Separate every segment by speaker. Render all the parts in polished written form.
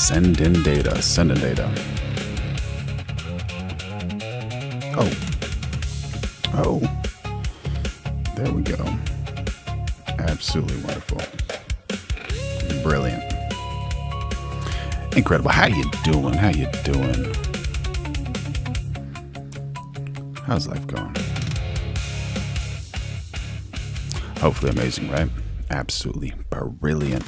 Speaker 1: Send in data. Oh. There we go. Absolutely wonderful. Brilliant. Incredible. How you doing? How's life going? Hopefully amazing, right? Absolutely brilliant.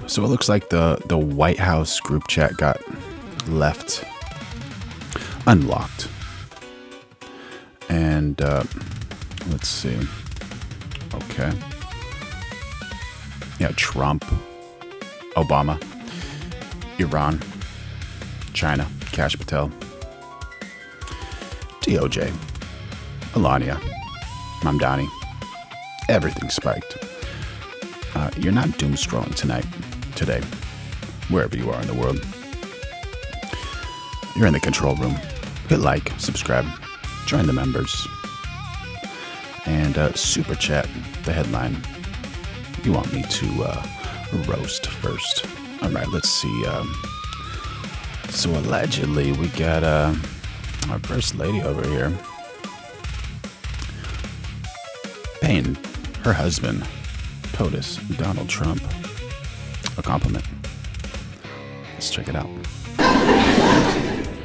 Speaker 1: So it looks like the White House group chat got left unlocked. And let's see. Okay. Yeah, Trump, Obama, Iran, China, Kash Patel, DOJ, Melania, Mamdani. Everything spiked. You're not doom scrolling today, wherever you are in the world. You're in the control room. Hit like, subscribe, join the members, and super chat the headline you want me to roast first. All right, let's see. So allegedly, we got our first lady over here paying her husband, POTUS, Donald Trump, a compliment. Let's check it out.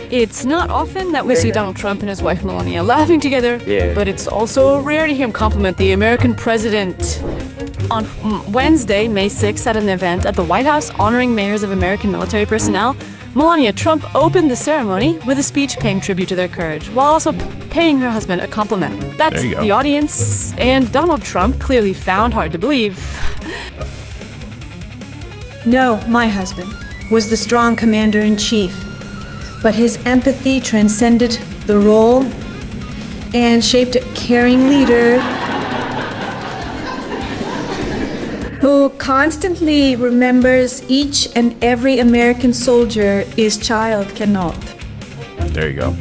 Speaker 2: It's not often that we see Donald Trump and his wife Melania laughing together, but it's also rare to hear him compliment the American president. On Wednesday, May 6th, at an event at the White House honoring mayors of American military personnel, Melania Trump opened the ceremony with a speech paying tribute to their courage, while also paying her husband a compliment. That's the audience, and Donald Trump clearly found hard to believe.
Speaker 3: No, my husband was the strong commander-in-chief, but his empathy transcended the role and shaped a caring leader who constantly remembers each and every American soldier his child cannot.
Speaker 1: There you go.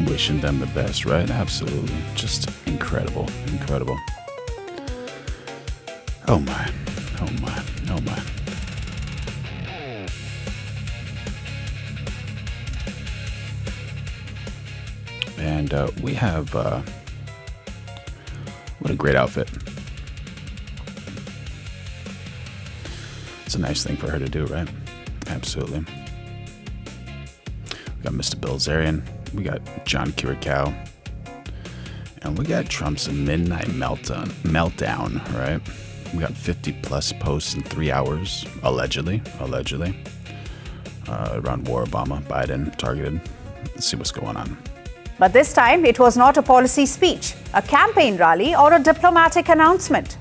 Speaker 1: Wishing them the best, right? Absolutely. Just incredible. Oh my. And we have, what a great outfit. It's a nice thing for her to do, right? Absolutely. We got Mr. Bilzerian. We got John Kirikow. And we got Trump's midnight meltdown, right? We got 50 plus posts in 3 hours, allegedly. Around war, Obama, Biden, targeted. Let's see what's going on.
Speaker 4: But this time, it was not a policy speech, a campaign rally, or a diplomatic announcement.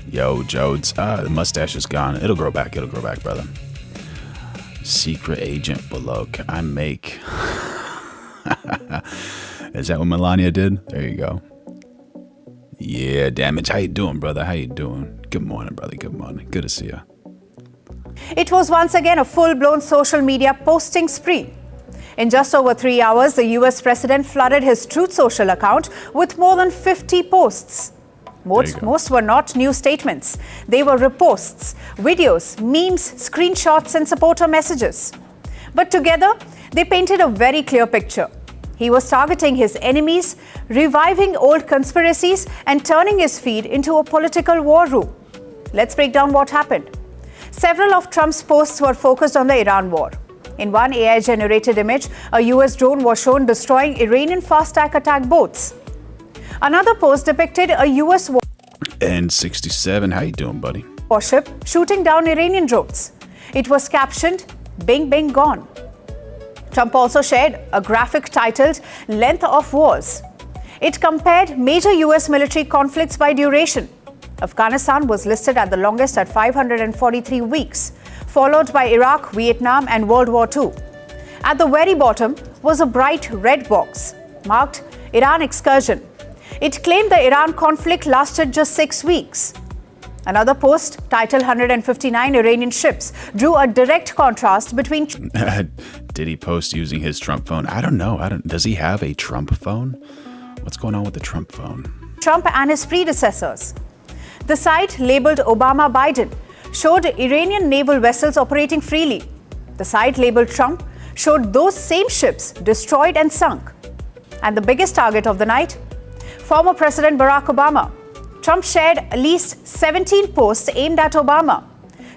Speaker 1: Yo, Jodes, the mustache is gone. It'll grow back, brother. Secret agent below. I make. Is that what Melania did? There you go. Yeah, Damage. How you doing, brother? How you doing? Good morning, brother. Good morning. Good to see you.
Speaker 4: It was once again a full-blown social media posting spree. In just over 3 hours, the US president flooded his Truth Social account with more than 50 posts. Most were not new statements. They were reposts, videos, memes, screenshots, and supporter messages. But together, they painted a very clear picture. He was targeting his enemies, reviving old conspiracies, and turning his feed into a political war room. Let's break down what happened. Several of Trump's posts were focused on the Iran war. In one AI-generated image, a US drone was shown destroying Iranian fast-attack boats. Another post depicted a US
Speaker 1: N67, how you doing, buddy?
Speaker 4: Warship shooting down Iranian drones. It was captioned, "Bing, bing, gone." Trump also shared a graphic titled, "Length of Wars." It compared major US military conflicts by duration. Afghanistan was listed at the longest at 543 weeks, followed by Iraq, Vietnam, and World War II. At the very bottom was a bright red box marked Iran excursion. It claimed the Iran conflict lasted just 6 weeks. Another post, titled 159 Iranian ships, drew a direct contrast between...
Speaker 1: Did he post using his Trump phone? I don't know. Does he have a Trump phone? What's going on with the Trump phone?
Speaker 4: Trump and his predecessors. The site, labeled Obama-Biden, showed Iranian naval vessels operating freely. The site, labeled Trump, showed those same ships destroyed and sunk. And the biggest target of the night, former President Barack Obama. Trump shared at least 17 posts aimed at Obama.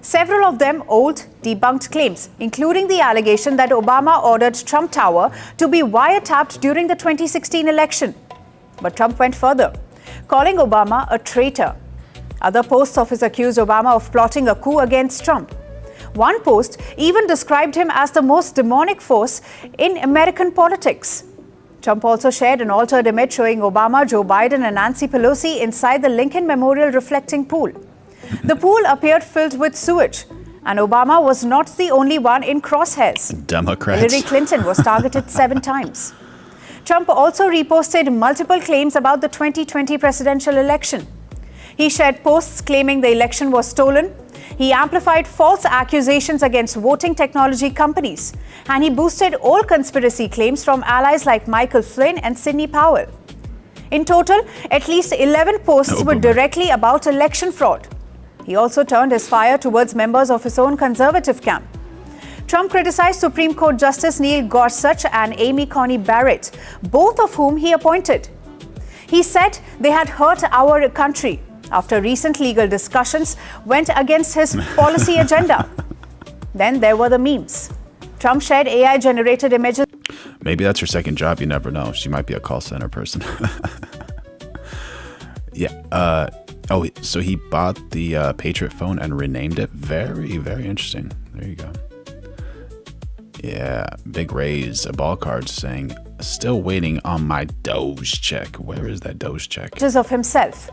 Speaker 4: Several of them old, debunked claims, including the allegation that Obama ordered Trump Tower to be wiretapped during the 2016 election. But Trump went further, calling Obama a traitor. Other posts of his accused Obama of plotting a coup against Trump. One post even described him as the most demonic force in American politics. Trump also shared an altered image showing Obama, Joe Biden, and Nancy Pelosi inside the Lincoln Memorial reflecting pool. The pool appeared filled with sewage, and Obama was not the only one in crosshairs.
Speaker 1: Democrats.
Speaker 4: Hillary Clinton was targeted 7 times. Trump also reposted multiple claims about the 2020 presidential election. He shared posts claiming the election was stolen. He amplified false accusations against voting technology companies. And he boosted all conspiracy claims from allies like Michael Flynn and Sidney Powell. In total, at least 11 posts were directly about election fraud. He also turned his fire towards members of his own conservative camp. Trump criticized Supreme Court Justice Neil Gorsuch and Amy Coney Barrett, both of whom he appointed. He said they had hurt our country after recent legal discussions went against his policy agenda. Then there were the memes. Trump shared AI-generated images.
Speaker 1: Maybe that's her second job. You never know. She might be a call center person. Yeah. So he bought the Patriot phone and renamed it. Very, very interesting. There you go. Yeah. Big raise. A ball card saying, still waiting on my Doge check. Where is that Doge check?
Speaker 4: Of himself.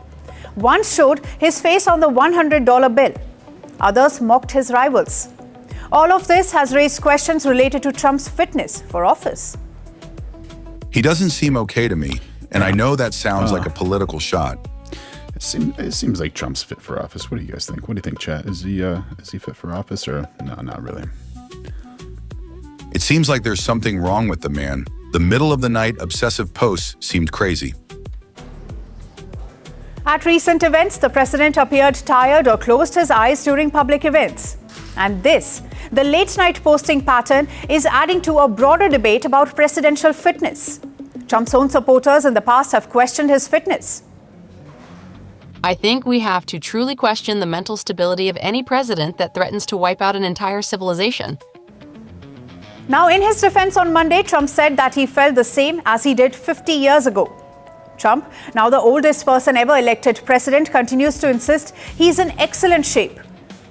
Speaker 4: One showed his face on the $100 bill. Others mocked his rivals. All of this has raised questions related to Trump's fitness for office.
Speaker 5: He doesn't seem okay to me, and I know that sounds like a political shot.
Speaker 1: It seems like Trump's fit for office. What do you guys think? What do you think, chat? Is he fit for office or no? Not really.
Speaker 5: It seems like there's something wrong with the man. The middle of the night obsessive posts seemed crazy.
Speaker 4: At recent events, the president appeared tired or closed his eyes during public events. And this, the late-night posting pattern, is adding to a broader debate about presidential fitness. Trump's own supporters in the past have questioned his fitness.
Speaker 6: I think we have to truly question the mental stability of any president that threatens to wipe out an entire civilization.
Speaker 4: Now, in his defense on Monday, Trump said that he felt the same as he did 50 years ago. Trump, now the oldest person ever elected president, continues to insist he's in excellent shape.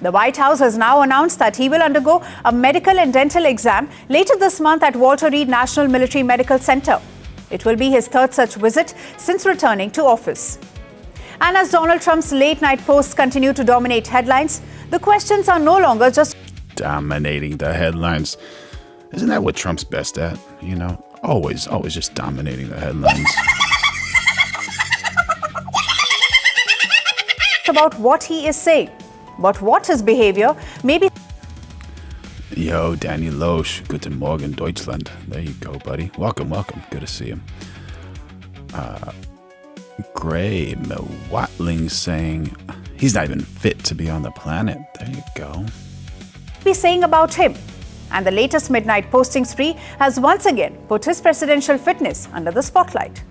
Speaker 4: The White House has now announced that he will undergo a medical and dental exam later this month at Walter Reed National Military Medical Center. It will be his third such visit since returning to office. And as Donald Trump's late-night posts continue to dominate headlines, the questions are no longer just
Speaker 1: dominating the headlines. Isn't that what Trump's best at? You know, always just dominating the headlines.
Speaker 4: about what he is saying, but what his behavior may be.
Speaker 1: Yo, Danny Loesch, Guten Morgen, Deutschland. There you go, buddy. Welcome. Good to see you. Gray Watling saying he's not even fit to be on the planet. There you go.
Speaker 4: Be saying about him. And the latest midnight posting spree has once again put his presidential fitness under the spotlight.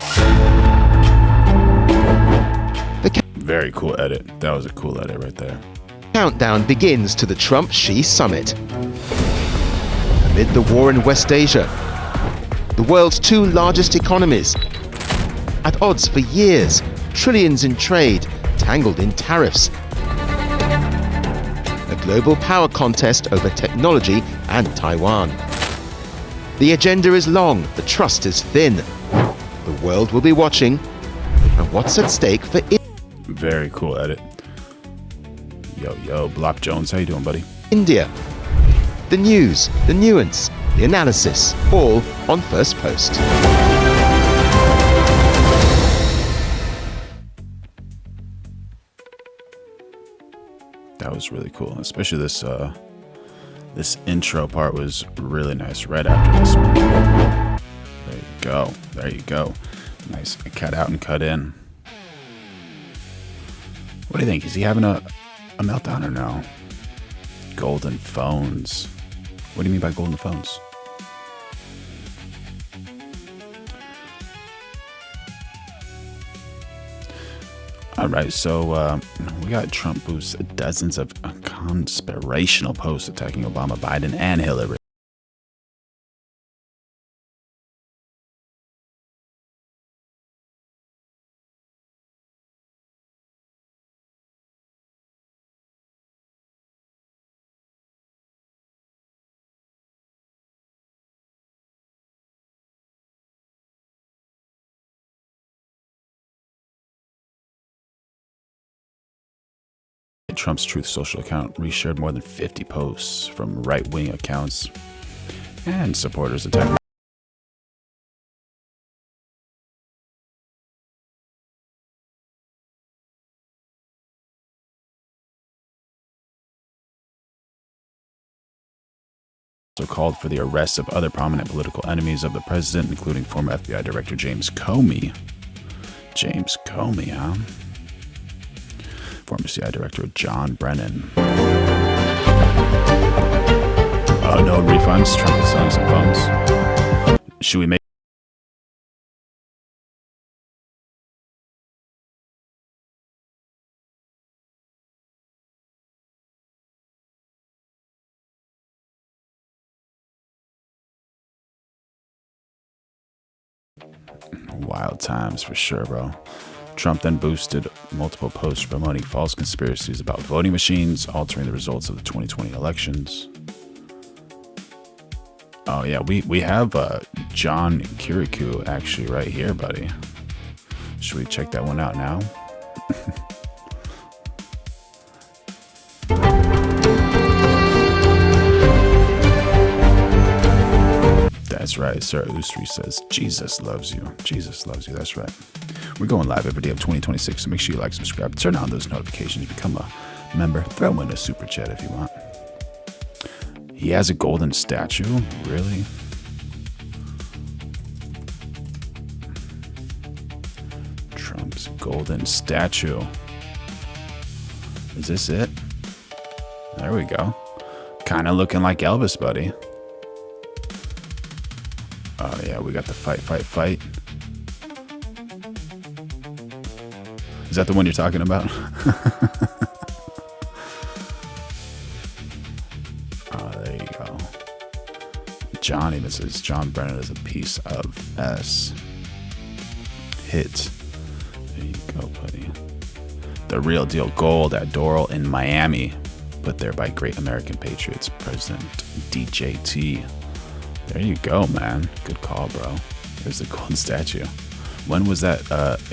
Speaker 1: Very cool edit. That was a cool edit right there.
Speaker 7: Countdown begins to the Trump-Xi summit. Amid the war in West Asia, the world's two largest economies, at odds for years, trillions in trade, tangled in tariffs. A global power contest over technology and Taiwan. The agenda is long, the trust is thin. The world will be watching, and what's at stake for
Speaker 1: Very cool edit. Yo, Blop Jones, how you doing, buddy?
Speaker 7: India. The news, the nuance, the analysis, all on First Post.
Speaker 1: was really cool, especially this this intro part was really nice right after this one. There you go. There you go. Nice cut out and cut in. What do you think? Is he having a meltdown or no? Golden phones. What do you mean by golden phones? All right, so we got Trump boosts dozens of conspirational posts attacking Obama, Biden, and Hillary. Trump's Truth Social account reshared more than 50 posts from right-wing accounts and supporters attacking. Also called for the arrest of other prominent political enemies of the president, including former FBI Director James Comey. James Comey, huh? Former CIA Director John Brennan. Oh, no refunds. Trump is selling some phones. Should we make wild times for sure, bro. Trump then boosted multiple posts promoting false conspiracies about voting machines, altering the results of the 2020 elections. Oh yeah, we have John Kirikou actually right here, buddy. Should we check that one out now? That's right, Sarah Ustri says, Jesus loves you. Jesus loves you, that's right. We're going live every day of 2026, so make sure you like, subscribe, turn on those notifications, become a member, throw in a super chat if you want. He has a golden statue? Really? Trump's golden statue. Is this it? There we go. Kind of looking like Elvis, buddy. Oh yeah, we got the fight, fight, fight. Is that the one you're talking about? Oh, there you go. John even says John Brennan is a piece of S. Hit. There you go, buddy. The real deal gold at Doral in Miami. Put there by Great American Patriots President DJT. There you go, man. Good call, bro. There's the golden statue. When was that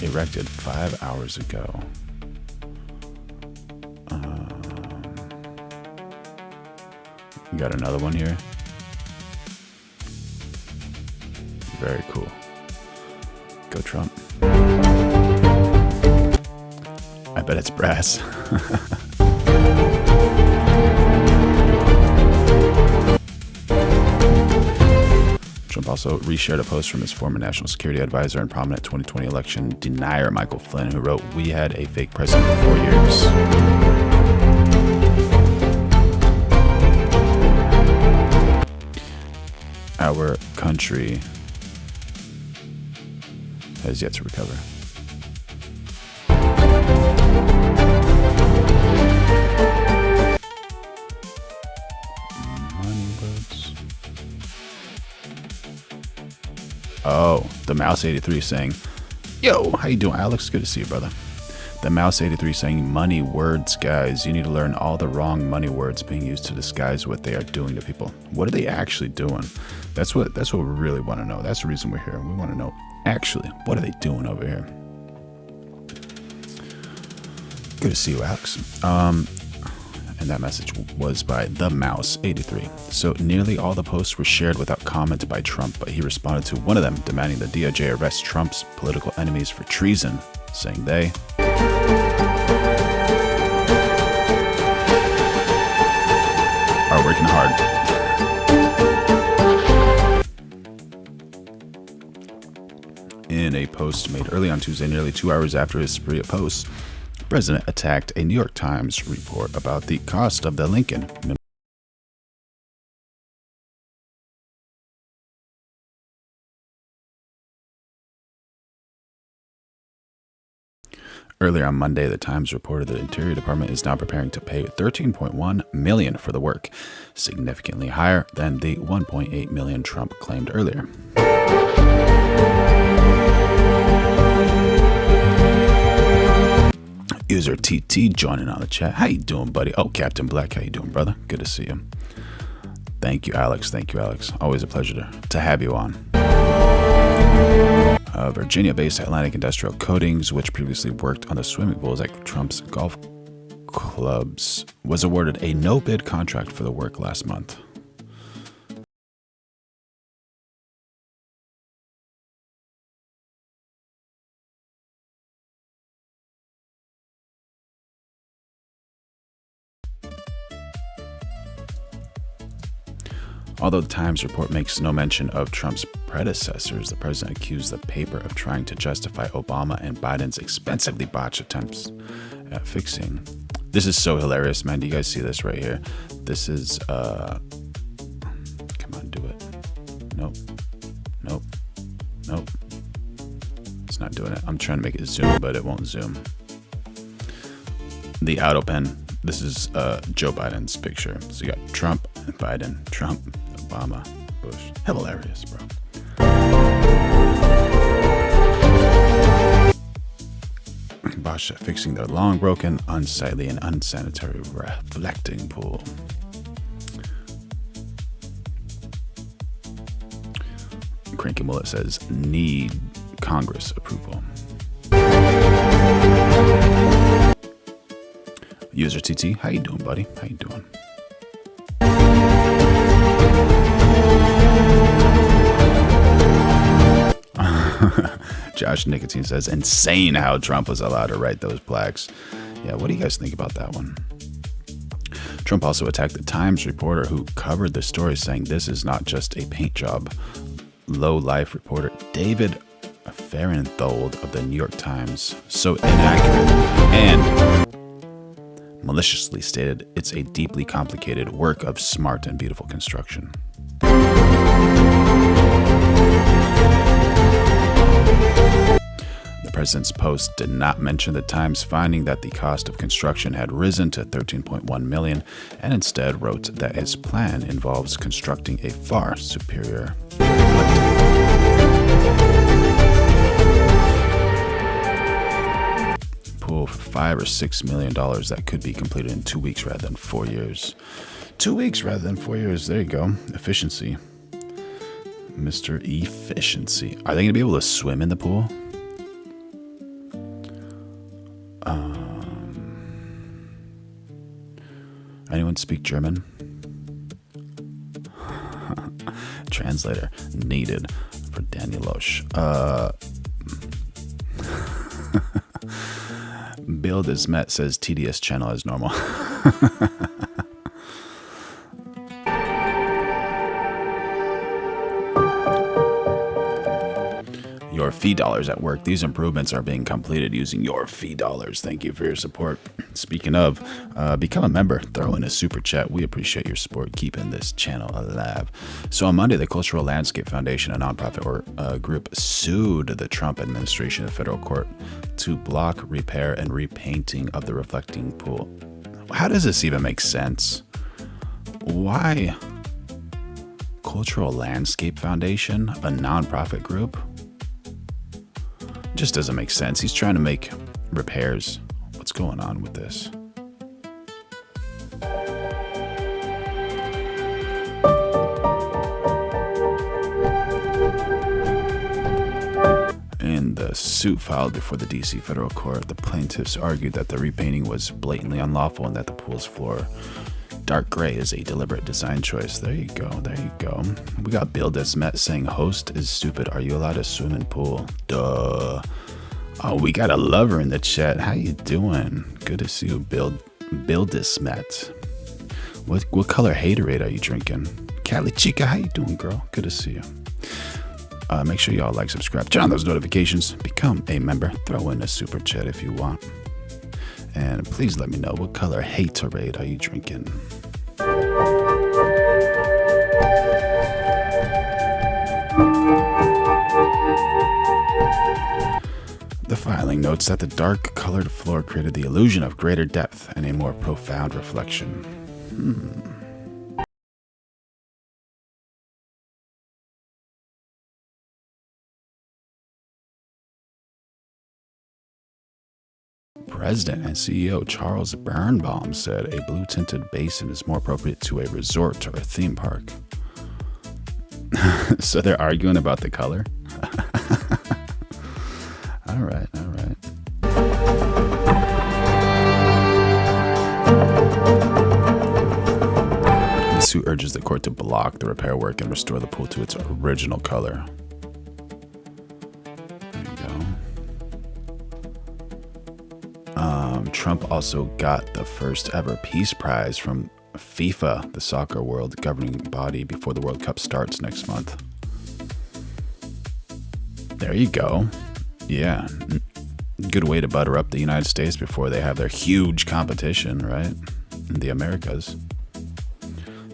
Speaker 1: erected? 5 hours ago. We got another one here. Very cool. Go Trump. I bet it's brass. Trump also reshared a post from his former national security advisor and prominent 2020 election denier Michael Flynn, who wrote, "We had a fake president for 4 years." Our country has yet to recover. Oh, the Mouse 83 saying, "Yo, how you doing, Alex? Good to see you, brother." The Mouse 83 saying, "Money words, guys. You need to learn all the wrong money words being used to disguise what they are doing to people." What are they actually doing? That's what we really want to know. That's the reason we're here. We want to know actually what are they doing over here. Good to see you, Alex. And that message was by the Mouse 83. So nearly all the posts were shared without comment by Trump, but he responded to one of them demanding the DOJ arrest Trump's political enemies for treason, saying they hard. In a post made early on Tuesday, nearly 2 hours after his spree of posts, the president attacked a New York Times report about the cost of the Lincoln. Earlier on Monday, the Times reported the Interior Department is now preparing to pay $13.1 million for the work, significantly higher than the $1.8 million Trump claimed earlier. User TT joining on the chat. How you doing, buddy? Oh, Captain Black, how you doing, brother? Good to see you. Thank you, Alex. Thank you, Alex. Always a pleasure to have you on. Virginia-based Atlantic Industrial Coatings, which previously worked on the swimming pools at Trump's golf clubs, was awarded a no-bid contract for the work last month. Although the Times report makes no mention of Trump's predecessors, the president accused the paper of trying to justify Obama and Biden's expensively botched attempts at fixing. This is so hilarious, man. Do you guys see this right here? This is, come on, do it. Nope. Nope. Nope. It's not doing it. I'm trying to make it zoom, but it won't zoom. The auto pen. This is Joe Biden's picture. So you got Trump and Biden, Trump, Obama, Bush. Hilarious, bro. Bosch fixing their long broken, unsightly, and unsanitary reflecting pool. Cranky Mullet says, need Congress approval. User TT, how you doing, buddy? How you doing? Josh Nicotine says, insane how Trump was allowed to write those plaques. Yeah, what do you guys think about that one? Trump also attacked the Times reporter who covered the story, saying this is not just a paint job. Low-life reporter David Farenthold of the New York Times so inaccurate and maliciously stated it's a deeply complicated work of smart and beautiful construction. The president's post did not mention the Times finding that the cost of construction had risen to $13.1 million and instead wrote that his plan involves constructing a far superior pool for $5 or $6 million that could be completed in 2 weeks rather than 4 years. 2 weeks rather than 4 years. There you go. Efficiency. Mr. Efficiency. Are they going to be able to swim in the pool? Anyone speak German? Translator needed for Daniel Loesch. Build is met says TDS channel as normal. Your fee dollars at work. These improvements are being completed using your fee dollars. Thank you for your support. Speaking of, become a member. Throw in a super chat. We appreciate your support keeping this channel alive. So on Monday, the Cultural Landscape Foundation, a nonprofit group, sued the Trump administration in federal court to block repair and repainting of the reflecting pool. How does this even make sense? Why Cultural Landscape Foundation, a nonprofit group? Just doesn't make sense. He's trying to make repairs. What's going on with this? In the suit filed before the D.C. federal court, the plaintiffs argued that the repainting was blatantly unlawful and that the pool's floor dark gray is a deliberate design choice. There you go. There you go. We got Bill Desmet saying, host is stupid. Are you allowed to swim in pool? Duh. Oh, we got a lover in the chat. How you doing? Good to see you, Bill Desmet. What color haterade are you drinking? Cali Chica, how you doing, girl? Good to see you. Make sure y'all like, subscribe, turn on those notifications, become a member, throw in a super chat if you want. And please let me know, what color haterade are you drinking? The filing notes that the dark-colored floor created the illusion of greater depth and a more profound reflection. President and CEO Charles Birnbaum said a blue-tinted basin is more appropriate to a resort or a theme park. So they're arguing about the color? All right. The suit urges the court to block the repair work and restore the pool to its original color. There you go. Trump also got the first ever peace prize from FIFA, the soccer world governing body, before the World Cup starts next month. There you go. Yeah. Good way to butter up the United States before they have their huge competition, right? In the Americas.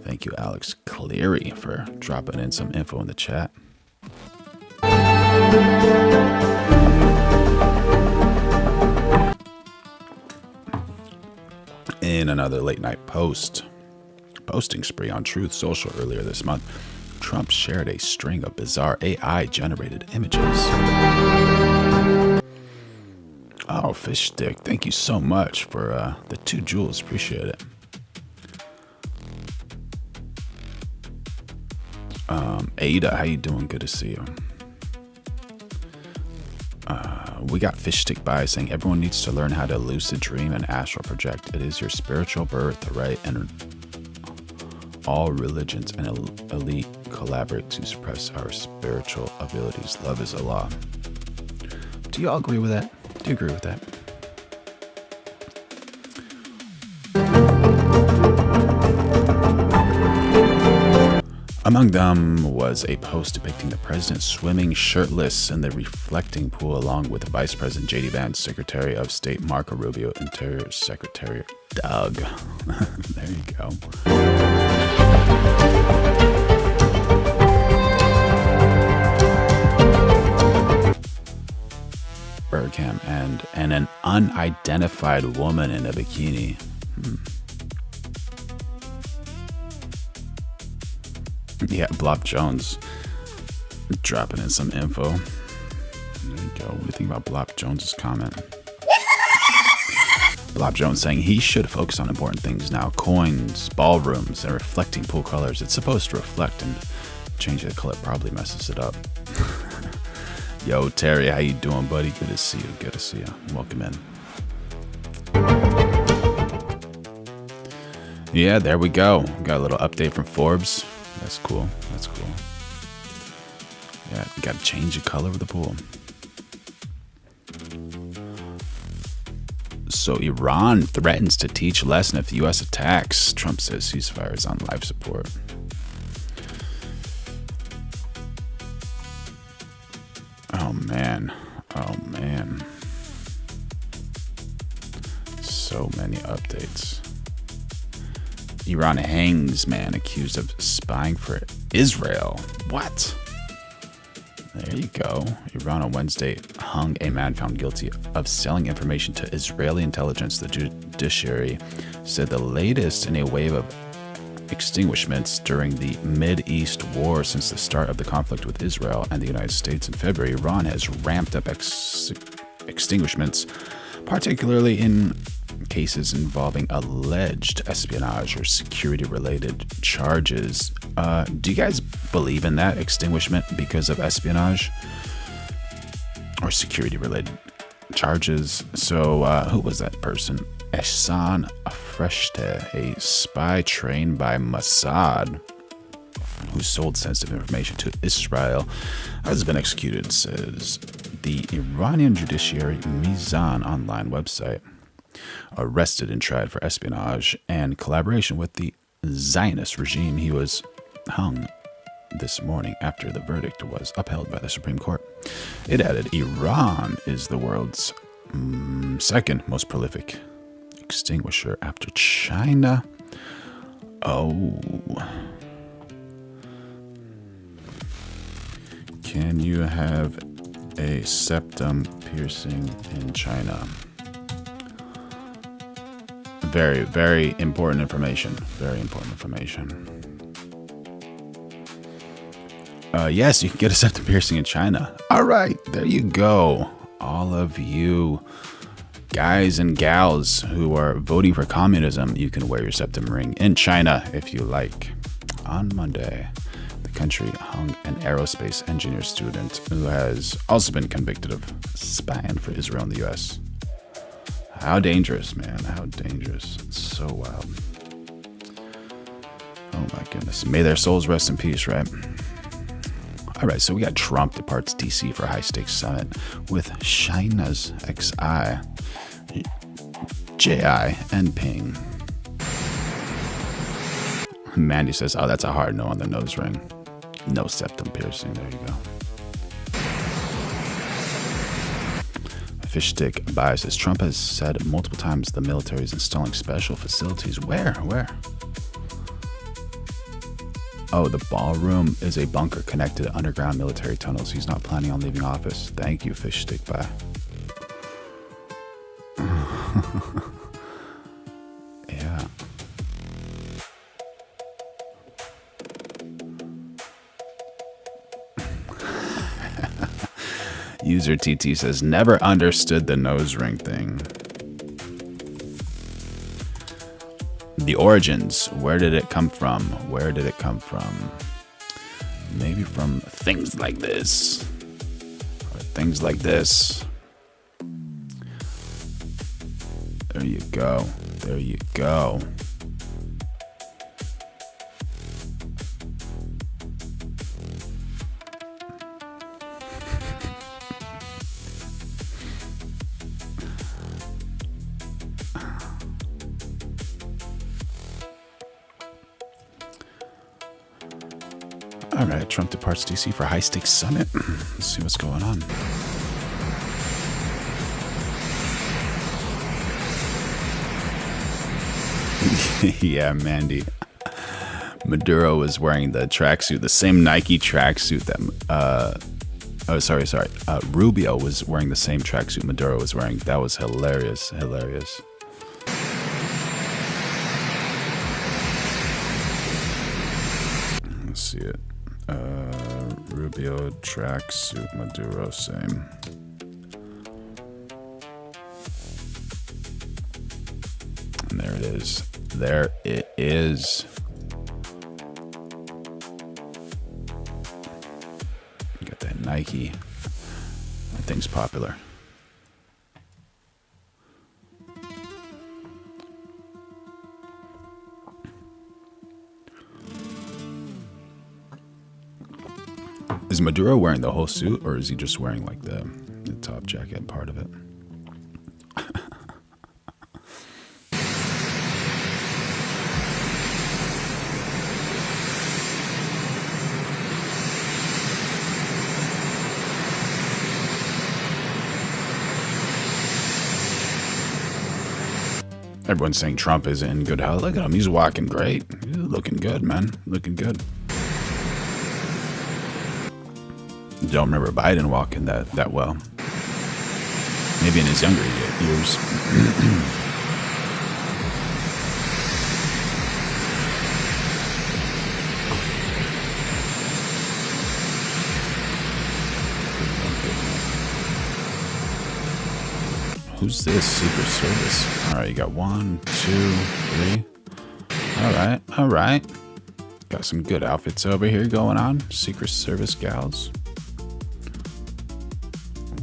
Speaker 1: Thank you, Alex Cleary, for dropping in some info in the chat. In another late night posting spree on Truth Social earlier this month, Trump shared a string of bizarre AI-generated images. Oh, Fish Stick, thank you so much for the 2 jewels. Appreciate it. Ada, how you doing? Good to see you. We got Fish Stick by saying everyone needs to learn how to lucid dream and astral project. It is your spiritual birthright, and all religions and elite collaborate to suppress our spiritual abilities. Love is a law. Do you all agree with that? Do you agree with that? Among them was a post depicting the president swimming shirtless in the reflecting pool along with Vice President J.D. Vance, Secretary of State Marco Rubio, Interior Secretary Doug. There you go. Bergham and an unidentified woman in a bikini. Yeah, Blop Jones dropping in some info. There you go. What do you think about Blop Jones's comment? Blop Jones saying he should focus on important things now. Coins, ballrooms, and reflecting pool colors. It's supposed to reflect, and change the color probably messes it up. Yo, Terry, how you doing, buddy? Good to see you. Good to see you. Welcome in. Yeah, there we go. Got a little update from Forbes. That's cool. That's cool. Yeah, you got to change the color of the pool. So Iran threatens to teach lesson if the U.S. attacks. Trump says ceasefire is on life support. Oh, man. Oh, man. So many updates. Iran hangs man accused of spying for Israel. What? There you go. Iran on Wednesday hung a man found guilty of selling information to Israeli intelligence. The judiciary said the latest in a wave of extinguishments during the Mid-East war since the start of the conflict with Israel and the United States in February. Iran has ramped up extinguishments, particularly in cases involving alleged espionage or security-related charges. Do you guys believe in that extinguishment because of espionage or security-related charges? So who was that person? Ehsan Afreshte, a spy trained by Mossad who sold sensitive information to Israel, has been executed, says the Iranian judiciary Mizan online website. Arrested and tried for espionage and collaboration with the Zionist regime. He was hung this morning after the verdict was upheld by the Supreme Court. It added Iran is the world's second most prolific extinguisher after China. Oh. Can you have a septum piercing in China? Very, very important information. Very important information. Yes, you can get a septum piercing in China. All right, there you go. All of you guys and gals who are voting for communism, you can wear your septum ring in China if you like. On Monday, the country hung an aerospace engineer student who has also been convicted of spying for Israel and the U.S. How dangerous, man. How dangerous. It's so wild. Oh my goodness. May their souls rest in peace, right? All right, so we got Trump departs D.C. for high-stakes summit with China's Xi, Ji, and Ping. Mandy says, oh, that's a hard no on the nose ring. No septum piercing. There you go. Fish stick bias says, Trump has said multiple times the military is installing special facilities. Where? Oh, the ballroom is a bunker connected to underground military tunnels. He's not planning on leaving office. Thank you, fish stick by. Yeah. User TT says, never understood the nose ring thing. The origins, where did it come from? Where did it come from? Maybe from things like this. Or things like this. There you go. There you go. All right, Trump departs D.C. for high-stakes summit. Let's see what's going on. Yeah, Mandy. Maduro was wearing the tracksuit, the same Nike tracksuit that... Rubio was wearing the same tracksuit Maduro was wearing. That was hilarious. Hilarious. Let's see it. Rubio tracksuit Maduro, same. And there it is. There it is. You got that Nike. That thing's popular. Is Maduro wearing the whole suit, or is he just wearing like the top jacket part of it? Everyone's saying Trump is in good health. Look at him. He's walking great. He's looking good, man. Looking good. Don't remember Biden walking that well. Maybe in his younger years. Who's this? Secret Service. All right, you got 1, 2, 3. All right. Got some good outfits over here going on. Secret Service gals.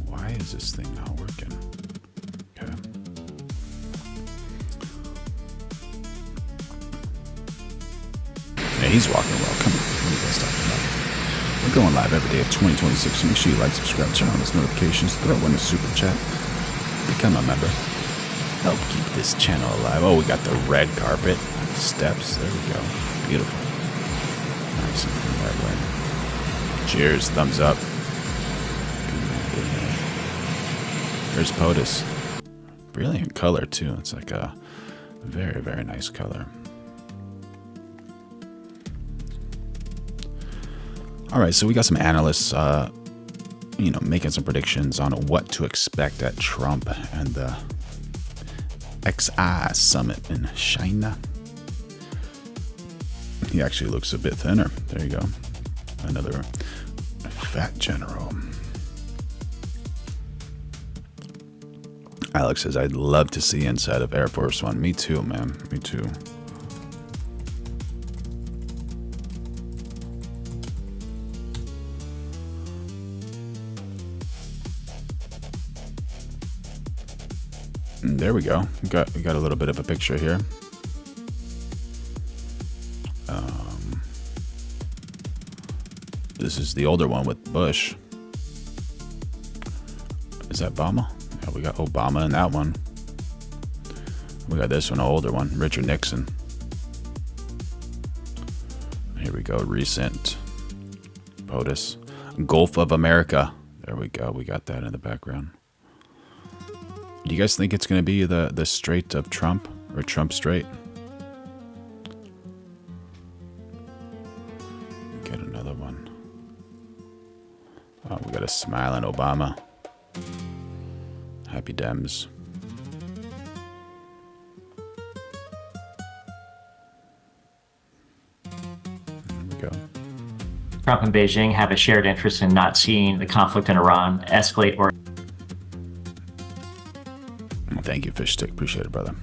Speaker 1: Why is this thing not working? Okay. Yeah, he's walking well. Come on. What are you guys talking about? We're going live every day of 2026. So make sure you like, subscribe, turn on those notifications, throw in a super chat. Become a member. help keep this channel alive. Oh, we got the red carpet steps. There we go. Beautiful. Nice and that way. Cheers. Thumbs up. Here's POTUS. Brilliant color too. It's like a very, very nice color. All right, so we got some analysts, making some predictions on what to expect at Trump and the XI summit in China. He actually looks a bit thinner. There you go. Another fat general. Alex says, I'd love to see inside of Air Force One. Me too, man. Me too. And there we go. We got a little bit of a picture here. This is the older one with Bush. Is that Obama? Yeah, we got Obama in that one. We got this one, an older one, Richard Nixon. Here we go, recent POTUS. Gulf of America. There we go, we got that in the background. Do you guys think it's going to be the Strait of Trump or Trump Strait? Get another one. Oh, we got a smiling Obama. Happy Dems. There we go.
Speaker 8: Trump and Beijing have a shared interest in not seeing the conflict in Iran escalate or...
Speaker 1: Thank you, Fish Stick. Appreciate it, brother.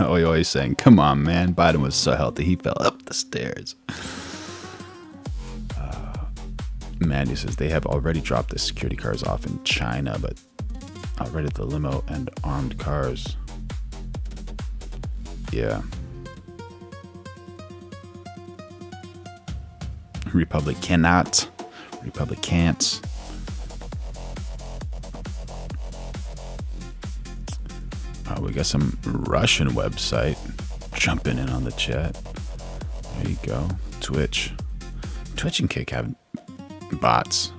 Speaker 1: Oi, oi, saying, come on, man. Biden was so healthy. He fell up the stairs. Mandy says they have already dropped the security cars off in China, but already the limo and armed cars. Yeah. Republic cannot. Republic can't. We got some Russian website jumping in on the chat. There you go. Twitch and Kick have bots.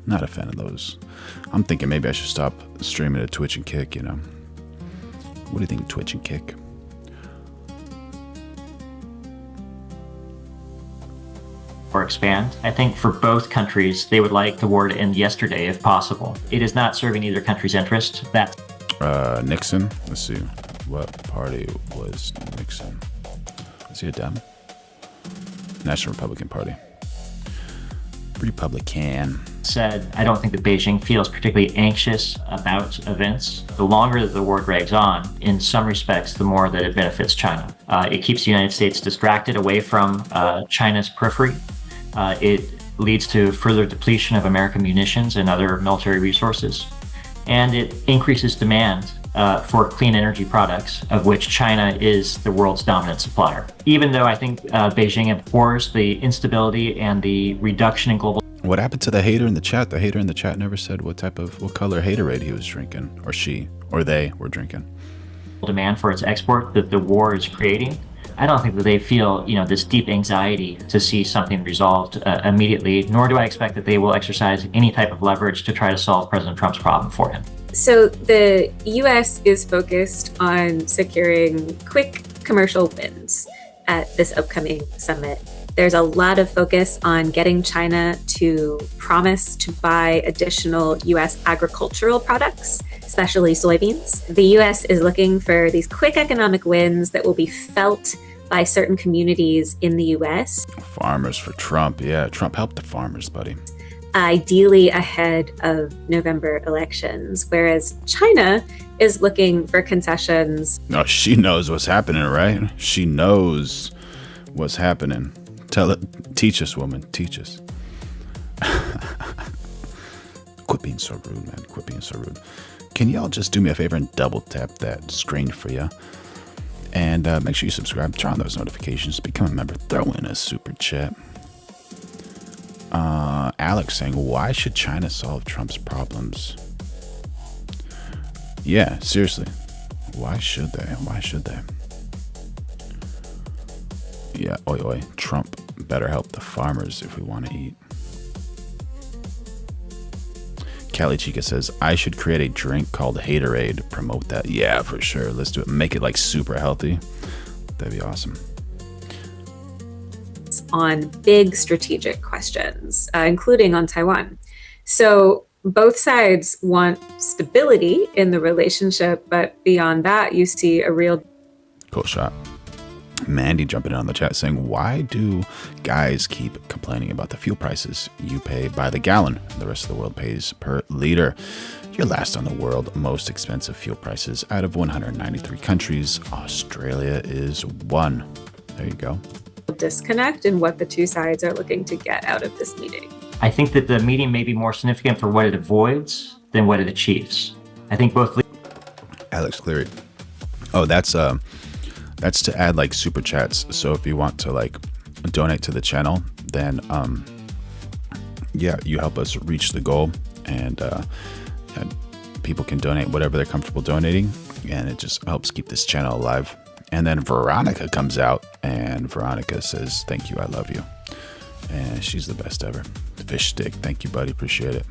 Speaker 1: Not a fan of those. I'm thinking maybe I should stop streaming to Twitch and Kick, you know. What do you think, Twitch and Kick?
Speaker 8: or expand. I think for both countries, they would like the war to end yesterday if possible. It is not serving either country's interest.
Speaker 1: Nixon. Let's see. What party was Nixon? Is he a Dem? National Republican Party. Republican.
Speaker 8: Said, I don't think that Beijing feels particularly anxious about events. The longer that the war drags on, in some respects, the more that it benefits China. It keeps the United States distracted away from China's periphery. It leads to further depletion of American munitions and other military resources. And it increases demand for clean energy products, of which China is the world's dominant supplier. Even though I think Beijing abhors the instability and the reduction in global...
Speaker 1: What happened to the hater in the chat? The hater in the chat never said what color Haterade he was drinking, or she, or they were drinking.
Speaker 8: ...demand for its export that the war is creating. I don't think that they feel, this deep anxiety to see something resolved immediately, nor do I expect that they will exercise any type of leverage to try to solve President Trump's problem for him.
Speaker 9: So the U.S. is focused on securing quick commercial wins at this upcoming summit. There's a lot of focus on getting China to promise to buy additional U.S. agricultural products, especially soybeans. The U.S. is looking for these quick economic wins that will be felt by certain communities in the U.S.
Speaker 1: Farmers for Trump. Yeah, Trump helped the farmers, buddy.
Speaker 9: Ideally ahead of November elections, whereas China is looking for concessions.
Speaker 1: No, she knows what's happening, right? She knows what's happening. Tell it, teach us, woman, teach us. Quit being so rude, man. Quit being so rude. Can y'all just do me a favor and double tap that screen for you? And make sure you subscribe, turn on those notifications, become a member, throw in a super chat. Alex saying, why should China solve Trump's problems? Yeah, seriously. Why should they? Why should they? Yeah, oi oi. Trump better help the farmers if we want to eat. Cali Chica says, I should create a drink called Haterade. Promote that. Yeah, for sure. Let's do it. Make it like super healthy. That'd be awesome.
Speaker 9: On big strategic questions, including on Taiwan. So both sides want stability in the relationship, but beyond that, you see a real...
Speaker 1: Cool shot. Mandy jumping in on the chat saying, why do guys keep complaining about the fuel prices? You pay by the gallon. The rest of the world pays per liter. You're last on the world most expensive fuel prices. Out of 193 countries, Australia is one. There you go.
Speaker 9: Disconnect in what the two sides are looking to get out of this meeting.
Speaker 8: I think that the meeting may be more significant for what it avoids than what it achieves. I think both...
Speaker 1: Alex Cleary. Oh, that's to add like super chats. So if you want to like donate to the channel, then yeah, you help us reach the goal, and people can donate whatever they're comfortable donating, and it just helps keep this channel alive. And then Veronica comes out, and Veronica says, thank you, I love you. And she's the best ever. Fish stick, thank you, buddy, appreciate it.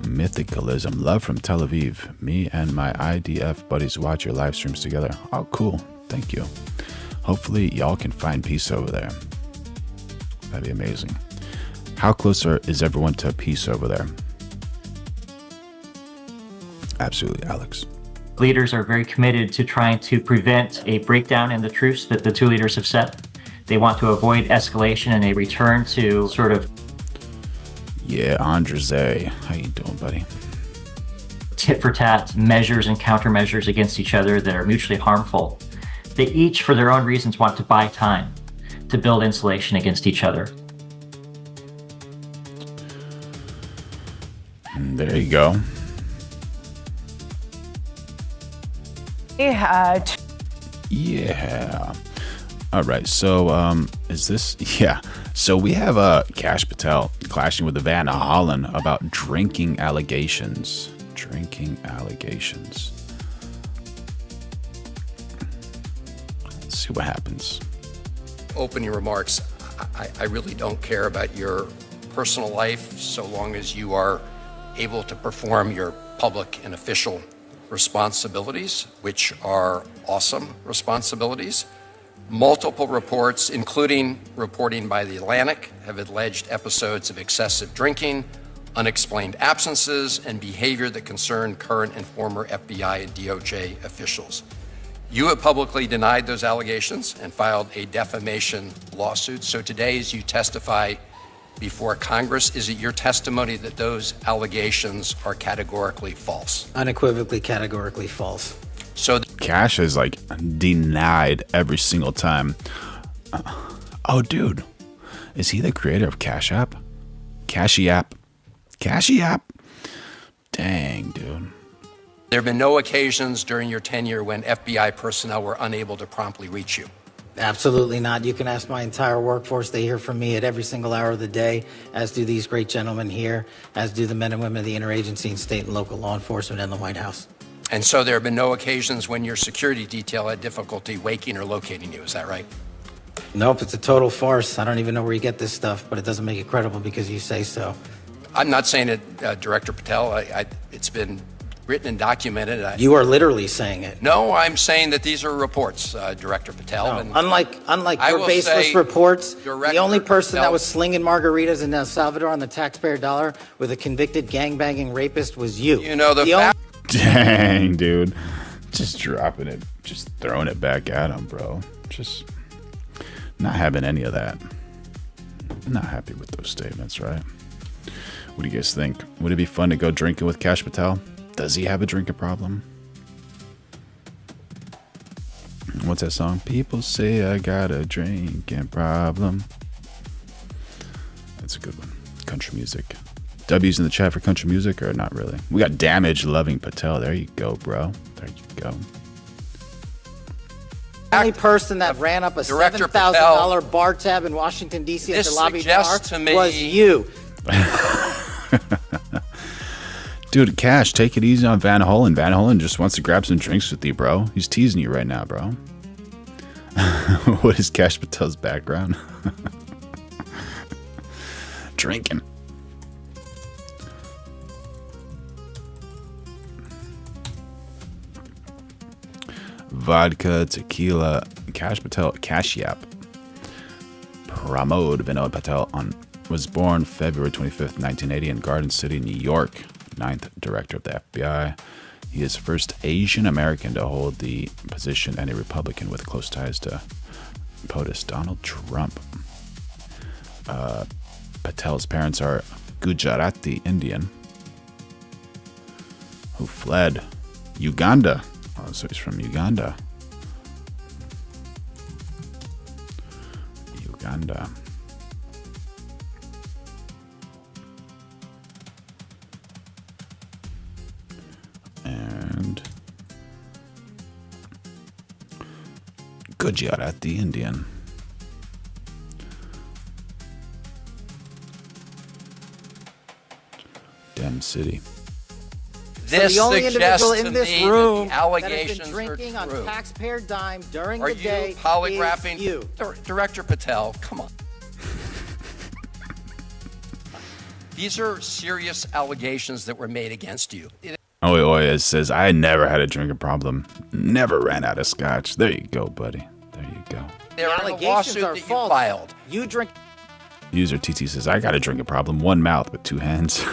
Speaker 1: Mythicalism, love from Tel Aviv. Me and my IDF buddies watch your live streams together. Oh, cool, thank you. Hopefully y'all can find peace over there. That'd be amazing. How close is everyone to peace over there? Absolutely, Alex.
Speaker 8: Leaders are very committed to trying to prevent a breakdown in the truce that the two leaders have set. They want to avoid escalation and a return to sort of...
Speaker 1: Yeah, Andres, how you doing, buddy?
Speaker 8: Tit-for-tat measures and countermeasures against each other that are mutually harmful. They each, for their own reasons, want to buy time to build insulation against each other.
Speaker 1: And there you go. Yeah. All right. So, is this? Yeah. So we have Kash Patel clashing with Van Hollen about drinking allegations. Let's see what happens.
Speaker 10: Opening remarks. I really don't care about your personal life so long as you are able to perform your public and official responsibilities, which are awesome responsibilities. Multiple reports, including reporting by The Atlantic, have alleged episodes of excessive drinking, unexplained absences, and behavior that concern current and former FBI and DOJ officials. You have publicly denied those allegations and filed a defamation lawsuit. So today, as you testify before Congress, is it your testimony that those allegations are categorically false?
Speaker 11: Unequivocally, categorically false.
Speaker 10: So
Speaker 1: Kash is like denied every single time. Oh, dude, is he the creator of Cash App? Cashy App? Dang, dude.
Speaker 10: there have been no occasions during your tenure when FBI personnel were unable to promptly reach you?
Speaker 11: Absolutely not. You can ask my entire workforce. They hear from me at every single hour of the day, as do these great gentlemen here, as do the men and women of the interagency and state and local law enforcement and the White House.
Speaker 10: And so there have been no occasions when your security detail had difficulty waking or locating you, is that right?
Speaker 11: Nope, it's a total farce. I don't even know where you get this stuff, but it doesn't make it credible because you say so.
Speaker 10: I'm not saying it, Director Patel. It's been written and documented.
Speaker 11: You are literally saying it.
Speaker 10: No, I'm saying that these are reports, Director Patel.
Speaker 11: No,
Speaker 10: and
Speaker 11: unlike your baseless reports,
Speaker 10: Director
Speaker 11: the only person
Speaker 10: Patel,
Speaker 11: that was slinging margaritas in El Salvador on the taxpayer dollar with a convicted gangbanging rapist was you.
Speaker 10: You know,
Speaker 1: Dang, dude. Just dropping it, just throwing it back at him, bro. Just not having any of that. Not happy with those statements, right? What do you guys think? Would it be fun to go drinking with Kash Patel? Does he have a drinking problem? What's that song? People say I got a drinking problem. That's a good one. Country music. W's in the chat for country music, or not really? We got Damage Loving Patel. There you go, bro. There you go.
Speaker 11: The only person that ran up a $7,000 bar tab in Washington, D.C. at the lobby bar was you.
Speaker 1: Dude, Cash, take it easy on Van Hollen. Van Hollen just wants to grab some drinks with you, bro. He's teasing you right now, bro. What is Kash Patel's background? Drinking. Vodka, tequila, Kash Patel, Kashyap. Pramod Vinod Patel was born February 25th, 1980 in Garden City, New York, 9th director of the FBI. He is first Asian American to hold the position and a Republican with close ties to POTUS Donald Trump. Patel's parents are Gujarati Indian who fled Uganda. Oh, so he's from Uganda. Uganda. And Gujarati Indian. Dem City.
Speaker 11: So the only individual in this room
Speaker 10: that
Speaker 11: that has been drinking on taxpayer dime during the day
Speaker 10: polygraphing
Speaker 11: is you.
Speaker 10: Director Patel, come on. These are serious allegations that were made against you.
Speaker 1: It says, I never had a drinking problem. Never ran out of scotch. There you go, buddy. There you go.
Speaker 10: There are
Speaker 11: Allegations
Speaker 10: lawsuit
Speaker 11: are
Speaker 10: that
Speaker 11: false.
Speaker 10: you filed.
Speaker 11: You drink.
Speaker 1: User TT says, I got a drinking problem. One mouth, but two hands.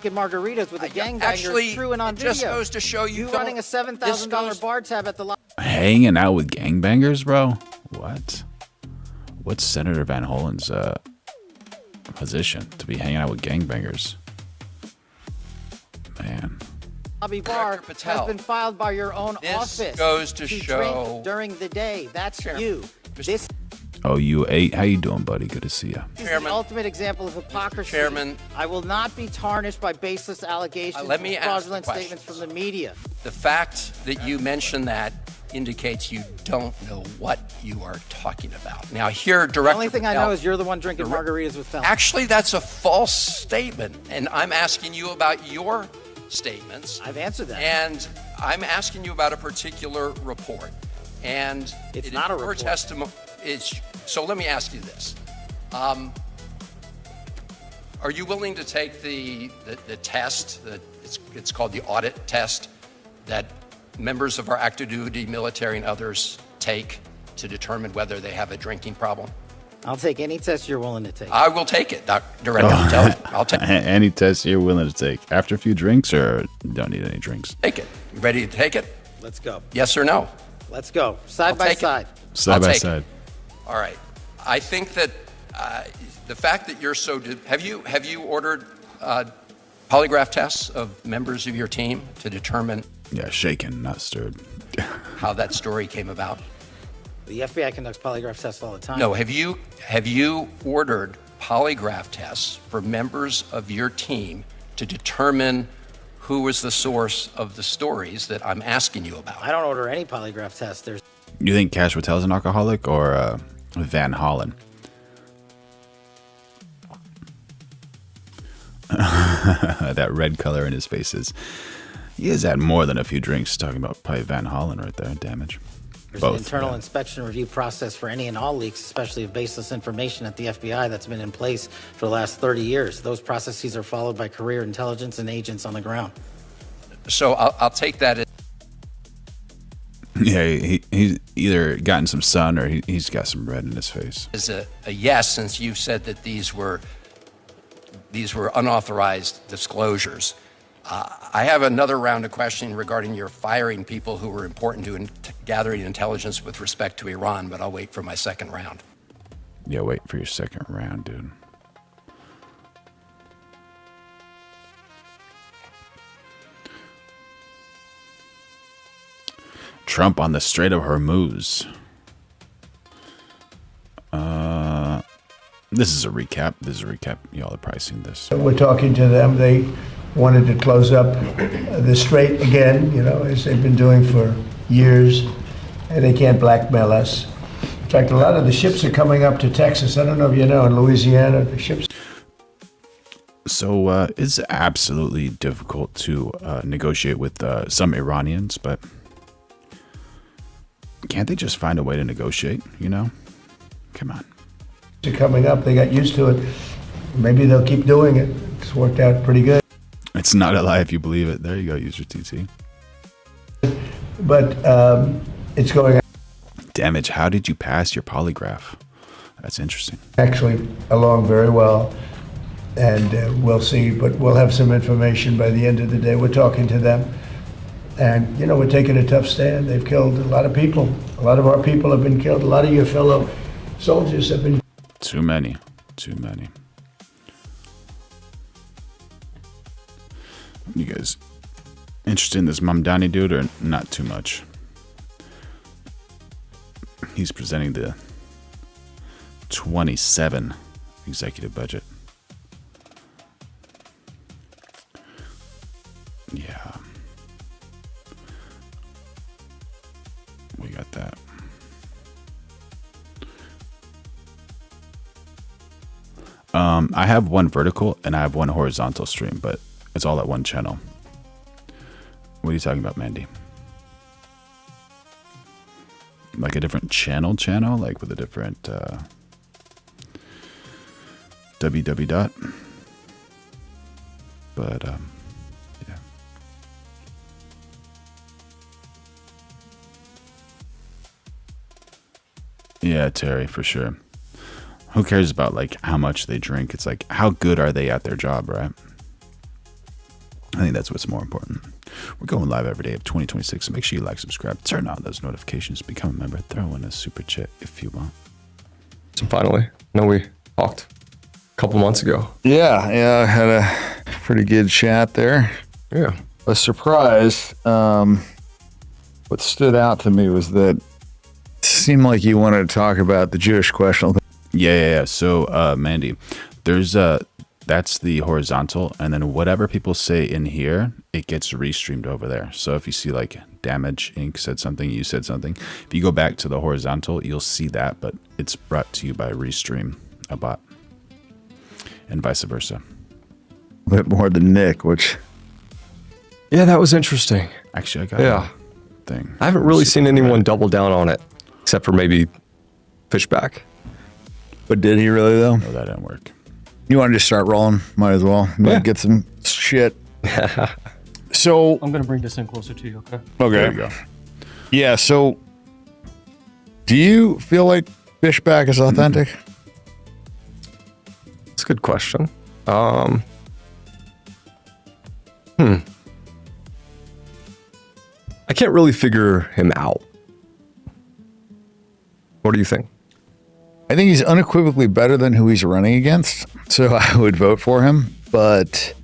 Speaker 11: Margaritas with a gangbanger.
Speaker 10: Actually,
Speaker 11: true and on
Speaker 10: it just
Speaker 11: video.
Speaker 10: goes to show you
Speaker 11: running a $7,000 bar tab at the
Speaker 1: Hanging out with gangbangers, bro? What? What's Senator Van Hollen's position to be hanging out with gangbangers? Man.
Speaker 11: lobby bar has been filed by your own office.
Speaker 10: This goes to show
Speaker 11: drink during the day. That's you. This
Speaker 1: Oh, you ate. How you doing, buddy? Good to see you.
Speaker 11: is the ultimate example of hypocrisy.
Speaker 10: Chairman.
Speaker 11: I will not be tarnished by baseless allegations
Speaker 10: Let me
Speaker 11: and
Speaker 10: ask
Speaker 11: fraudulent
Speaker 10: the question.
Speaker 11: statements from the media.
Speaker 10: The fact that you mentioned that indicates you don't know what you are talking about. Now, here, Director
Speaker 11: The only thing I know is you're the one drinking margaritas with felons.
Speaker 10: Actually, that's a false statement, and I'm asking you about your statements.
Speaker 11: I've answered that.
Speaker 10: And I'm asking you about a particular report. And
Speaker 11: It's not a
Speaker 10: your
Speaker 11: report.
Speaker 10: testimony is. So let me ask you this. Are you willing to take the test, it's called the audit test, that members of our active duty military and others take to determine whether they have a drinking problem?
Speaker 11: I'll take any test you're willing to take.
Speaker 10: I will take it, Director Patel. I'll take it.
Speaker 1: Any test you're willing to take after a few drinks, or don't need any drinks?
Speaker 10: Take it. You ready to take it?
Speaker 11: Let's go.
Speaker 10: Yes or no?
Speaker 11: Let's go. Side
Speaker 10: I'll
Speaker 11: by
Speaker 10: take it.
Speaker 11: side.
Speaker 1: Side by
Speaker 10: take
Speaker 1: side.
Speaker 10: All right. I think that the fact that you're so have you ordered polygraph tests of members of your team to determine
Speaker 1: Yeah, shaken, not stirred.
Speaker 10: how that story came about?
Speaker 11: The FBI conducts polygraph tests all the time.
Speaker 10: No. Have you ordered polygraph tests for members of your team to determine who was the source of the stories that I'm asking you about?
Speaker 11: I don't order any polygraph tests. There's
Speaker 1: You think Kash Patel's an alcoholic or Van Hollen? That red color in his face is. He has had more than a few drinks. Talking about probably Van Hollen right there. Damage.
Speaker 11: There's
Speaker 1: Both.
Speaker 11: an internal
Speaker 1: yeah.
Speaker 11: inspection review process for any and all leaks, especially of baseless information at the FBI that's been in place for the last 30 years. Those processes are followed by career intelligence and agents on the ground.
Speaker 10: So I'll take that as
Speaker 1: Yeah, he's either gotten some sun or he's got some red in his face.
Speaker 10: a yes, since you said that these were unauthorized disclosures. I have another round of questioning regarding your firing people who were important to gathering intelligence with respect to Iran, but I'll wait for my second round.
Speaker 1: Yeah, wait for your second round, dude. Trump on the Strait of Hormuz. This is a recap. Y'all are probably seen this.
Speaker 12: We're talking to them. They wanted to close up the strait again, you know, as they've been doing for years, and they can't blackmail us. In fact, a lot of the ships are coming up to Texas. I don't know if you know, in Louisiana, the ships.
Speaker 1: So it's absolutely difficult to negotiate with some Iranians, but can't they just find a way to negotiate, you know? Come on.
Speaker 12: Coming up, they got used to it. Maybe they'll keep doing it. It's worked out pretty good.
Speaker 1: It's not a lie if you believe it. There you go, user TT.
Speaker 12: But it's going
Speaker 1: Damage, how did you pass your polygraph? That's interesting.
Speaker 12: actually along very well. And we'll see, but we'll have some information by the end of the day. We're talking to them. And, you know, we're taking a tough stand. They've killed a lot of people. A lot of our people have been killed. A lot of your fellow soldiers have been.
Speaker 1: Too many. Too many. You guys interested in this Mamdani dude or not too much? He's presenting the 27 executive budget. Yeah. We got that. I have one vertical and I have one horizontal stream, but it's all at one channel. What are you talking about, Mandy? Like a different channel, like with a different www dot. But yeah. Yeah, Terry, for sure. Who cares about like how much they drink? It's like, how good are they at their job, right? I think that's what's more important. We're going live every day of 2026, so make sure you like, subscribe, turn on those notifications, become a member, throw in a super chat if you want.
Speaker 13: So finally, I know we talked a couple months ago.
Speaker 14: Yeah, I had a pretty good chat there.
Speaker 13: Yeah.
Speaker 14: I was surprised. What stood out to me was that it seemed like you wanted to talk about the Jewish question.
Speaker 1: Yeah. So, Mandy, there's that's the horizontal, and then whatever people say in here, it gets restreamed over there. So if you see like Damage Inc. said something, you said something. If you go back to the horizontal, you'll see that, but it's brought to you by Restream, a bot, and vice versa.
Speaker 14: A bit more than Nick, which...
Speaker 13: Yeah, that was interesting.
Speaker 1: Actually, I got a thing.
Speaker 13: I haven't really seen anyone double down on it, except for maybe Fishback.
Speaker 14: But did he really, though?
Speaker 1: No, that didn't work.
Speaker 14: You want to just start rolling? Might as well. Might get some shit. So...
Speaker 15: I'm going to bring this in closer to you, okay?
Speaker 14: Okay.
Speaker 1: There you go.
Speaker 14: Yeah, so... Do you feel like Fishback is authentic?
Speaker 13: That's a good question. I can't really figure him out. What do you think?
Speaker 14: I think he's unequivocally better than who he's running against, so I would vote for him, but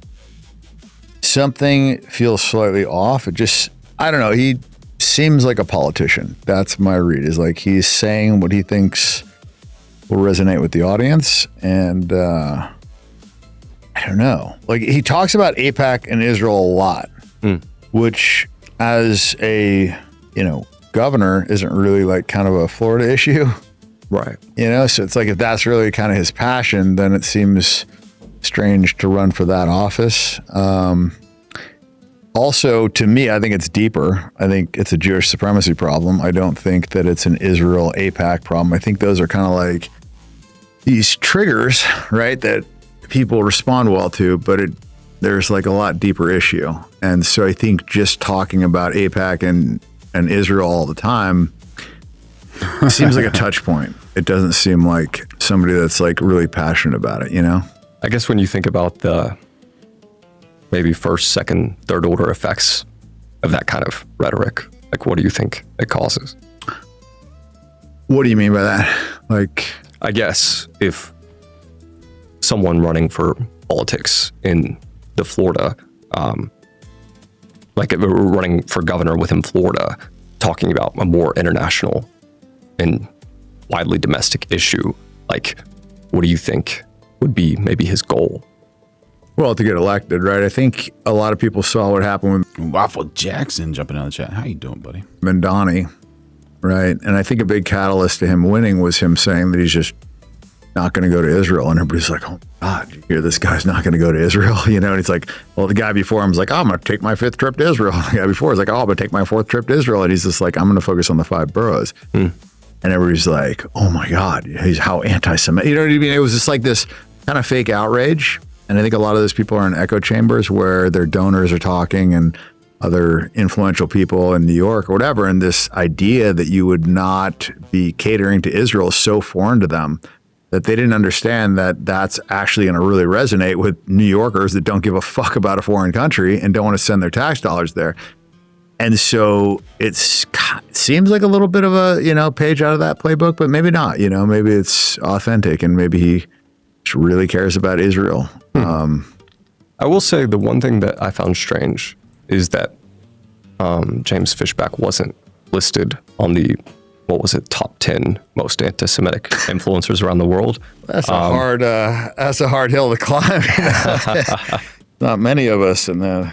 Speaker 14: something feels slightly off. It just, I don't know, he seems like a politician. That's my read, is like he's saying what he thinks will resonate with the audience, and I don't know. Like, he talks about AIPAC and Israel a lot, which as a, governor isn't really like kind of a Florida issue.
Speaker 13: Right.
Speaker 14: So it's like, if that's really kind of his passion, then it seems strange to run for that office. Also, to me, I think it's deeper. I think it's a Jewish supremacy problem. I don't think that it's an Israel AIPAC problem. I think those are kind of like these triggers, right, that people respond well to, but there's like a lot deeper issue. And so I think just talking about AIPAC and Israel all the time seems like a touch point. It doesn't seem like somebody that's like really passionate about it,
Speaker 13: I guess when you think about the maybe first, second, third order effects of that kind of rhetoric, like what do you think it causes?
Speaker 14: What do you mean by that? Like,
Speaker 13: I guess if someone running for politics in the Florida, like if we were running for governor within Florida, talking about a more international and widely domestic issue, like what do you think would be maybe his goal?
Speaker 14: Well, to get elected, right? I think a lot of people saw what happened with
Speaker 1: Waffle Jackson jumping on the chat. How you doing, buddy?
Speaker 14: Mamdani, right? And I think a big catalyst to him winning was him saying that he's just not going to go to Israel. And everybody's like, oh, God, you hear this guy's not going to go to Israel? You know, and it's like, well, the guy before him was like, oh, I'm going to take my 5th trip to Israel. The guy before is like, oh, I'm going to take my 4th trip to Israel. And he's just like, I'm going to focus on the 5 boroughs. And everybody's like, oh my God, he's how anti-Semitic. You know what I mean? It was just like this kind of fake outrage. And I think a lot of those people are in echo chambers where their donors are talking and other influential people in New York or whatever. And this idea that you would not be catering to Israel is so foreign to them that they didn't understand that that's actually going to really resonate with New Yorkers that don't give a fuck about a foreign country and don't want to send their tax dollars there. And so it seems like a little bit of a, you know, page out of that playbook, but maybe not, you know, maybe it's authentic and maybe he really cares about Israel.
Speaker 13: I will say the one thing that I found strange is that James Fishback wasn't listed on the, what was it, top 10 most anti-Semitic influencers around the world.
Speaker 14: That's a hard hill to climb. Not many of us in the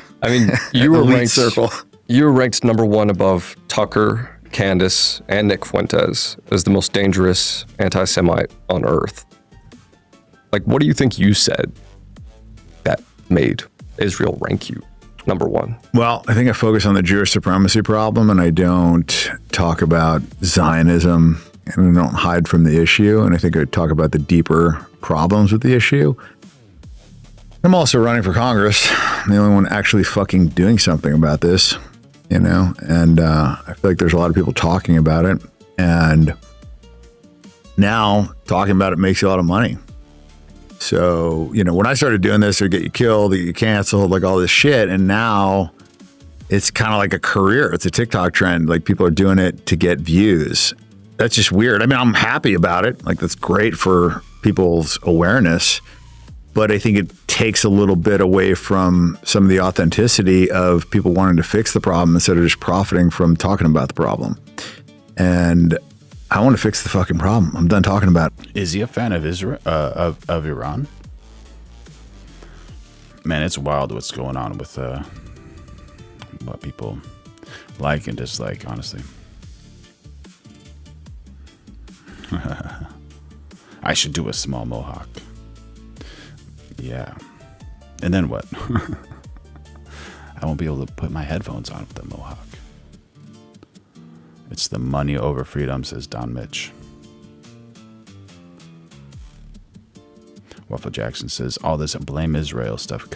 Speaker 13: you were ranked
Speaker 14: circle.
Speaker 13: You were ranked number 1 above Tucker, Candace, and Nick Fuentes as the most dangerous anti-Semite on earth. Like, what do you think you said that made Israel rank you number 1?
Speaker 14: Well, I think I focus on the Jewish supremacy problem and I don't talk about Zionism and I don't hide from the issue. And I think I talk about the deeper problems with the issue. I'm also running for Congress. I'm the only one actually fucking doing something about this, you know? And I feel like there's a lot of people talking about it. And now talking about it makes you a lot of money. So, you know, when I started doing this, it'd get you killed, you get canceled, like all this shit. And now it's kind of like a career. It's a TikTok trend. Like people are doing it to get views. That's just weird. I mean, I'm happy about it. Like that's great for people's awareness. But I think it takes a little bit away from some of the authenticity of people wanting to fix the problem instead of just profiting from talking about the problem. And I want to fix the fucking problem. I'm done talking about it.
Speaker 1: Is he a fan of Israel, of Iran? Man, it's wild what's going on with what people like and dislike, honestly. I should do a small mohawk. Yeah. And then what? I won't be able to put my headphones on with the mohawk. It's the money over freedom, says Don Mitch. Waffle Jackson says, all this blame Israel stuff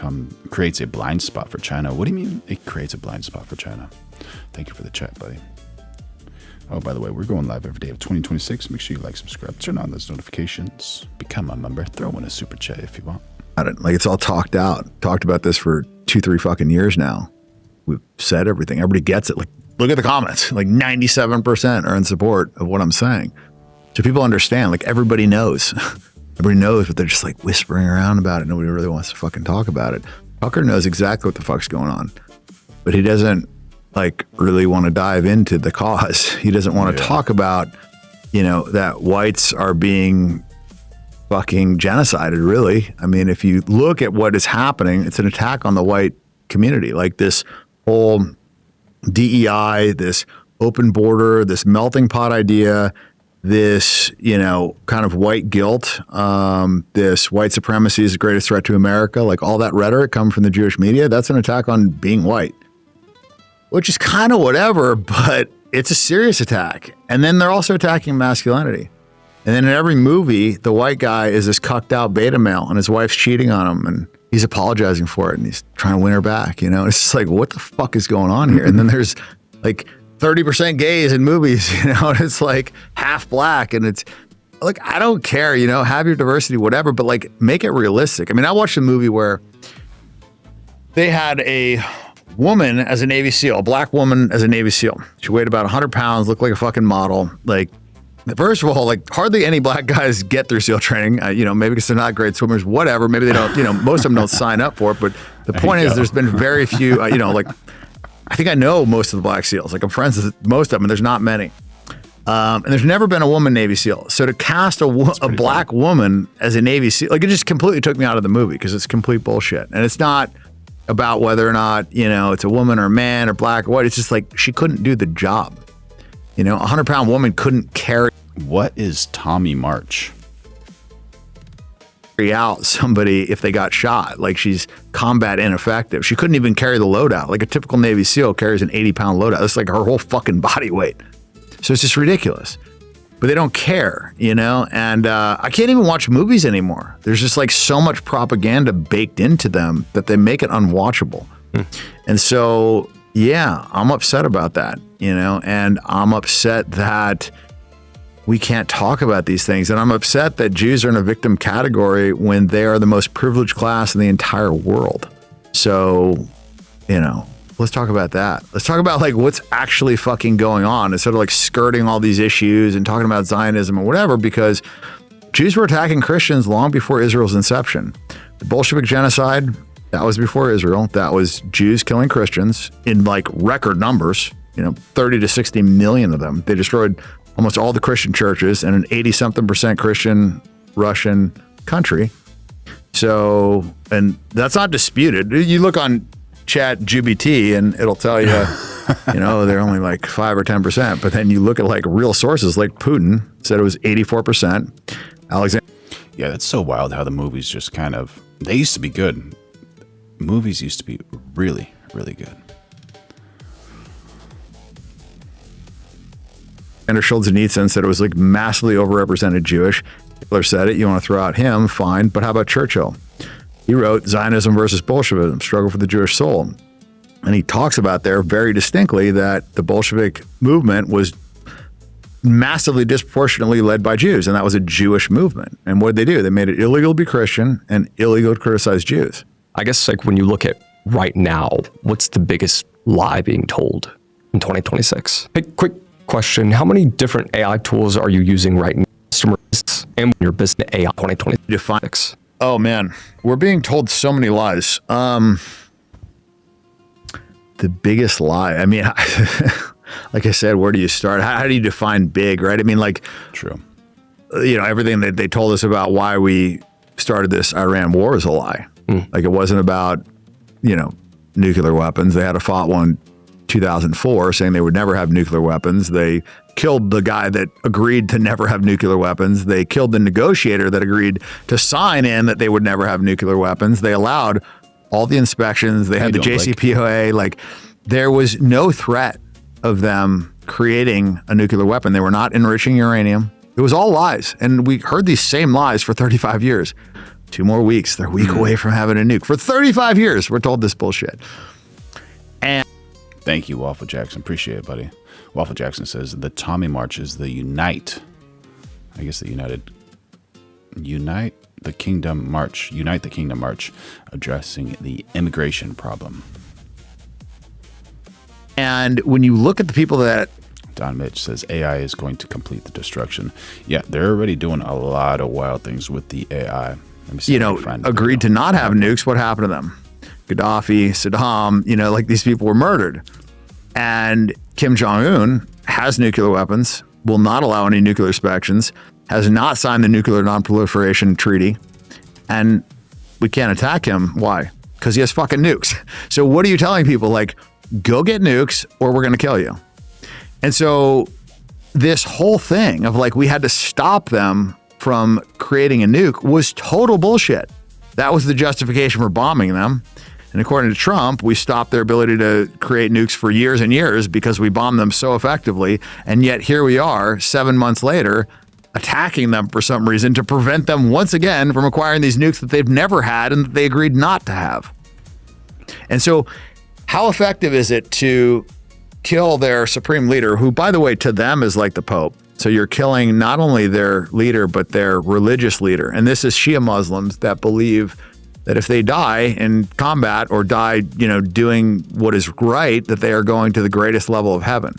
Speaker 1: creates a blind spot for China. What do you mean it creates a blind spot for China? Thank you for the chat, buddy. Oh, by the way, we're going live every day of 2026. Make sure you like, subscribe, turn on those notifications, become a member, throw in a super chat if you want.
Speaker 14: Like it's all talked out. Talked about this for 2-3 fucking years now. We've said everything. Everybody gets it. Like, look at the comments. Like 97% are in support of what I'm saying. So people understand. Like everybody knows. Everybody knows, but they're just like whispering around about it. Nobody really wants to fucking talk about it. Tucker knows exactly what the fuck's going on, but he doesn't like really want to dive into the cause. He doesn't want to talk about, you know, that whites are being fucking genocided, really. I mean, if you look at what is happening, it's an attack on the white community. Like this whole DEI, this open border, this melting pot idea, this, you know, kind of white guilt, this white supremacy is the greatest threat to America, like all that rhetoric coming from the Jewish media, that's an attack on being white, which is kind of whatever, but it's a serious attack. And then they're also attacking masculinity. And then in every movie, the white guy is this cucked out beta male and his wife's cheating on him and he's apologizing for it and he's trying to win her back. You know, it's just like, what the fuck is going on here? And then there's like 30% gays in movies, you know, and it's like half black and it's like, I don't care, you know, have your diversity, whatever, but like make it realistic. I mean, I watched a movie where they had a woman as a Navy SEAL, a black woman as a Navy SEAL. She weighed about 100 pounds, looked like a fucking model. Like, first of all, like hardly any black guys get through SEAL training, you know, maybe because they're not great swimmers, whatever. Maybe they don't, you know, most of them don't sign up for it. But the point is there's been very few, you know, like I think I know most of the black SEALs. Like I'm friends with most of them and there's not many. And there's never been a woman Navy SEAL. So to cast a black woman as a Navy SEAL, like it just completely took me out of the movie because it's complete bullshit. And it's not about whether or not, you know, it's a woman or a man or black or white. It's just like she couldn't do the job. You know, a 100-pound woman couldn't carry.
Speaker 1: What is Tommy March?
Speaker 14: carry out somebody if they got shot. Like, she's combat ineffective. She couldn't even carry the loadout. Like a typical Navy SEAL carries an 80-pound loadout. That's like her whole fucking body weight. So it's just ridiculous. But they don't care, you know? And I can't even watch movies anymore. There's just like so much propaganda baked into them that they make it unwatchable. And so, yeah, I'm upset about that, you know? And I'm upset that we can't talk about these things. And I'm upset that Jews are in a victim category when they are the most privileged class in the entire world. So, you know, let's talk about that. Let's talk about like what's actually fucking going on instead of like skirting all these issues and talking about Zionism or whatever, because Jews were attacking Christians long before Israel's inception. The Bolshevik genocide, that was before Israel. That was Jews killing Christians in like record numbers, you know, 30 to 60 million of them. They destroyed almost all the Christian churches in an 80-something% Christian Russian country. So, and that's not disputed. You look on Chat GPT and it'll tell you, you know, they're only like 5 or 10%. But then you look at like real sources, like Putin said it was 84%. Alexander.
Speaker 1: Yeah, that's so wild how the movies just kind of, they used to be good. Movies used to be really, really good.
Speaker 14: Solzhenitsyn said it was like massively overrepresented Jewish. Hitler said it. You want to throw out him, fine. But how about Churchill? He wrote Zionism versus Bolshevism, Struggle for the Jewish Soul. And he talks about there very distinctly that the Bolshevik movement was massively disproportionately led by Jews. And that was a Jewish movement. And what did they do? They made it illegal to be Christian and illegal to criticize Jews.
Speaker 13: I guess like when you look at right now, what's the biggest lie being told in 2026? Hey, quick question. How many different AI tools are you using right now? Customers and your business AI 2026?
Speaker 14: Oh man, we're being told so many lies. The biggest lie. I mean, like I said, where do you start? How do you define big, right? I mean, like,
Speaker 1: true.
Speaker 14: You know, everything that they told us about why we started this Iran war is a lie. Like, it wasn't about, you know, nuclear weapons. They had a fought one 2004 saying they would never have nuclear weapons. They killed the guy that agreed to never have nuclear weapons. They killed the negotiator that agreed to sign in that they would never have nuclear weapons. They allowed all the inspections. They had the JCPOA. Like, there was no threat of them creating a nuclear weapon. They were not enriching uranium. It was all lies. And we heard these same lies for 35 years. 2 more weeks, they're a week away from having a nuke. For 35 years, we're told this bullshit. And
Speaker 1: thank you, Waffle Jackson. Appreciate it, buddy. Waffle Jackson says the Tommy March is the Unite the Kingdom March, addressing the immigration problem.
Speaker 14: And when you look at the people that
Speaker 1: Don Mitch says AI is going to complete the destruction. Yeah, they're already doing a lot of wild things with the AI.
Speaker 14: You know, agreed to not have nukes. What happened to them? Gaddafi, Saddam, you know, like, these people were murdered. And Kim Jong-un has nuclear weapons, will not allow any nuclear inspections, has not signed the Nuclear Non-Proliferation Treaty, and we can't attack him. Why? Because he has fucking nukes. So what are you telling people? Like, go get nukes or we're going to kill you. And so this whole thing of like, we had to stop them from creating a nuke was total bullshit. That was the justification for bombing them. And according to Trump, we stopped their ability to create nukes for years and years because we bombed them so effectively. And yet here we are 7 months later attacking them for some reason to prevent them once again from acquiring these nukes that they've never had and that they agreed not to have. And so how effective is it to kill their supreme leader, who, by the way, to them is like the Pope? So you're killing not only their leader, but their religious leader. And this is Shia Muslims that believe that if they die in combat or die, you know, doing what is right, that they are going to the greatest level of heaven.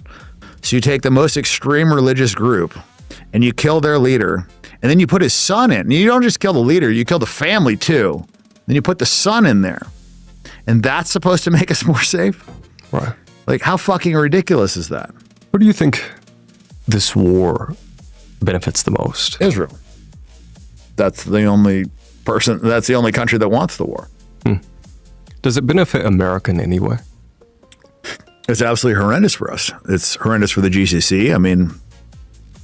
Speaker 14: So you take the most extreme religious group and you kill their leader, and then you put his son in. And you don't just kill the leader, you kill the family too. Then you put the son in there. And that's supposed to make us more safe?
Speaker 13: Right.
Speaker 14: Like, how fucking ridiculous is that?
Speaker 13: Who do you think this war benefits the most?
Speaker 14: Israel. That's the only country that wants the war.
Speaker 13: Does it benefit America in any way?
Speaker 14: It's absolutely horrendous for us. It's horrendous for the GCC. I mean,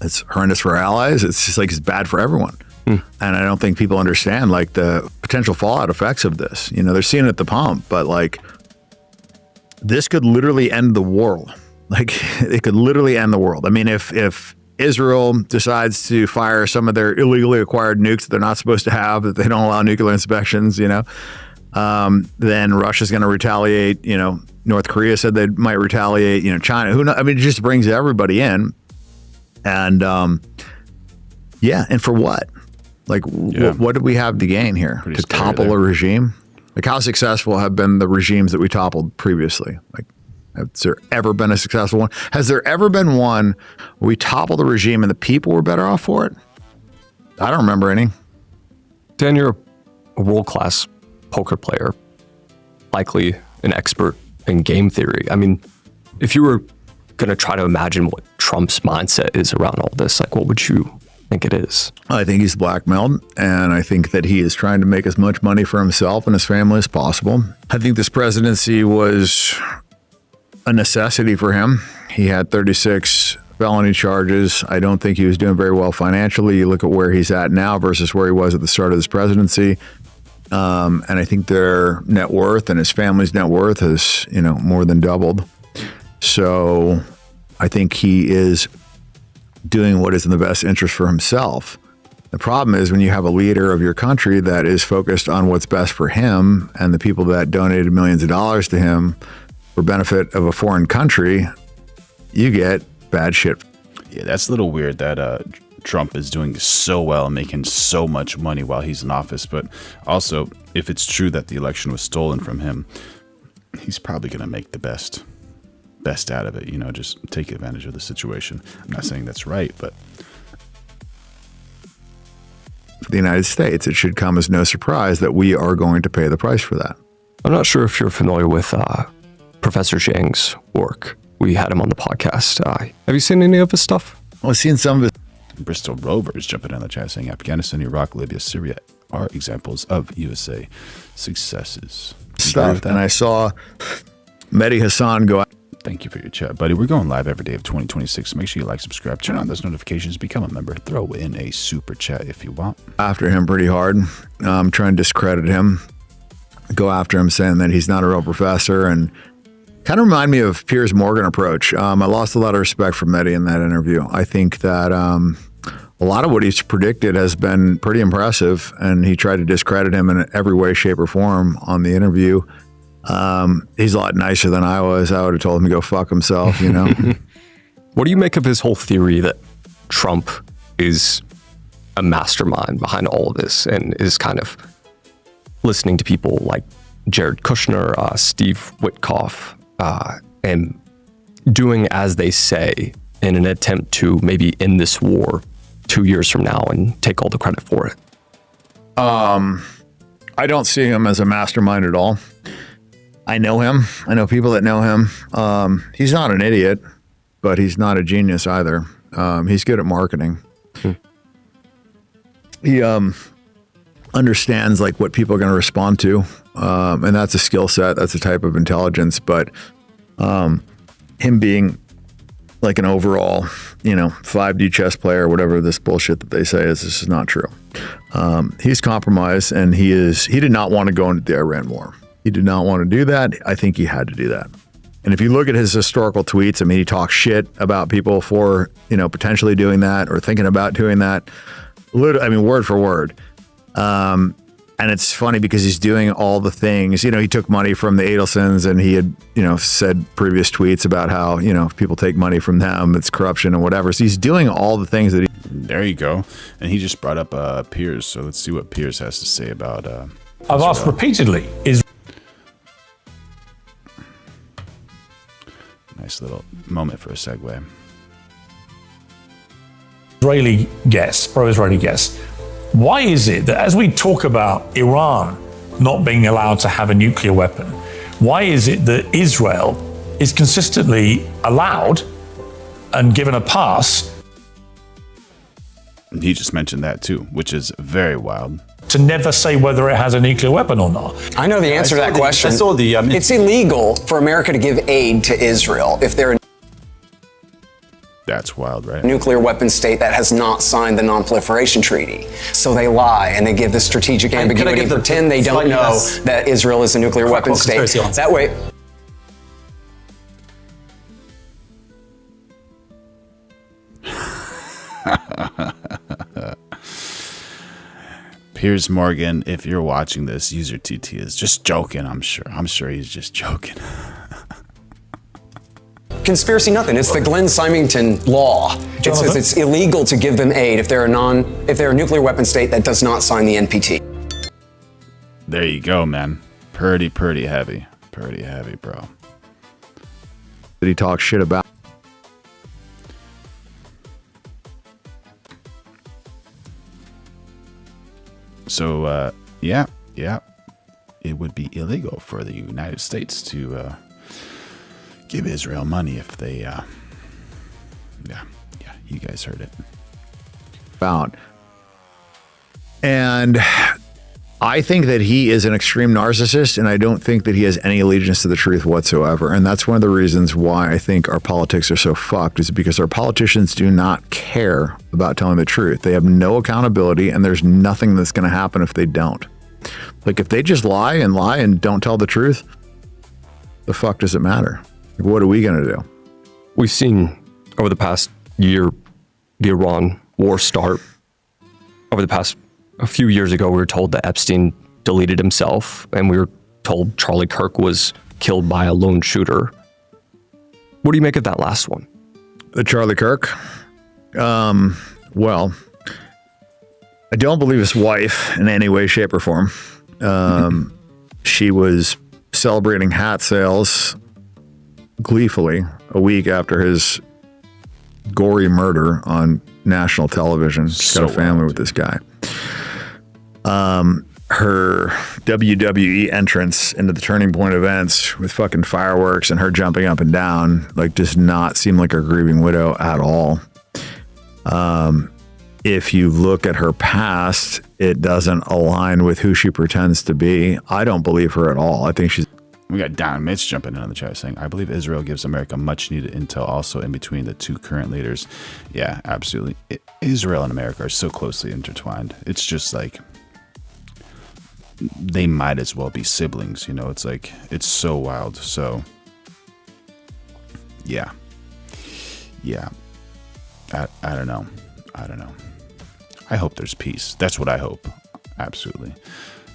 Speaker 14: it's horrendous for our allies. It's just like, it's bad for everyone. And I don't think people understand like the potential fallout effects of this. You know, they're seeing it at the pump, but like this could literally end the world. Like it could literally end the world. I mean, if Israel decides to fire some of their illegally acquired nukes that they're not supposed to have, that they don't allow nuclear inspections, you know, then Russia's going to retaliate. You know, North Korea said they might retaliate. You know, China. Who knows? I mean, it just brings everybody in, and and for what? Like, what do we have to gain here? To topple a regime? Like, how successful have been the regimes that we toppled previously? Like, has there ever been a successful one? Has there ever been one where we toppled the regime and the people were better off for it? I don't remember any.
Speaker 13: Dan, you're a world-class poker player, likely an expert in game theory. I mean, if you were going to try to imagine what Trump's mindset is around all this, like, what would you think it is?
Speaker 14: I think he's blackmailed, and I think that he is trying to make as much money for himself and his family as possible. I think this presidency was a necessity for him. He had 36 felony charges. I don't think he was doing very well financially. You look at where he's at now versus where he was at the start of this presidency. And I think their net worth and his family's net worth has, you know, more than doubled. So I think he is doing what is in the best interest for himself. The problem is when you have a leader of your country that is focused on what's best for him and the people that donated millions of dollars to him for benefit of a foreign country, you get bad shit.
Speaker 1: Yeah, that's a little weird that Trump is doing so well and making so much money while he's in office. But also, if it's true that the election was stolen from him, he's probably going to make the best out of it, you know, just take advantage of the situation. I'm not saying that's right, but
Speaker 14: for the United States, it should come as no surprise that we are going to pay the price for that.
Speaker 13: I'm not sure if you're familiar with Professor Zhang's work. We had him on the podcast. Have you seen any of his stuff?
Speaker 14: I've seen some of his.
Speaker 1: Bristol Rovers jumping in the chat saying Afghanistan, Iraq, Libya, Syria are examples of USA successes.
Speaker 14: Stuff. And I saw Mehdi Hassan go out.
Speaker 1: Thank you for your chat, buddy. We're going live every day of 2026. Make sure you like, subscribe, turn on those notifications, become a member, throw in a super chat if you want.
Speaker 14: After him pretty hard, trying to discredit him, go after him saying that he's not a real professor, and kind of remind me of Piers Morgan approach. I lost a lot of respect for Mehdi in that interview. I think that a lot of what he's predicted has been pretty impressive, and he tried to discredit him in every way, shape, or form on the interview. He's a lot nicer than I was. I would have told him to go fuck himself, you know?
Speaker 13: What do you make of his whole theory that Trump is a mastermind behind all of this and is kind of listening to people like Jared Kushner, Steve Witkoff, and doing as they say in an attempt to maybe end this war 2 years from now and take all the credit for it?
Speaker 14: I don't see him as a mastermind at all. I know him. I know people that know him. He's not an idiot, but he's not a genius either. He's good at marketing. He understands like what people are going to respond to, and that's a skill set. That's a type of intelligence. But him being like an overall, 5D chess player, whatever this bullshit that they say is, this is not true. He's compromised, and he did not want to go into the Iran war. He did not want to do that. I think he had to do that. And if you look at his historical tweets, I mean, he talks shit about people for, potentially doing that or thinking about doing that. Word for word. And it's funny because he's doing all the things, he took money from the Adelsons, and he had, said previous tweets about how, if people take money from them, it's corruption and whatever. So he's doing all the things that
Speaker 1: There you go. And he just brought up Piers. So let's see what Piers has to say about
Speaker 15: I've asked repeatedly, is
Speaker 1: nice little moment for a segue.
Speaker 15: Israeli guests, pro-Israeli guests. Why is it that as we talk about Iran not being allowed to have a nuclear weapon, why is it that Israel is consistently allowed and given a pass?
Speaker 1: He just mentioned that too, which is very wild.
Speaker 15: To never say whether it has a nuclear weapon or not.
Speaker 16: I know the answer to that question. It's illegal for America to give aid to Israel if they're.
Speaker 1: That's wild, right?
Speaker 16: Nuclear weapon state that has not signed the non-proliferation treaty. So they lie and they give the strategic ambiguity and pretend they don't know that Israel is a nuclear weapon state. That way.
Speaker 1: Piers Morgan, if you're watching this, user TT is just joking, I'm sure. I'm sure he's just joking.
Speaker 16: Conspiracy nothing. It's the Glenn Symington law. It says it's illegal to give them aid if they're a nuclear weapon state that does not sign the NPT.
Speaker 1: There you go, man. Pretty heavy. Pretty heavy, bro.
Speaker 14: Did he talk shit about?
Speaker 1: So, yeah, it would be illegal for the United States to give Israel money if they, yeah, you guys heard it.
Speaker 14: And I think that he is an extreme narcissist, and I don't think that he has any allegiance to the truth whatsoever. And that's one of the reasons why I think our politics are so fucked, is because our politicians do not care about telling the truth. They have no accountability, and there's nothing that's going to happen if they don't. Like, if they just lie and don't tell the truth, the fuck does it matter? Like, what are we going to do?
Speaker 13: We've seen over the past year the Iran war start. Over the past a few years ago, we were told that Epstein deleted himself, and we were told Charlie Kirk was killed by a lone shooter. What do you make of that last one?
Speaker 14: The Charlie Kirk? Well, I don't believe his wife in any way, shape, or form. She was celebrating hat sales gleefully a week after his gory murder on national television. She's got a family with this guy. Her WWE entrance into the Turning Point events with fucking fireworks and her jumping up and down, like, does not seem like a grieving widow at all. If you look at her past, it doesn't align with who she pretends to be. I don't believe her at all. I think she's...
Speaker 1: We got Don Mitch jumping in on the chat saying, I believe Israel gives America much needed intel also in between the two current leaders. Yeah, absolutely. Israel and America are so closely intertwined. It's just like, they might as well be siblings, you know? It's like, it's so wild. So, yeah. I don't know. I hope there's peace. That's what I hope. Absolutely.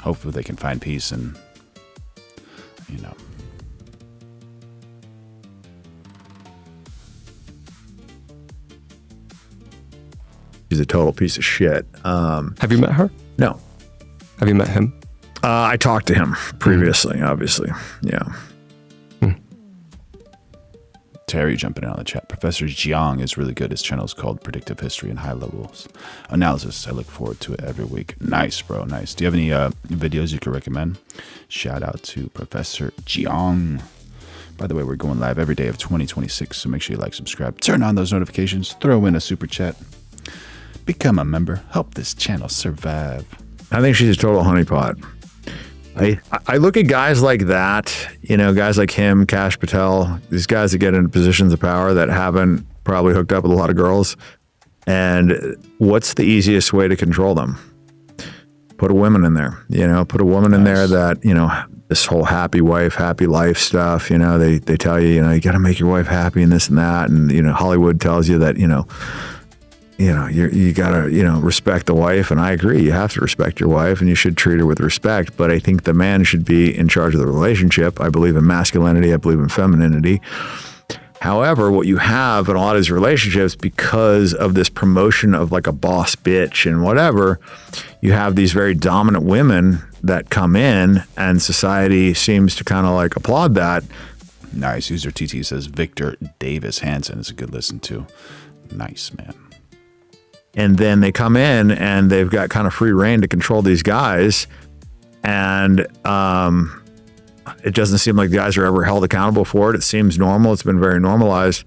Speaker 1: Hopefully they can find peace and, you know.
Speaker 14: She's a total piece of shit.
Speaker 13: Have you met her?
Speaker 14: No.
Speaker 13: Have you met him?
Speaker 14: I talked to him previously, obviously. Yeah.
Speaker 1: Terry jumping in on the chat. Professor Jiang is really good. His channel is called Predictive History and High Levels Analysis. I look forward to it every week. Nice, bro. Nice. Do you have any videos you could recommend? Shout out to Professor Jiang. By the way, we're going live every day of 2026, so make sure you like, subscribe, turn on those notifications, throw in a super chat, become a member, help this channel survive.
Speaker 14: I think she's a total honeypot. I look at guys like that, you know, guys like him, Kash Patel, these guys that get into positions of power that haven't probably hooked up with a lot of girls. And what's the easiest way to control them? Put a woman in there, you know, put a woman in there that, you know, this whole happy wife, happy life stuff, you know, they tell you, you know, you got to make your wife happy and this and that. And, you know, Hollywood tells you that, you gotta, respect the wife. And I agree. You have to respect your wife and you should treat her with respect. But I think the man should be in charge of the relationship. I believe in masculinity. I believe in femininity. However, what you have in a lot of these relationships, because of this promotion of like a boss bitch and whatever, you have these very dominant women that come in and society seems to kind of like applaud that.
Speaker 1: Nice. User TT says Victor Davis Hansen is a good listen to. Nice, man.
Speaker 14: And then they come in and they've got kind of free reign to control these guys. And it doesn't seem like the guys are ever held accountable for it. It seems normal. It's been very normalized.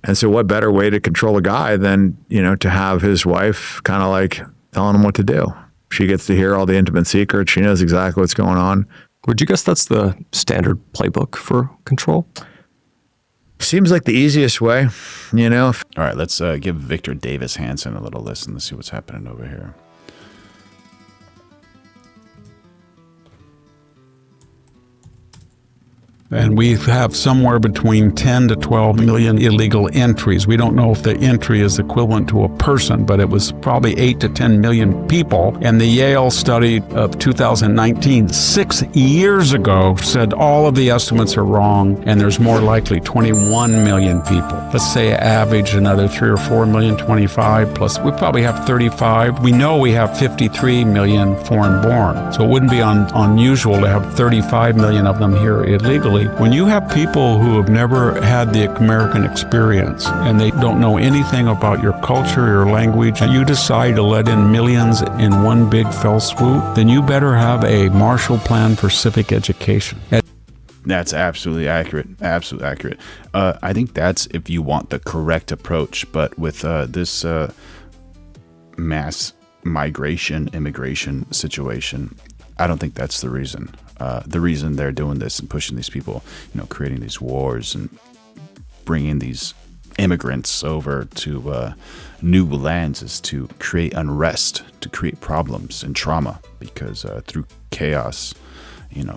Speaker 14: And so what better way to control a guy than, to have his wife kind of like telling him what to do? She gets to hear all the intimate secrets. She knows exactly what's going on.
Speaker 13: Would you guess that's the standard playbook for control?
Speaker 14: Seems like the easiest way, you know.
Speaker 1: All right, let's give Victor Davis Hanson a little listen. Let's see what's happening over here.
Speaker 17: And we have somewhere between 10 to 12 million illegal entries. We don't know if the entry is equivalent to a person, but it was probably 8 to 10 million people. And the Yale study of 2019, 6 years ago, said all of the estimates are wrong, and there's more likely 21 million people. Let's say average another 3 or 4 million, 25, plus we probably have 35. We know we have 53 million foreign born. So it wouldn't be unusual to have 35 million of them here illegally. When you have people who have never had the American experience and they don't know anything about your culture, your language, and you decide to let in millions in one big fell swoop, then you better have a Marshall Plan for civic education.
Speaker 1: That's absolutely accurate. Absolutely accurate. I think that's if you want the correct approach. But with this mass immigration situation, I don't think that's the reason. The reason they're doing this and pushing these people, creating these wars and bringing these immigrants over to new lands is to create unrest, to create problems and trauma, because through chaos,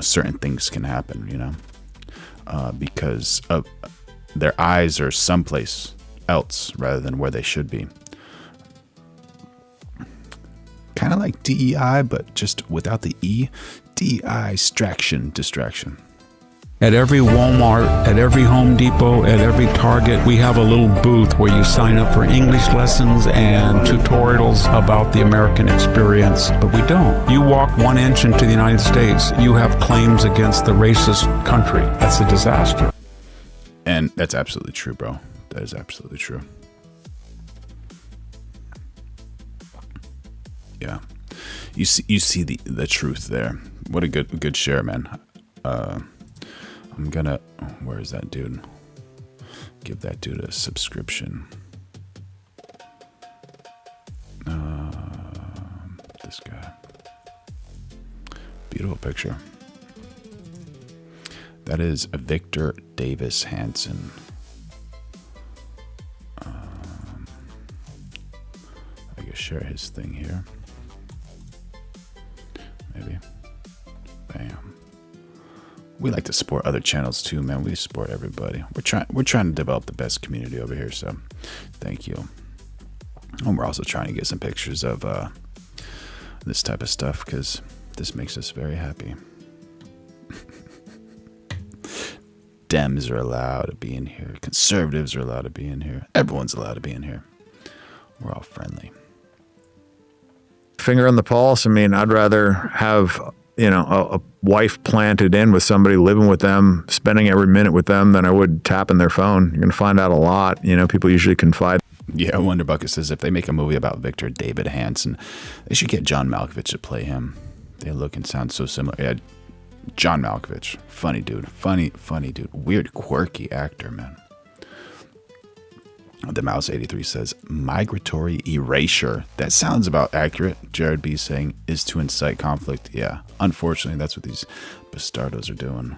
Speaker 1: certain things can happen, because of their eyes are someplace else rather than where they should be. Kind of like DEI, but just without the E. DEI, distraction.
Speaker 17: At every Walmart, at every Home Depot, at every Target, we have a little booth where you sign up for English lessons and tutorials about the American experience, but we don't. You walk 1 inch into the United States, you have claims against the racist country. That's a disaster.
Speaker 1: And that's absolutely true, bro. That is absolutely true. Yeah. You see the truth there. What a good share, man. I'm gonna, where is that dude? Give that dude a subscription. This guy. Beautiful picture. That is Victor Davis Hanson. I can share his thing here. Maybe. Bam. We like to support other channels too, man. We support everybody. We're trying to develop the best community over here, so thank you. And we're also trying to get some pictures of this type of stuff, because this makes us very happy. Dems are allowed to be in here. Conservatives are allowed to be in here. Everyone's allowed to be in here. We're all friendly.
Speaker 14: Finger on the pulse. I mean, I'd rather have, a wife planted in with somebody, living with them, spending every minute with them, than I would tapping their phone. You're going to find out a lot. People usually confide.
Speaker 1: Yeah, Wonder Bucket says if they make a movie about Victor David Hanson, they should get John Malkovich to play him. They look and sound so similar. Yeah, John Malkovich. Funny dude. Funny dude. Weird, quirky actor, man. The Mouse 83 says migratory erasure. That sounds about accurate. Jared B saying is to incite conflict. Yeah, unfortunately, that's what these bastardos are doing.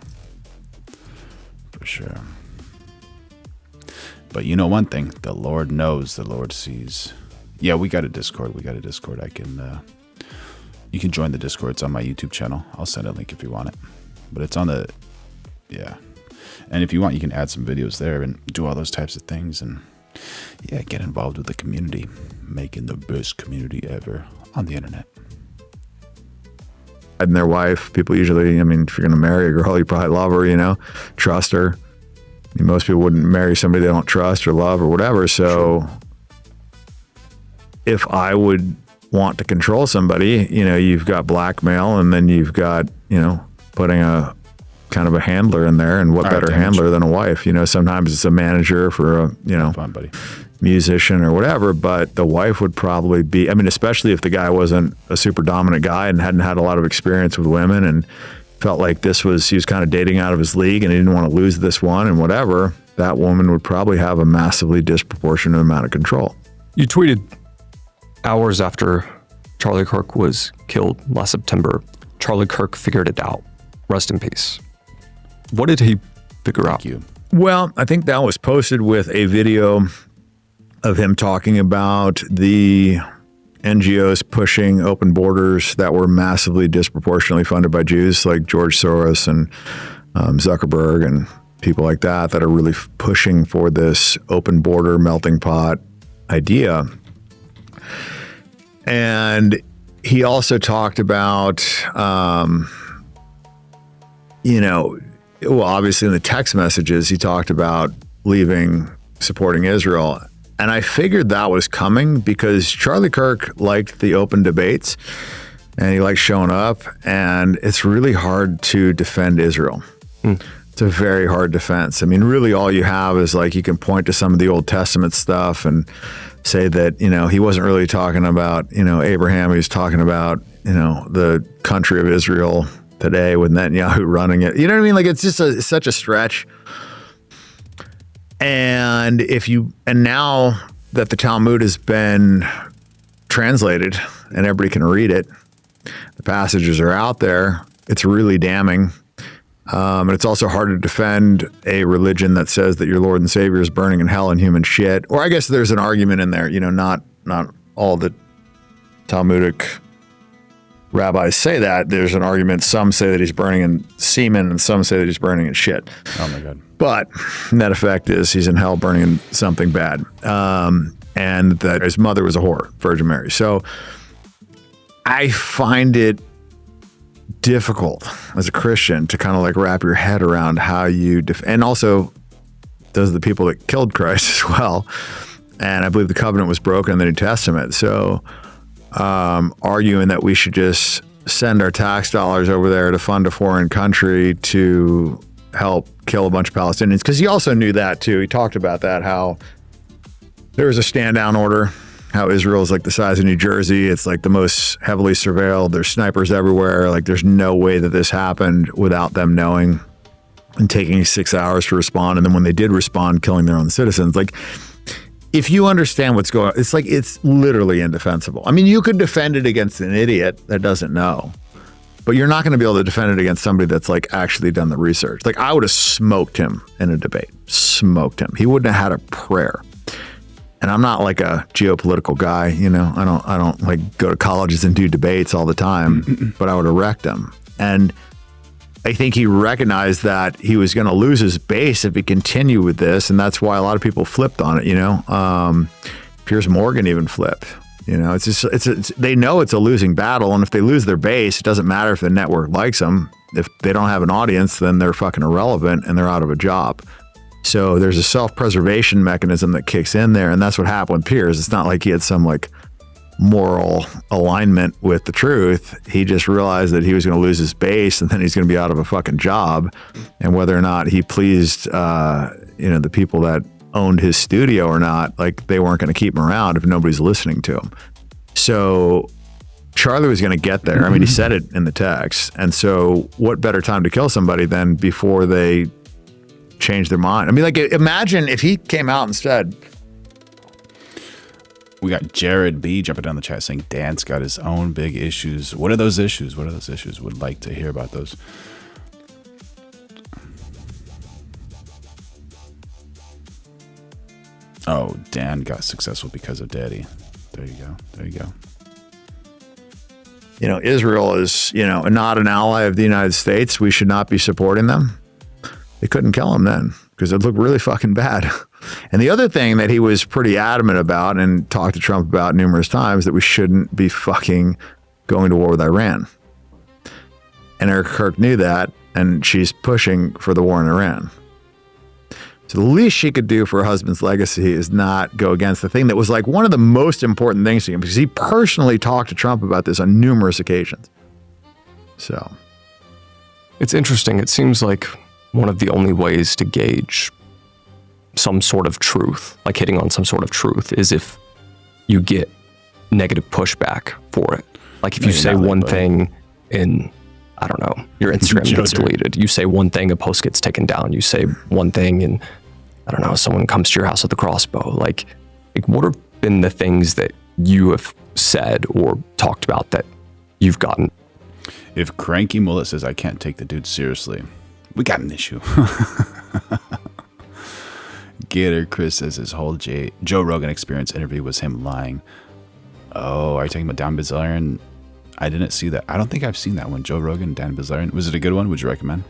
Speaker 1: For sure. But you know one thing, the Lord knows, the Lord sees. Yeah, we got a Discord. I can, you can join the Discord. It's on my YouTube channel. I'll send a link if you want it. But it's on the, yeah. And if you want, you can add some videos there and do all those types of things. And yeah, get involved with the community, making the best community ever on the internet.
Speaker 14: And their wife, people usually, if you're going to marry a girl, you probably love her, trust her. Most people wouldn't marry somebody they don't trust or love or whatever. So if I would want to control somebody, you've got blackmail, and then you've got, putting a kind of a handler in there, and what better handler than a wife? Sometimes it's a manager for a,
Speaker 1: fun buddy,
Speaker 14: musician or whatever, but the wife would probably be, especially if the guy wasn't a super dominant guy and hadn't had a lot of experience with women and felt like he was kind of dating out of his league and he didn't want to lose this one and whatever, that woman would probably have a massively disproportionate amount of control.
Speaker 13: You tweeted hours after Charlie Kirk was killed last September, Charlie Kirk figured it out. Rest in peace. What did he figure out?
Speaker 1: You.
Speaker 14: Well, I think that was posted with a video of him talking about the NGOs pushing open borders that were massively disproportionately funded by Jews, like George Soros and Zuckerberg and people like that are really pushing for this open border melting pot idea. And he also talked about, well, obviously in the text messages, he talked about supporting Israel. And I figured that was coming because Charlie Kirk liked the open debates and he liked showing up, and it's really hard to defend Israel. It's a very hard defense. I mean, really all you have is like, you can point to some of the Old Testament stuff and say that, he wasn't really talking about, Abraham. He was talking about, the country of Israel today with Netanyahu running it. You know what I mean? Like, it's just such a stretch. And now that the Talmud has been translated and everybody can read it, the passages are out there, it's really damning. And it's also hard to defend a religion that says that your Lord and Savior is burning in hell and human shit. Or I guess there's an argument in there, not all the Talmudic rabbis say that. There's an argument. Some say that he's burning in semen and some say that he's burning in shit.
Speaker 1: Oh my God.
Speaker 14: But net effect is he's in hell burning in something bad. And that his mother was a whore, Virgin Mary. So I find it difficult as a Christian to kind of like wrap your head around how you and also those are the people that killed Christ as well. And I believe the covenant was broken in the New Testament. So arguing that we should just send our tax dollars over there to fund a foreign country to help kill a bunch of Palestinians, because he also knew that too. He talked about that, how there was a stand down order, how Israel is like the size of New Jersey. It's like the most heavily surveilled. There's snipers everywhere. Like there's no way that this happened without them knowing and taking 6 hours to respond. And then when they did respond, killing their own citizens. Like, if you understand what's going on, it's like, it's literally indefensible. I mean, you could defend it against an idiot that doesn't know, but you're not going to be able to defend it against somebody that's like actually done the research. Like I would have smoked him in a debate, smoked him. He wouldn't have had a prayer. And I'm not like a geopolitical guy, I don't like go to colleges and do debates all the time, but I would have wrecked him. And I think he recognized that he was going to lose his base if he continued with this. And that's why a lot of people flipped on it, Piers Morgan even flipped. It's just, they know it's a losing battle. And if they lose their base, it doesn't matter if the network likes them. If they don't have an audience, then they're fucking irrelevant and they're out of a job. So there's a self-preservation mechanism that kicks in there. And that's what happened with Piers. It's not like he had some like moral alignment with the truth. He just realized that he was going to lose his base and then he's going to be out of a fucking job. And whether or not he pleased, the people that owned his studio or not, like they weren't going to keep him around if nobody's listening to him. So Charlie was going to get there. I mean, he said it in the text. And so what better time to kill somebody than before they change their mind? I mean, like, imagine if he came out and said,
Speaker 1: we got Jared B jumping down the chat saying Dan's got his own big issues. What are those issues? Would like to hear about those. Oh, Dan got successful because of Daddy. There you go.
Speaker 14: Israel is, not an ally of the United States. We should not be supporting them. They couldn't kill him then because it looked really fucking bad. And the other thing that he was pretty adamant about and talked to Trump about numerous times, that we shouldn't be fucking going to war with Iran. And Eric Kirk knew that, and she's pushing for the war in Iran. So the least she could do for her husband's legacy is not go against the thing that was like one of the most important things to him, because he personally talked to Trump about this on numerous occasions. So
Speaker 13: it's interesting. It seems like one of the only ways to gauge some sort of truth, like hitting on some sort of truth, is if you get negative pushback for it. Like if you say one thing in, I don't know, your Instagram gets deleted. You say one thing, a post gets taken down. You say one thing and, I don't know, someone comes to your house with a crossbow. Like what have been the things that you have said or talked about that you've gotten?
Speaker 1: If Cranky Mullet says, I can't take the dude seriously, we got an issue. Gator Chris says his whole Joe Rogan Experience interview was him lying. Oh, are you talking about Dan Bilzerian? I didn't see that. I don't think I've seen that one. Joe Rogan, Dan Bilzerian. Was it a good one? Would you recommend?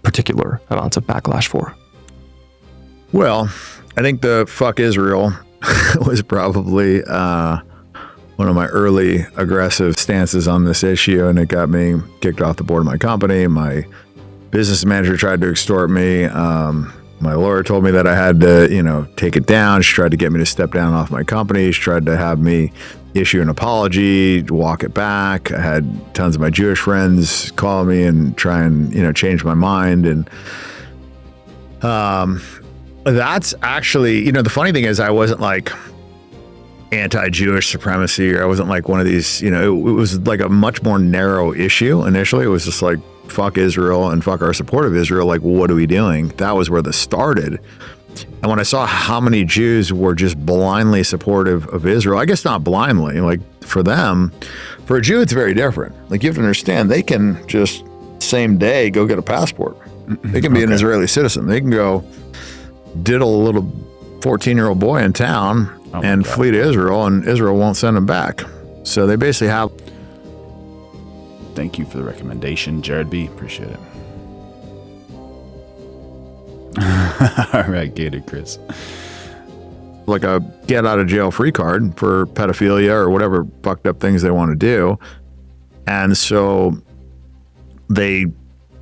Speaker 13: Particular amounts of backlash for.
Speaker 14: Well, I think the fuck Israel was probably one of my early aggressive stances on this issue, and it got me kicked off the board of my company. My business manager tried to extort me. My lawyer told me that I had to, take it down. She tried to get me to step down off my company. She tried to have me issue an apology, walk it back. I had tons of my Jewish friends call me and try and, change my mind. And that's actually, the funny thing is I wasn't like anti-Jewish supremacy, or I wasn't like one of these, it was like a much more narrow issue initially. It was just like, fuck Israel and fuck our support of Israel. Like, what are we doing? That was where this started. And when I saw how many Jews were just blindly supportive of Israel, I guess not blindly, like for them, for a Jew, it's very different. Like, you have to understand, they can just same day go get a passport. They can be an Israeli citizen. They can go diddle a little 14-year-old boy in town and flee to Israel, and Israel won't send them back. So they basically have.
Speaker 1: Thank you for the recommendation, Jared B. Appreciate it. All right, Gator Chris.
Speaker 14: Like a get out of jail free card for pedophilia or whatever fucked up things they want to do. And so they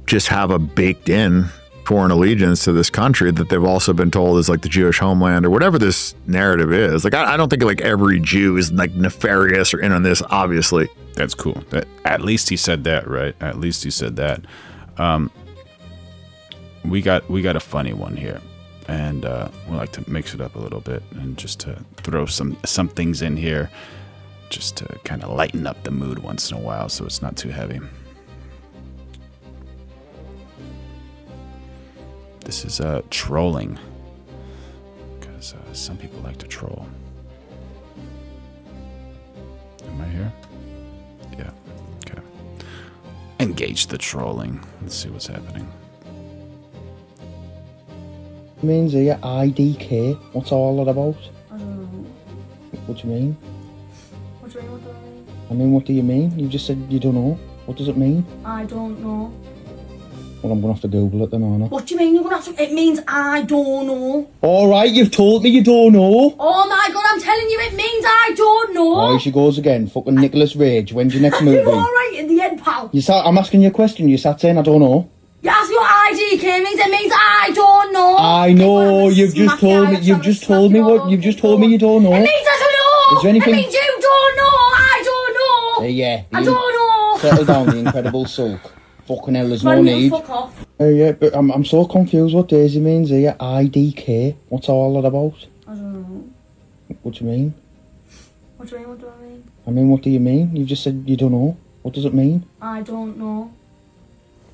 Speaker 14: just have a baked in foreign allegiance to this country that they've also been told is like the Jewish homeland or whatever this narrative is. Like, I don't think like every Jew is like nefarious or in on this, obviously.
Speaker 1: That's cool. At least he said that, right? At least he said that. We got a funny one here, and we like to mix it up a little bit and just to throw some things in here, just to kind of lighten up the mood once in a while, so it's not too heavy. This is trolling, because some people like to troll. Am I here? Yeah. Okay. Engage the trolling. Let's see what's happening.
Speaker 18: Means here IDK. What's all that about?
Speaker 19: I don't know.
Speaker 18: What do you mean?
Speaker 19: What do you mean? What do I mean?
Speaker 18: I mean, what do you mean? You just said you don't know. What does it mean?
Speaker 19: I don't know.
Speaker 18: Well, I'm gonna have to Google it then, aren't I?
Speaker 19: What do you mean you're gonna have to? It means I don't know.
Speaker 18: All right, you've told me you don't know.
Speaker 19: Oh my god, I'm telling you, it means I don't know.
Speaker 18: Oh, here she goes again. Fucking Nicolas Rage. When's your next movie?
Speaker 19: You're all right in the end, pal.
Speaker 18: I'm asking you a question. You sat saying I don't know.
Speaker 19: You ask me what IDK means. It means I don't know.
Speaker 18: I know. You've just told me. You've just told me what. You've just told me you don't know.
Speaker 19: It means I don't know.
Speaker 18: Is there anything?
Speaker 19: It means you don't know. I don't know.
Speaker 18: Yeah.
Speaker 19: I don't know.
Speaker 18: Settle down, the Incredible Sulk. Fucking hell, there's no
Speaker 19: Man,
Speaker 18: need.
Speaker 19: fuck off.
Speaker 18: Yeah, but I'm so confused what Daisy means here. IDK. What's all that about?
Speaker 19: I don't know.
Speaker 18: What do you mean?
Speaker 19: What do you mean? What do I mean?
Speaker 18: I mean, what do you mean? You've just said you don't know. What does it mean?
Speaker 19: I don't know.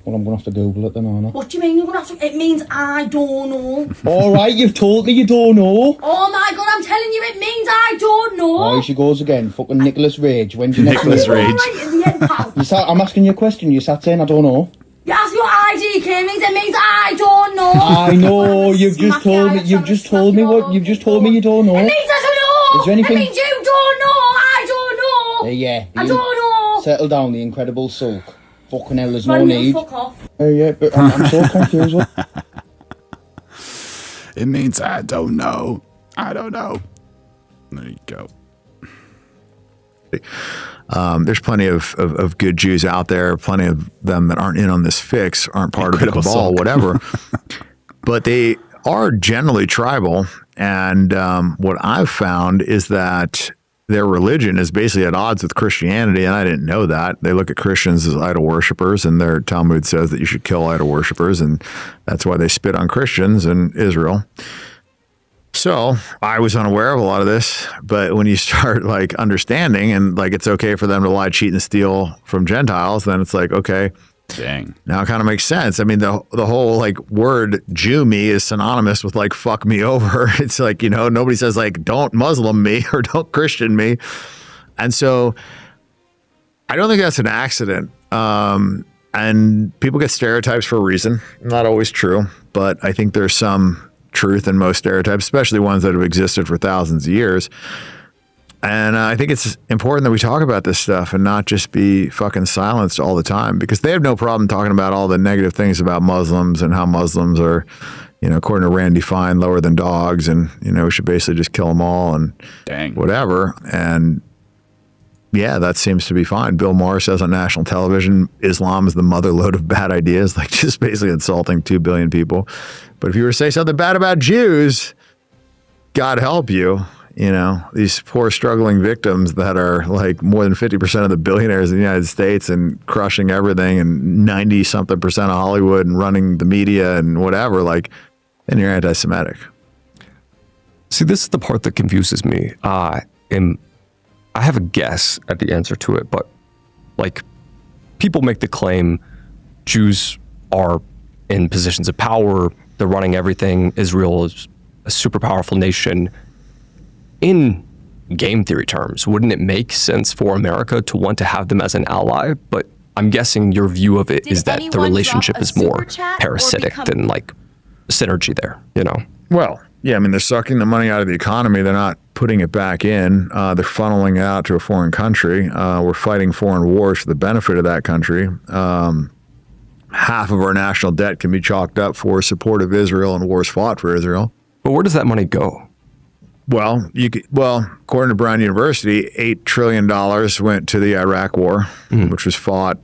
Speaker 18: Well, I'm gonna have to Google it then, aren't I?
Speaker 19: What do you mean you're gonna have to? It means I don't know.
Speaker 18: All right, you've told me you don't know.
Speaker 19: Oh my god, I'm telling you, it means I don't know.
Speaker 18: Oh, here she goes again. Fucking Nicolas Rage. When's your next
Speaker 1: Nicolas
Speaker 18: movie?
Speaker 1: Rage.
Speaker 19: Right in the end, pal.
Speaker 18: I'm asking you a question. You sat saying I don't know.
Speaker 19: You ask me what IDK means. It means I don't know.
Speaker 18: I know. You've just told me. You've just told me what. You've just told me you don't know.
Speaker 19: It means I don't know.
Speaker 18: Is there anything?
Speaker 19: It means you don't know. I don't know.
Speaker 18: Yeah.
Speaker 19: I don't know.
Speaker 18: Settle down, the Incredible Sulk. Fucking hell, there's
Speaker 19: Man,
Speaker 18: no
Speaker 19: you
Speaker 18: need.
Speaker 19: fuck off.
Speaker 18: Yeah, but I'm so confused.
Speaker 1: It means I don't know. I don't know. There you go.
Speaker 14: There's plenty of good Jews out there, plenty of them that aren't in on this fix, aren't part of the cabal, whatever. But they are generally tribal. And what I've found is that their religion is basically at odds with Christianity, and I didn't know that. They look at Christians as idol worshipers, and their Talmud says that you should kill idol worshipers, and that's why they spit on Christians in Israel. So I was unaware of a lot of this, but when you start like understanding and like it's okay for them to lie, cheat, and steal from Gentiles, then it's like, okay,
Speaker 1: dang,
Speaker 14: now it kind of makes sense. I mean, the whole like word Jew me is synonymous with like fuck me over. It's like, nobody says like don't Muslim me or don't Christian me. And so I don't think that's an accident. And people get stereotypes for a reason. Not always true, but I think there's some truth in most stereotypes, especially ones that have existed for thousands of years. And I think it's important that we talk about this stuff and not just be fucking silenced all the time, because they have no problem talking about all the negative things about Muslims and how Muslims are, according to Randy Fine, lower than dogs, and, we should basically just kill them all and whatever. And yeah, that seems to be fine. Bill Maher says on national television, Islam is the mother lode of bad ideas, like just basically insulting 2 billion people. But if you were to say something bad about Jews, God help you, these poor struggling victims that are like more than 50% of the billionaires in the United States and crushing everything and 90-something% of Hollywood and running the media and whatever, then you're anti-Semitic.
Speaker 13: See, this is the part that confuses me. I have a guess at the answer to it, but people make the claim Jews are in positions of power, they're running everything, Israel is a super powerful nation. In game theory terms, wouldn't it make sense for America to want to have them as an ally? But I'm guessing your view of it is that the relationship is more parasitic than synergy there,
Speaker 14: Well, yeah, they're sucking the money out of the economy. They're not putting it back in. They're funneling it out to a foreign country. We're fighting foreign wars for the benefit of that country. Half of our national debt can be chalked up for support of Israel and wars fought for Israel.
Speaker 13: But where does that money go?
Speaker 14: Well, according to Brown University, $8 trillion went to the Iraq War, which was fought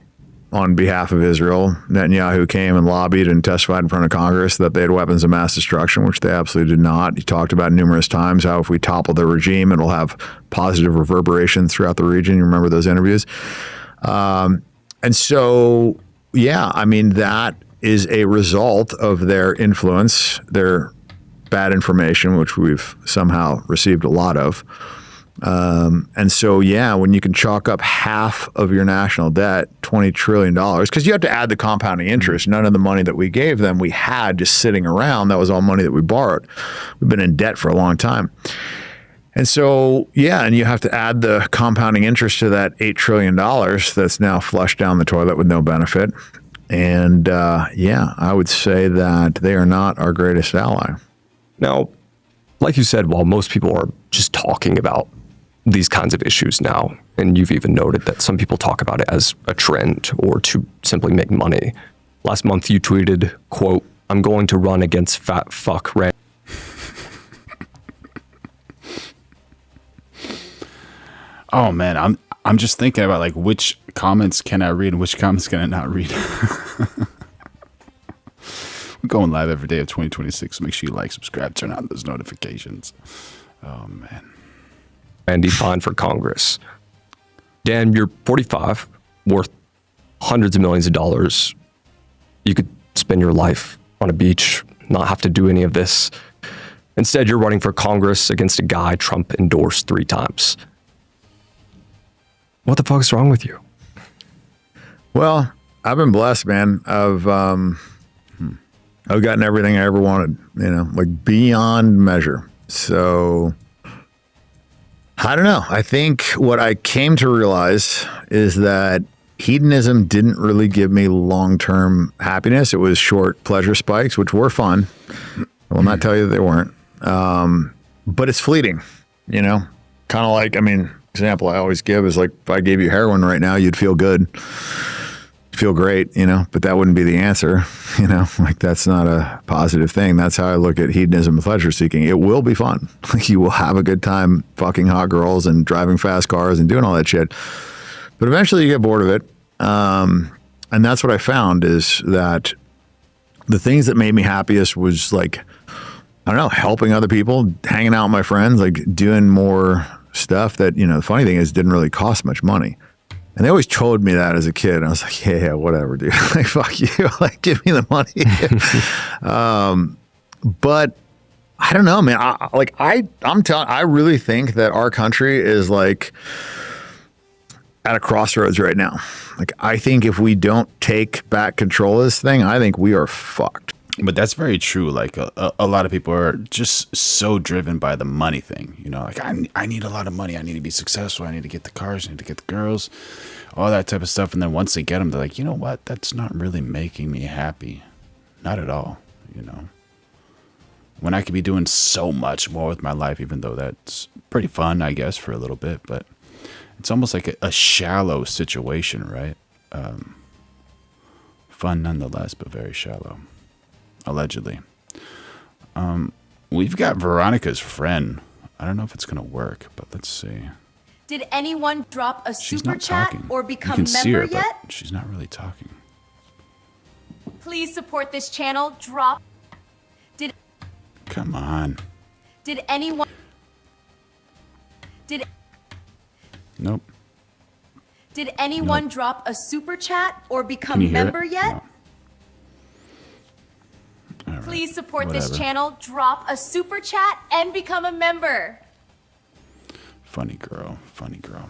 Speaker 14: on behalf of Israel. Netanyahu came and lobbied and testified in front of Congress that they had weapons of mass destruction, which they absolutely did not. He talked about numerous times how if we topple the regime, it'll have positive reverberations throughout the region. You remember those interviews? And so, yeah, that is a result of their influence, their bad information, which we've somehow received a lot of. And so, yeah, when you can chalk up half of your national debt, $20 trillion, because you have to add the compounding interest. None of the money that we gave them, we had just sitting around. That was all money that we borrowed. We've been in debt for a long time. And so, yeah, and you have to add the compounding interest to that $8 trillion that's now flushed down the toilet with no benefit. And yeah, I would say that they are not our greatest ally.
Speaker 13: Now, like you said, while most people are just talking about these kinds of issues now, and you've even noted that some people talk about it as a trend or to simply make money. Last month you tweeted, quote, "I'm going to run against fat fuck Ray."
Speaker 1: Oh man, I'm just thinking about which comments can I read and which comments can I not read. We're going live every day of 2026. So make sure you like, subscribe, turn on those notifications. Oh man.
Speaker 13: Randy Fine for Congress. Dan, you're 45, worth hundreds of millions of dollars. You could spend your life on a beach, not have to do any of this. Instead, you're running for Congress against a guy Trump endorsed 3 times. What the fuck is wrong with you?
Speaker 14: Well, I've been blessed, man. I've gotten everything I ever wanted, beyond measure. So I don't know. I think what I came to realize is that hedonism didn't really give me long-term happiness. It was short pleasure spikes, which were fun. I will not tell you that they weren't. But it's fleeting, kind of like, example I always give is if I gave you heroin right now, you'd feel good. Feel great, but that wouldn't be the answer, that's not a positive thing. That's how I look at hedonism and pleasure seeking. It will be fun. You will have a good time fucking hot girls and driving fast cars and doing all that shit. But eventually you get bored of it. And that's what I found is that the things that made me happiest was helping other people, hanging out with my friends, doing more stuff that, the funny thing is didn't really cost much money. And they always told me that as a kid. And I was like, yeah, whatever, dude. Fuck you. Give me the money. But I don't know, man. I really think that our country is at a crossroads right now. I think if we don't take back control of this thing, I think we are fucked.
Speaker 1: But that's very true. Like a lot of people are just so driven by the money thing. You know, like I need a lot of money. I need to be successful. I need to get the cars. I need to get the girls, all that type of stuff. And then once they get them, they're like, you know what? That's not really making me happy. Not at all. You know, when I could be doing so much more with my life, even though that's pretty fun, I guess, for a little bit. But it's almost like a shallow situation, right? Fun nonetheless, but very shallow. Allegedly. We've got Veronica's friend. I don't know if it's going to work, but let's see.
Speaker 20: Did anyone drop a
Speaker 1: She's
Speaker 20: super
Speaker 1: not
Speaker 20: chat
Speaker 1: talking.
Speaker 20: or
Speaker 1: You
Speaker 20: become
Speaker 1: can see
Speaker 20: member
Speaker 1: her,
Speaker 20: yet?
Speaker 1: but she's not really talking.
Speaker 20: Please support this channel. Drop.
Speaker 1: Come on.
Speaker 20: Did anyone?
Speaker 1: Nope.
Speaker 20: Did anyone drop a super chat or
Speaker 1: Can
Speaker 20: become
Speaker 1: you hear
Speaker 20: member
Speaker 1: it?
Speaker 20: yet?
Speaker 1: All right,
Speaker 20: Please support
Speaker 1: whatever.
Speaker 20: this channel. Drop a super chat and become a member.
Speaker 1: Funny girl. Funny girl.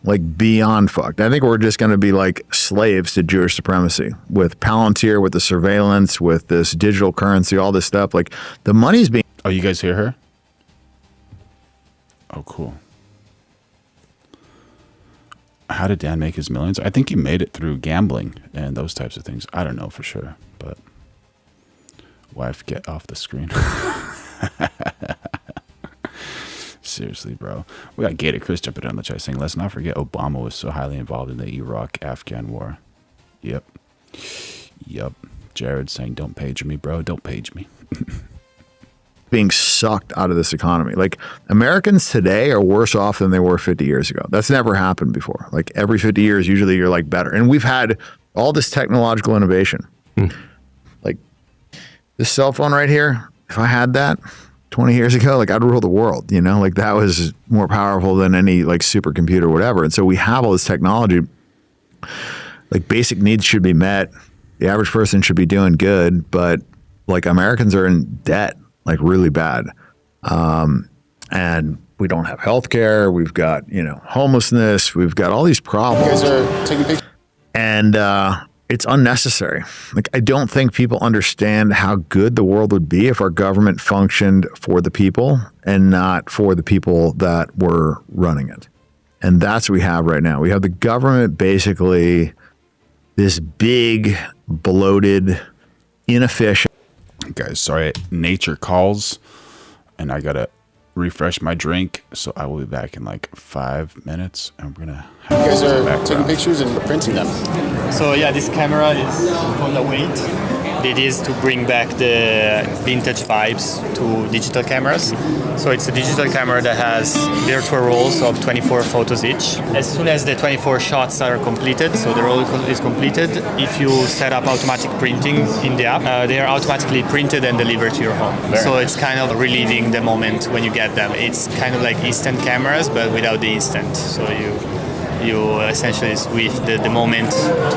Speaker 14: Like beyond fucked. I think we're just going to be like slaves to Jewish supremacy with Palantir, with the surveillance, with this digital currency, all this stuff. Like the money's being.
Speaker 1: Oh, you guys hear her? Oh, cool. How did Dan make his millions? I think he made it through gambling and those types of things. I don't know for sure, but wife, get off the screen. Seriously, bro. We got Gator Chris jumping on the chat saying, let's not forget Obama was so highly involved in the Iraq-Afghan war. Yep. Jared saying, don't page me, bro. Don't page me.
Speaker 14: being sucked out of this economy. Like Americans today are worse off than they were 50 years ago. That's never happened before. Like every 50 years, usually you're like better. And we've had all this technological innovation. Like this cell phone right here, if I had that 20 years ago, like I'd rule the world, you know, like that was more powerful than any like supercomputer or whatever. And so we have all this technology, like basic needs should be met. The average person should be doing good, but like Americans are in debt, like really bad. And we don't have health care. We've got, you know, homelessness. We've got all these problems.
Speaker 21: You guys are taking pictures.
Speaker 14: And it's unnecessary. Like, I don't think people understand how good the world would be if our government functioned for the people and not for the people that were running it. And that's what we have right now. We have the government basically this big, bloated, inefficient.
Speaker 1: Guys, sorry, nature calls, and I gotta refresh my drink, so I will be back in like 5 minutes, and we're gonna
Speaker 21: You guys are taking pictures and printing them.
Speaker 22: So yeah, this camera is on the weight. It is to bring back the vintage vibes to digital cameras. So it's a digital camera that has virtual rolls of 24 photos each. As soon as the 24 shots are completed, so the roll is completed, if you set up automatic printing in the app, they are automatically printed and delivered to your home. So it's kind of reliving the moment when you get them. It's kind of like instant cameras, but without the instant. So you essentially sweep the moment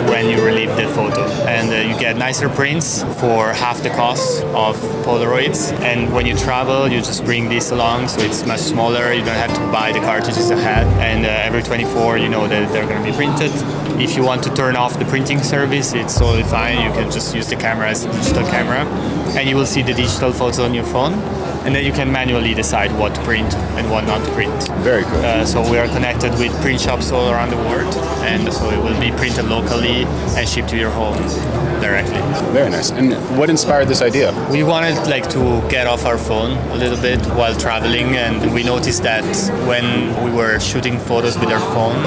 Speaker 22: when you relive the photo, and you get nicer prints for half the cost of Polaroids. And when you travel, you just bring this along, so it's much smaller. You don't have to buy the cartridges ahead, and every 24 you know that they're going to be printed. If you want to turn off the printing service, it's totally fine. You can just use the camera as a digital camera, and you will see the digital photo on your phone. And then you can manually decide what to print and what not to print.
Speaker 21: Very cool.
Speaker 22: So we are connected with print shops all around the world, and so it will be printed locally and shipped to your home directly.
Speaker 21: Very nice. And what inspired this idea?
Speaker 22: We wanted like to get off our phone a little bit while traveling, and we noticed that when we were shooting photos with our phone,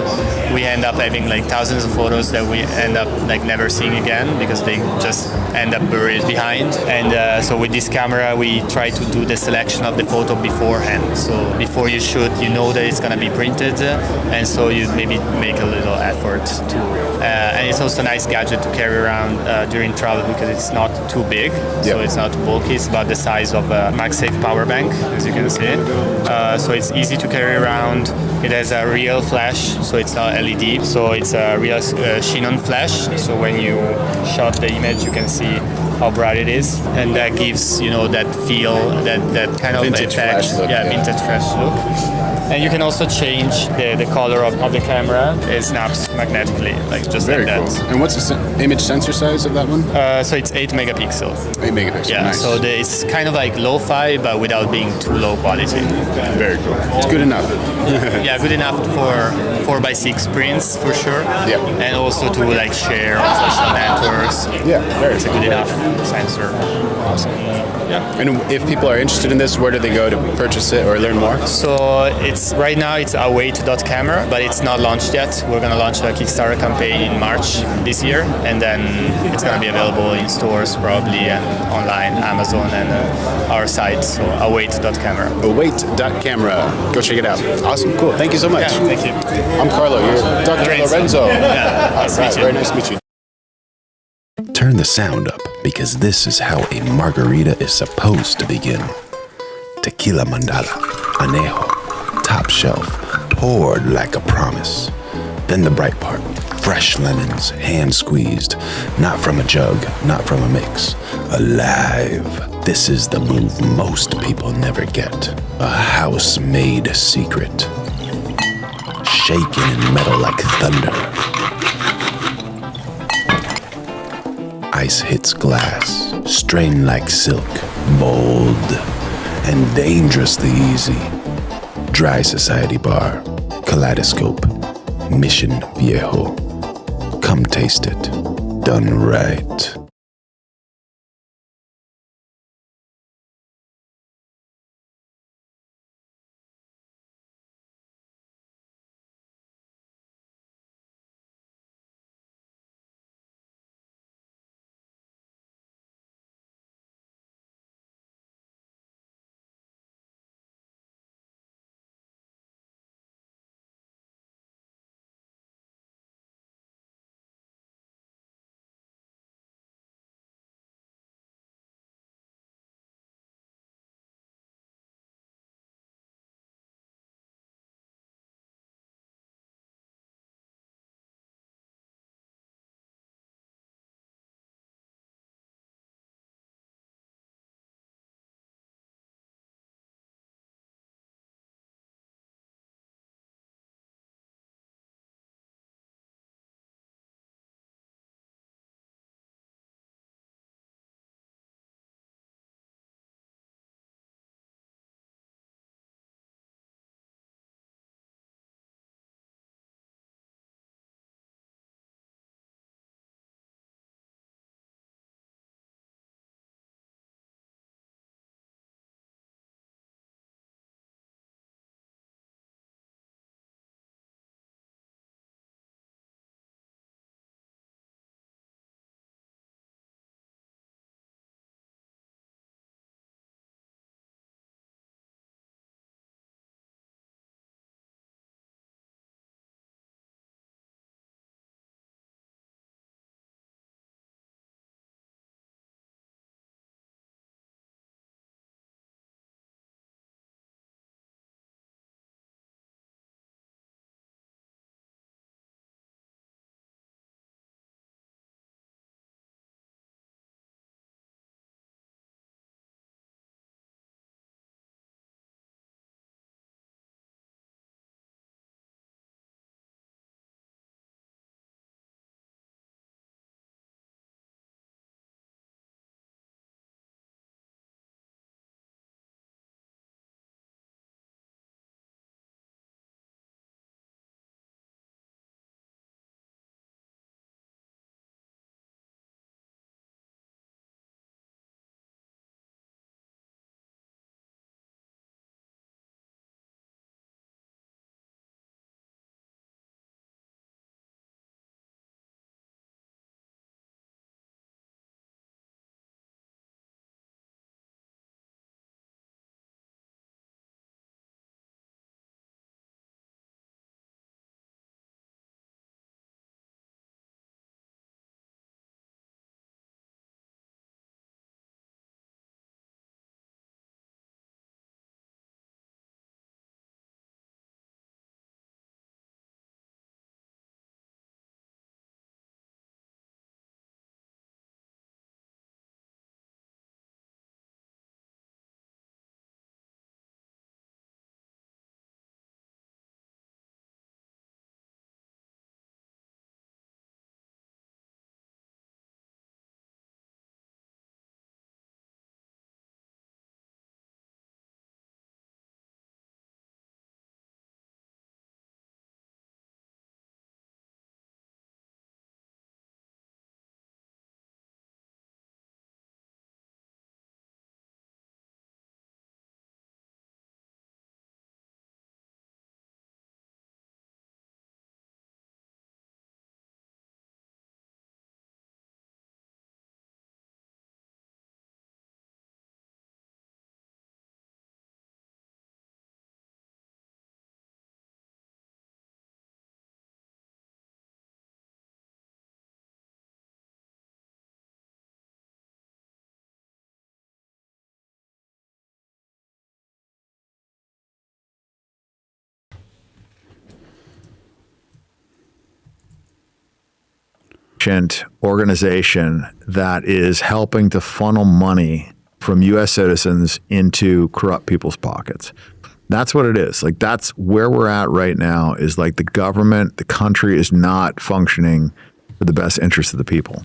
Speaker 22: we end up having like thousands of photos that we end up like never seeing again because they just end up buried behind. And so with this camera, we try to do the selection of the photo beforehand. So before you shoot, you know that it's going to be printed, and so you maybe make a little effort to. And it's also a nice gadget to carry around during travel because it's not too big, so it's not bulky. It's about the size of a MagSafe power bank, as you can see. So it's easy to carry around. It has a real flash, so it's not LED. So it's a real Xenon flash. So when you shot the image, you can see how bright it is, and that gives that feel, that kind of
Speaker 21: Vintage
Speaker 22: effect.
Speaker 21: flash look, yeah.
Speaker 22: Vintage flash look. And you can also change the color of the camera. It snaps magnetically, just
Speaker 21: Very
Speaker 22: like
Speaker 21: cool.
Speaker 22: that.
Speaker 21: And what's the image sensor size of that one?
Speaker 22: So it's 8 megapixels.
Speaker 21: 8 megapixels.
Speaker 22: Yeah,
Speaker 21: Nice.
Speaker 22: so it's kind of like lo-fi, but without being too low quality.
Speaker 21: Very cool. It's good enough.
Speaker 22: Yeah, good enough for 4x6 prints for sure.
Speaker 21: Yeah.
Speaker 22: And also to share on social networks.
Speaker 21: Yeah, very
Speaker 22: It's a good enough sensor.
Speaker 21: Awesome. Yeah. And if people are interested in this, where do they go to purchase it or learn more?
Speaker 22: So right now it's await.camera, but it's not launched yet. We're gonna launch a Kickstarter campaign in March this year, and then it's gonna be available in stores probably and online, Amazon and our site. So await.camera.
Speaker 21: Await.camera. Go check it out. Awesome. Cool. Thank you so much.
Speaker 22: Yeah, thank you.
Speaker 21: I'm Carlo. You're Dr. Lorenzo.
Speaker 22: Yeah, nice to meet you.
Speaker 21: Very nice to meet you.
Speaker 1: Turn the sound up, because this is how a margarita is supposed to begin. Tequila mandala, anejo, top shelf, poured like a promise. Then the bright part, fresh lemons, hand squeezed, not from a jug, not from a mix, alive. This is the move most people never get, a house-made secret. Shaken in metal like thunder. Ice hits glass, strained like silk, bold, and dangerously easy. Dry Society Bar, Kaleidoscope, Mission Viejo. Come taste it, done right.
Speaker 14: merchant organization that is helping to funnel money from U.S. citizens into corrupt people's pockets. That's what it is. Like, that's where we're at right now, is like the government, the country is not functioning for the best interest of the people.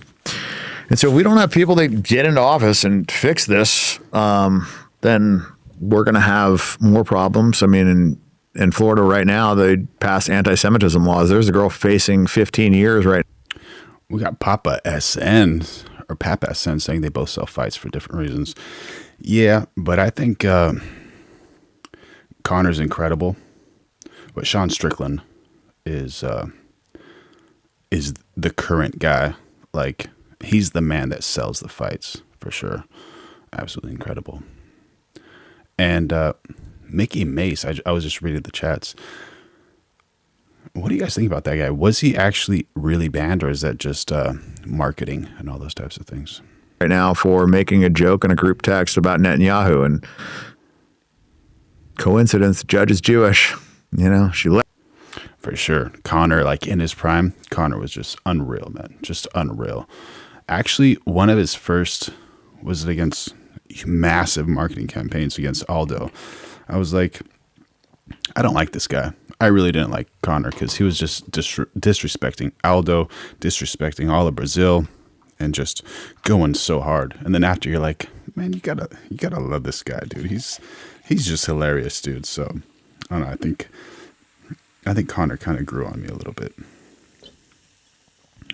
Speaker 14: And so if we don't have people that get into office and fix this, then we're going to have more problems. I mean, in Florida right now, they passed anti-Semitism laws. There's a girl facing 15 years right now.
Speaker 1: We got Papa SN or Papa SN saying they both sell fights for different reasons. Yeah, but I think Connor's incredible, but Sean Strickland is the current guy. Like, he's the man that sells the fights for sure. Absolutely incredible. And Mickey Mace, I was just reading the chats. What do you guys think about that guy? Was he actually really banned, or is that just marketing and all those types of things?
Speaker 14: Right now for making a joke in a group text about Netanyahu, and coincidence, the judge is Jewish. You know, she left.
Speaker 1: For sure. Connor, like in his prime, Connor was just unreal, man. Just unreal. Actually, one of his first was against massive marketing campaigns against Aldo. I was like, I don't like this guy. I really didn't like Connor because he was just disrespecting Aldo, disrespecting all of Brazil, and just going so hard. And then after, you're like, man, you gotta love this guy, dude. He's just hilarious, dude. So I don't know. I think Connor kind of grew on me a little bit.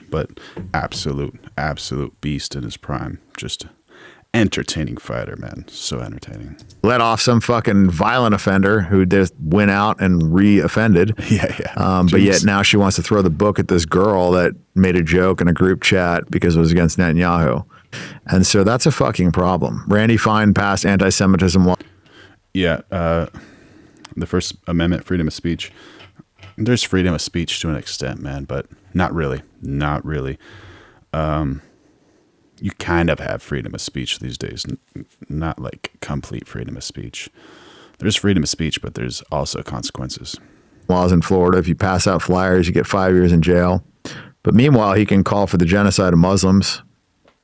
Speaker 1: But absolute beast in his prime. Just entertaining fighter, man. So entertaining.
Speaker 14: Let off some fucking violent offender who just went out and re-offended.
Speaker 1: Yeah.
Speaker 14: But yet now she wants to throw the book at this girl that made a joke in a group chat because it was against Netanyahu. And so that's a fucking problem. Randy Fine passed anti-Semitism law.
Speaker 1: Yeah. The First Amendment, freedom of speech. There's freedom of speech to an extent, man, but not really. Not really. You kind of have freedom of speech these days, not like complete freedom of speech. There's freedom of speech, but there's also consequences.
Speaker 14: Laws in Florida, if you pass out flyers, you get 5 years in jail. But meanwhile, he can call for the genocide of Muslims.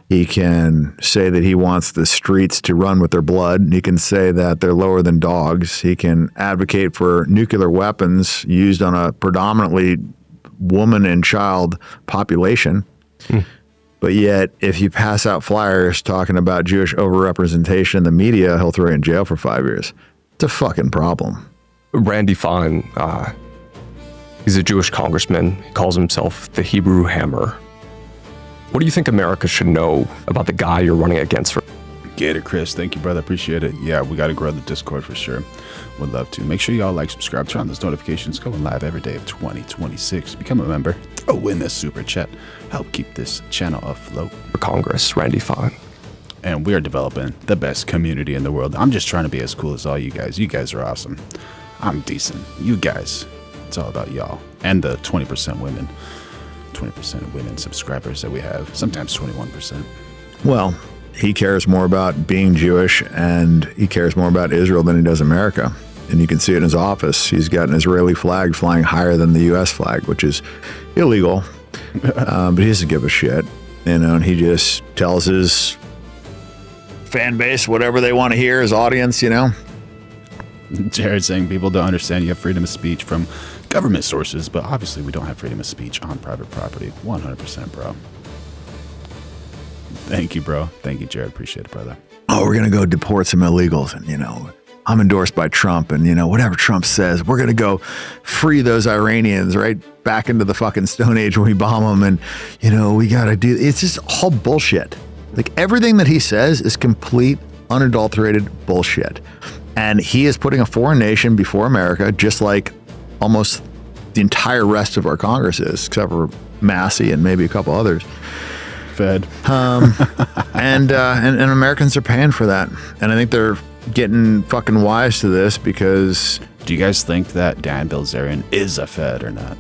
Speaker 14: He can say that he wants the streets to run with their blood. He can say that they're lower than dogs. He can advocate for nuclear weapons used on a predominantly woman and child population. But yet, if you pass out flyers talking about Jewish overrepresentation in the media, he'll throw you in jail for 5 years. It's a fucking problem.
Speaker 13: Randy Fine, he's a Jewish congressman. He calls himself the Hebrew Hammer. What do you think America should know about the guy you're running against?
Speaker 1: Gator Chris, thank you, brother. Appreciate it. Yeah, we got to grow the Discord for sure. Would love to. Make sure y'all like, subscribe, turn on those notifications. Going live every day of 2026. Become a member. Throw in this super chat. Help keep this channel afloat.
Speaker 13: For Congress, Randy Fine.
Speaker 1: And we are developing the best community in the world. I'm just trying to be as cool as all you guys. You guys are awesome. I'm decent. You guys, it's all about y'all. And the 20% women. 20% of women subscribers that we have. Sometimes 21%.
Speaker 14: Well, he cares more about being Jewish and he cares more about Israel than he does America. And you can see it in his office. He's got an Israeli flag flying higher than the U.S. flag, which is illegal. But he doesn't give a shit. You know, and he just tells his fan base whatever they want to hear, his audience, you know.
Speaker 1: Jared saying people don't understand you have freedom of speech from government sources, but obviously we don't have freedom of speech on private property. 100%, bro. Thank you, bro. Thank you, Jared. Appreciate it, brother.
Speaker 14: Oh, we're going to go deport some illegals. And, you know, I'm endorsed by Trump. And, you know, whatever Trump says, we're going to go free those Iranians right back into the fucking Stone Age when we bomb them. And, you know, we got to do, it's just all bullshit. Like everything that he says is complete, unadulterated bullshit. And he is putting a foreign nation before America, just like almost the entire rest of our Congress is, except for Massey and maybe a couple others.
Speaker 1: Fed.
Speaker 14: And Americans are paying for that. And I think they're getting fucking wise to this because...
Speaker 1: Do you guys think that Dan Bilzerian is a Fed or not?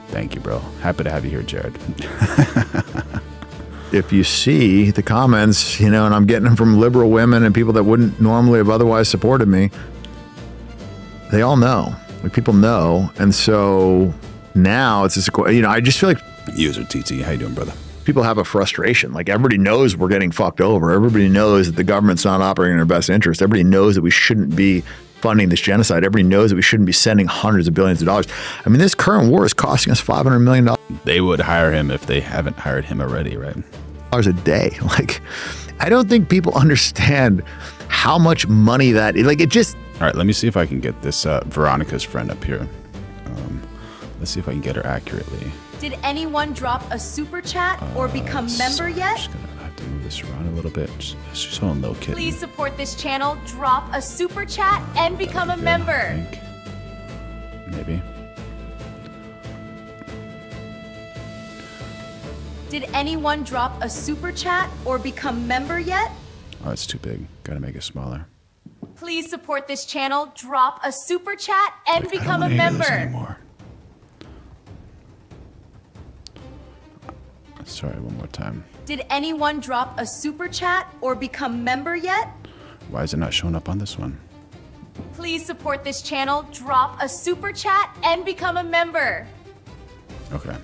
Speaker 1: Thank you, bro. Happy to have you here, Jared.
Speaker 14: If you see the comments, you know, and I'm getting them from liberal women and people that wouldn't normally have otherwise supported me, they all know. Like, people know. And so now it's just, you know, I just feel like
Speaker 1: User TT, how you doing, brother?
Speaker 14: People have a frustration. Like, everybody knows we're getting fucked over. Everybody knows that the government's not operating in our best interest. Everybody knows that we shouldn't be funding this genocide. Everybody knows that we shouldn't be sending hundreds of billions of dollars. I mean, this current war is costing us $500 million.
Speaker 1: They would hire him if they haven't hired him already, right?
Speaker 14: A day. Like, I don't think people understand how much money that is. Like, it just...
Speaker 1: All right, let me see if I can get this Veronica's friend up here. Let's see if I can get her accurately.
Speaker 20: Did anyone drop a super chat or become member yet?
Speaker 1: I'm just gonna have to move this around a little bit. She's on low kid.
Speaker 20: Please support this channel, drop a super chat, and become a member.
Speaker 1: Maybe.
Speaker 20: Did anyone drop a super chat or become member yet?
Speaker 1: Oh, it's too big. Gotta make it smaller.
Speaker 20: Please support this channel, drop a super chat, and become a member.
Speaker 1: Sorry, one more time.
Speaker 20: Did anyone drop a super chat or become member yet?
Speaker 1: Why is it not showing up on this one?
Speaker 20: Please support this channel, drop a super chat, and become a member.
Speaker 1: Okay.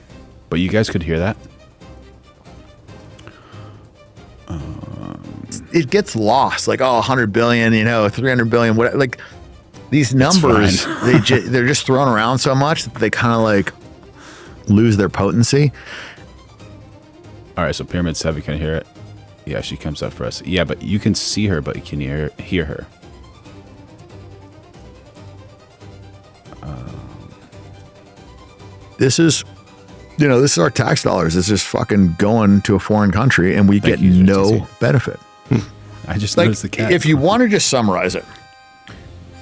Speaker 1: But you guys could hear that?
Speaker 14: It gets lost. Like, 100 billion, 300 billion, whatever. Like, these numbers, they're just thrown around so much that they kind of like lose their potency.
Speaker 1: All right, so Pyramid 7, can you hear it? Yeah, she comes up for us. Yeah, but you can see her, but can you hear her?
Speaker 14: This is our tax dollars. It's just fucking going to a foreign country, and we get no benefit.
Speaker 1: I just noticed the cat.
Speaker 14: If you want to just summarize it,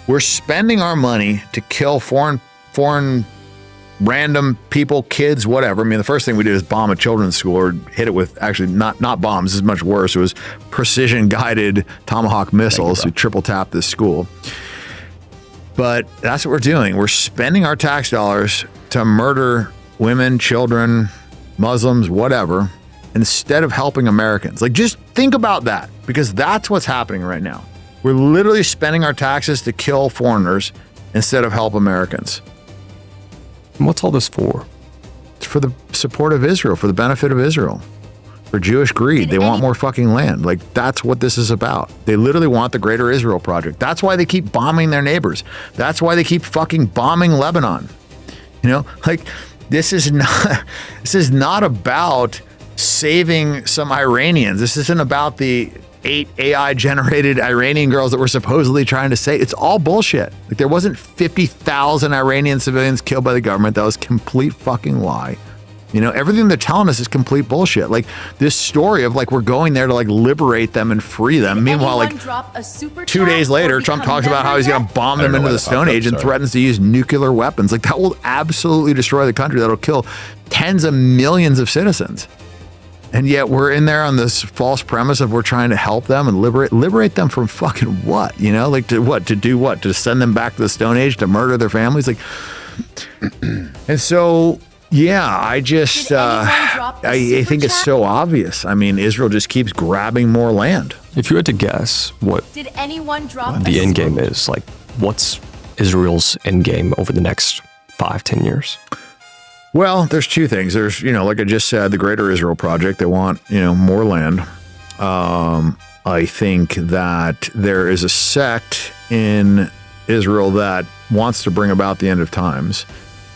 Speaker 14: we're spending our money to kill foreign random people, kids, whatever. I mean, the first thing we did is bomb a children's school, or hit it with, actually not bombs, this is much worse. It was precision guided Tomahawk missiles. We triple tapped this school. But that's what we're doing. We're spending our tax dollars to murder women, children, Muslims, whatever, instead of helping Americans. Like, just think about that, because that's what's happening right now. We're literally spending our taxes to kill foreigners instead of help Americans.
Speaker 13: And what's all this for?
Speaker 14: It's for the support of Israel, for the benefit of Israel, for Jewish greed. They want more fucking land. Like, that's what this is about. They literally want the Greater Israel Project. That's why they keep bombing their neighbors. That's why they keep fucking bombing Lebanon. Like, this is not about saving some Iranians. This isn't about the 8 AI-generated Iranian girls that we're supposedly trying to save. It's all bullshit. Like, there wasn't 50,000 Iranian civilians killed by the government. That was a complete fucking lie. Everything they're telling us is complete bullshit. Like, this story of, like, we're going there to, like, liberate them and free them. Meanwhile, like, 2 days later, Trump talks about how he's going to bomb them into the Stone Age and threatens to use nuclear weapons. Like, that will absolutely destroy the country. That'll kill tens of millions of citizens. And yet we're in there on this false premise of we're trying to help them and liberate them from fucking what? Like, to do what? To send them back to the Stone Age to murder their families? Like, and so, yeah, I just, I think it's so obvious. I mean, Israel just keeps grabbing more land.
Speaker 13: If you had to guess what
Speaker 20: Did anyone drop
Speaker 13: the end game is, like, what's Israel's end game over the next 5-10 years?
Speaker 14: Well, there's two things. There's, like I just said, the Greater Israel Project. They want, more land. I think that there is a sect in Israel that wants to bring about the end of times.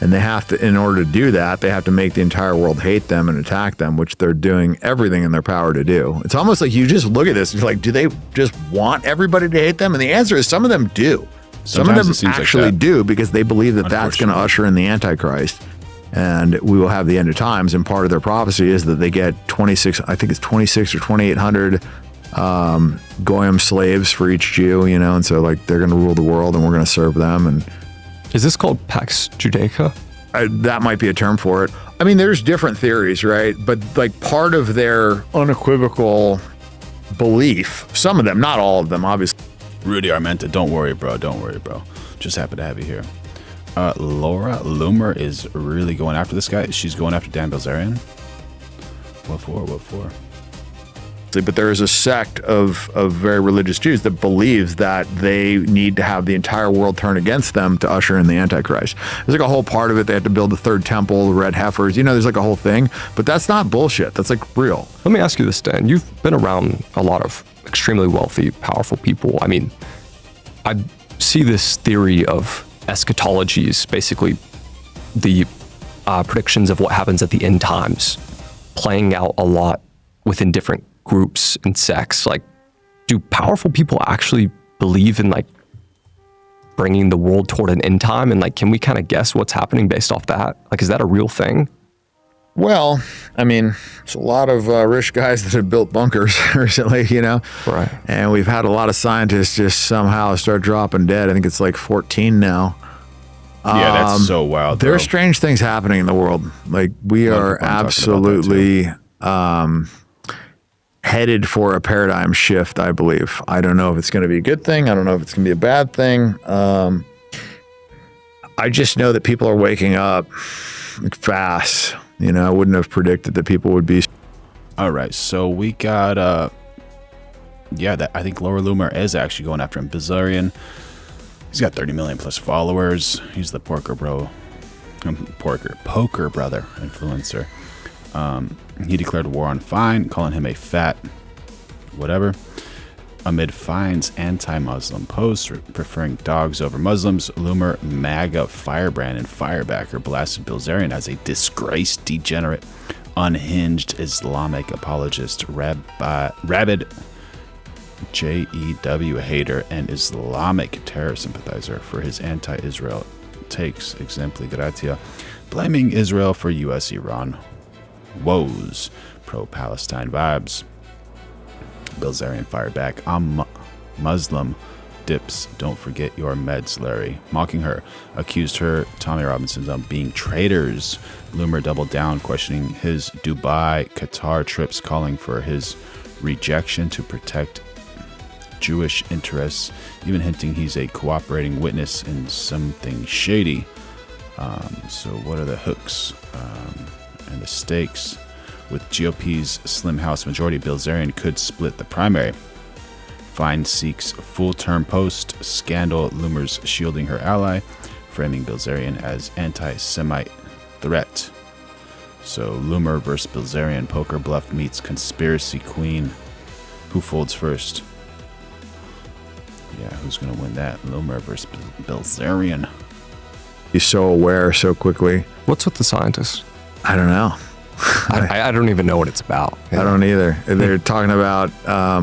Speaker 14: And they have to, in order to do that, they have to make the entire world hate them and attack them, which they're doing everything in their power to do. It's almost like you just look at this, you're like, do they just want everybody to hate them? And the answer is some of them do. Some of them actually do, because they believe that that's going to usher in the Antichrist. And we will have the end of times. And part of their prophecy is that they get 26 or 2,800 Goyim slaves for each Jew, and so, like, they're going to rule the world and we're going to serve them. And
Speaker 13: is this called Pax Judaica?
Speaker 14: That might be a term for it. I mean, there's different theories, right? But, like, part of their unequivocal belief, some of them, not all of them, obviously.
Speaker 1: Rudy Armenta, don't worry, bro. Just happy to have you here. Laura Loomer is really going after this guy. She's going after Dan Bilzerian. What for?
Speaker 14: But there is a sect of very religious Jews that believes that they need to have the entire world turn against them to usher in the Antichrist. There's like a whole part of it. They have to build the third temple, the red heifers. There's like a whole thing. But that's not bullshit. That's like real.
Speaker 13: Let me ask you this, Dan. You've been around a lot of extremely wealthy, powerful people. I mean, I see this theory of eschatologies, basically the predictions of what happens at the end times, playing out a lot within different groups and sects. Like, do powerful people actually believe in like bringing the world toward an end time? And like, can we kind of guess what's happening based off that? Like, is that a real thing?
Speaker 14: Well, I mean, it's a lot of rich guys that have built bunkers recently,
Speaker 13: Right.
Speaker 14: And we've had a lot of scientists just somehow start dropping dead. I think it's like 14 now.
Speaker 1: Yeah, that's so wild.
Speaker 14: There are strange things happening in the world. Like, we are absolutely headed for a paradigm shift, I believe. I don't know if it's going to be a good thing. I don't know if it's going to be a bad thing. I just know that people are waking up fast. I wouldn't have predicted that people would be.
Speaker 1: All right, so we got I think Laura Loomer is actually going after him. Bilzerian. He's got 30 million plus followers. He's the poker brother influencer. He declared war on Fine, calling him a fat whatever. Amid Fine's anti-Muslim posts preferring dogs over Muslims, Loomer, MAGA firebrand and firebacker blasted Bilzerian as a disgraced, degenerate, unhinged Islamic apologist, rabid JEW hater, and Islamic terror sympathizer for his anti-Israel takes, exempli gratia, blaming Israel for U.S.-Iran woes, pro-Palestine vibes. Bilzerian fired back, I'm Muslim, dips, don't forget your meds, Larry. Mocking her, accused her, Tommy Robinson, of being traitors. Loomer doubled down, questioning his Dubai, Qatar trips, calling for his rejection to protect Jewish interests, even hinting he's a cooperating witness in something shady. So what are the hooks and the stakes? With GOP's slim House majority, Bilzerian could split the primary. Fine seeks full-term post. Scandal, Loomer's shielding her ally, framing Bilzerian as anti-Semite threat. So Loomer versus Bilzerian, poker bluff meets conspiracy queen. Who folds first? Yeah, who's going to win that? Loomer versus Bilzerian.
Speaker 14: He's so aware so quickly.
Speaker 13: What's with the scientists?
Speaker 14: I don't know.
Speaker 13: I don't even know what it's about.
Speaker 14: I don't either. They're talking about,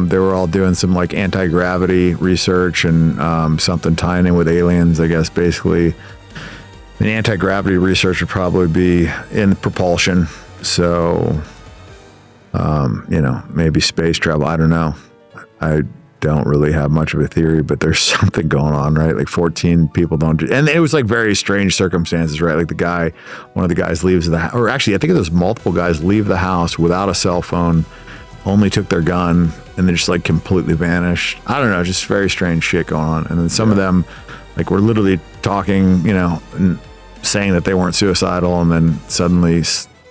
Speaker 14: they were all doing some like anti-gravity research and something tying in with aliens, I guess, basically. And anti-gravity research would probably be in propulsion. So, maybe space travel. I don't know. I don't really have much of a theory, but there's something going on, right? Like 14 people don't, and it was like very strange circumstances, right? Like one of the guys leaves the house, or actually I think there's multiple guys leave the house without a cell phone, only took their gun, and then just like completely vanished. I don't know, just very strange shit going on. And then some of them like were literally talking, and saying that they weren't suicidal, and then suddenly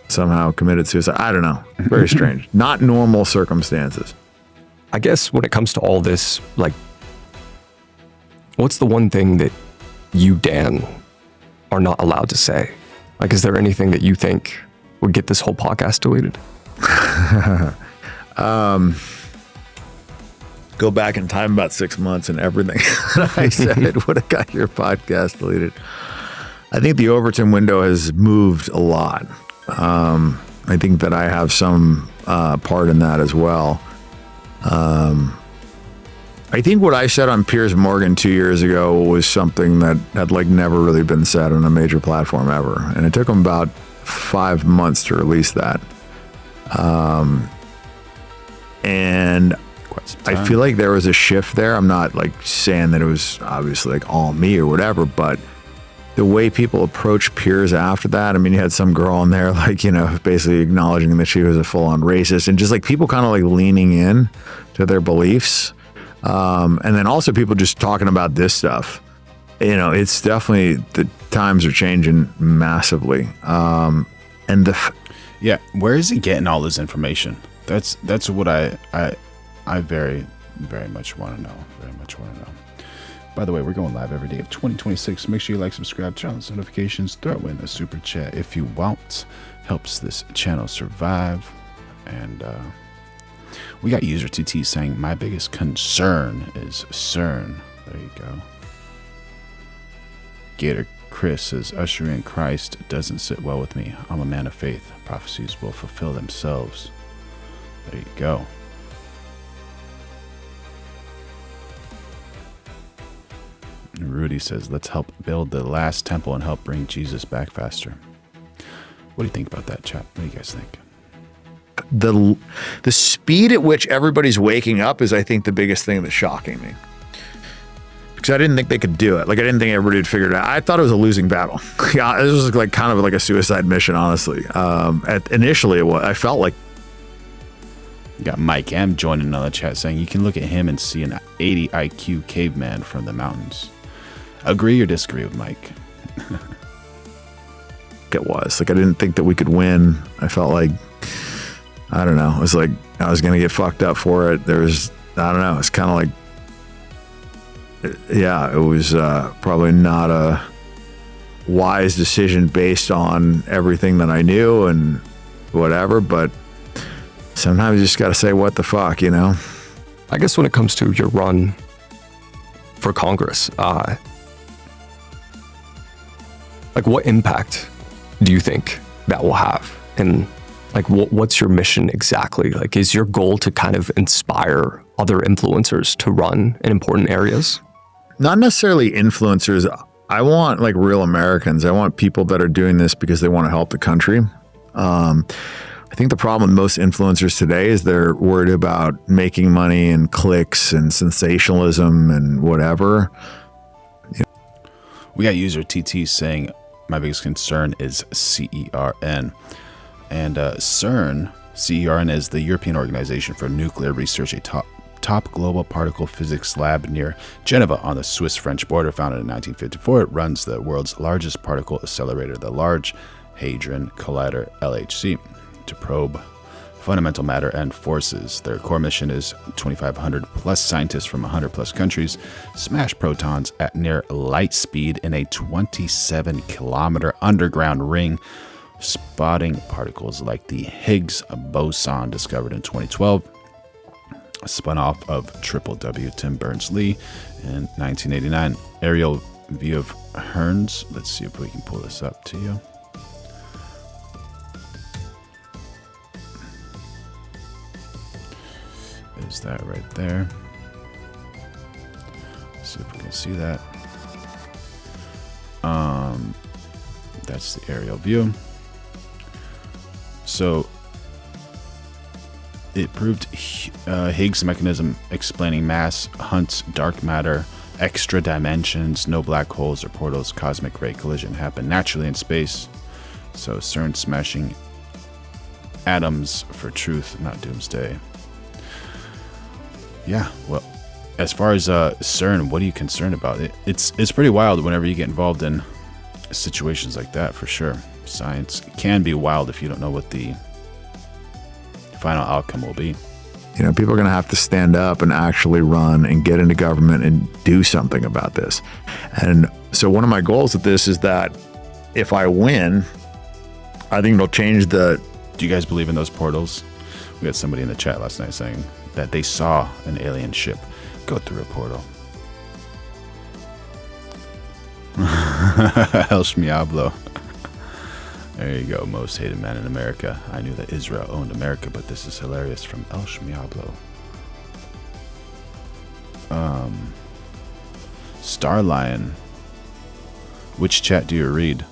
Speaker 14: somehow committed suicide. I don't know, very strange. Not normal circumstances.
Speaker 13: I guess when it comes to all this, like, what's the one thing that you, Dan, are not allowed to say? Like, is there anything that you think would get this whole podcast deleted?
Speaker 14: Go back in time about 6 months and everything that I said would have got your podcast deleted. I think the Overton window has moved a lot. I think that I have some part in that as well. I think what I said on Piers Morgan 2 years ago was something that had like never really been said on a major platform ever. And it took him about 5 months to release that. And I feel like there was a shift there. I'm not like saying that it was obviously like all me or whatever, but the way people approached Piers after that, I mean, you had some girl in there, like, basically acknowledging that she was a full-on racist, and just like people kind of like leaning in to their beliefs. And then also people just talking about this stuff. It's definitely, the times are changing massively.
Speaker 1: Yeah, where is he getting all this information? That's what I very, very much want to know. Very much want to know. By the way, we're going live every day of 2026. Make sure you like, subscribe, turn on notifications, throw in a super chat if you want. Helps this channel survive. And we got user TT saying, my biggest concern is CERN. There you go. Gator Chris says, ushering Christ doesn't sit well with me. I'm a man of faith. Prophecies will fulfill themselves. There you go. Rudy says, let's help build the last temple and help bring Jesus back faster. What do you think about that, chat? What do you guys think?
Speaker 14: The speed at which everybody's waking up is, I think, the biggest thing that's shocking me. Because I didn't think they could do it. Like, I didn't think everybody had figured it out. I thought it was a losing battle. Yeah, this was like kind of like a suicide mission, honestly. Initially, I felt like.
Speaker 1: You got Mike M joining on the chat saying, you can look at him and see an 80 IQ caveman from the mountains. Agree or disagree with Mike?
Speaker 14: It was. Like, I didn't think that we could win. I felt like, I don't know. It was like I was going to get fucked up for it. There was, I don't know. It's kind of like, yeah, it was probably not a wise decision based on everything that I knew and whatever, but sometimes you just got to say, what the fuck, you know?
Speaker 13: I guess when it comes to your run for Congress, like, what impact do you think that will have? And like, what's your mission exactly? Like, is your goal to kind of inspire other influencers to run in important areas?
Speaker 14: Not necessarily influencers. I want like real Americans. I want people that are doing this because they want to help the country. I think the problem with most influencers today is they're worried about making money and clicks and sensationalism and whatever.
Speaker 1: We got user TT saying, my biggest concern is CERN. And CERN is the European Organization for Nuclear Research, a top global particle physics lab near Geneva on the Swiss-French border. Founded in 1954, it runs the world's largest particle accelerator, the Large Hadron Collider, LHC, to probe fundamental matter and forces. Their core mission is 2,500 plus scientists from 100 plus countries smash protons at near light speed in a 27-kilometer underground ring, spotting particles like the Higgs boson discovered in 2012, spun off of Triple W Tim Berners-Lee in 1989. Aerial view of Herns. Let's see if we can pull this up to you. Is that right there? Let's see if we can see that. That's the aerial view. So it proved Higgs mechanism explaining mass hunts dark matter, extra dimensions, no black holes or portals. Cosmic ray collision happen naturally in space. So CERN smashing atoms for truth, not doomsday. Yeah, well, as far as CERN, what are you concerned about? It's pretty wild whenever you get involved in situations like that, for sure. Science can be wild if you don't know what the final outcome will be.
Speaker 14: You know, people are going to have to stand up and actually run and get into government and do something about this. And so one of my goals with this is that if I win, I think it'll change the...
Speaker 1: Do you guys believe in those portals? We had somebody in the chat last night saying that they saw an alien ship go through a portal. El Schmiablo. There you go, most hated man in America. I knew that Israel owned America, but this is hilarious from El Schmiablo. Starlion. Which chat do you read?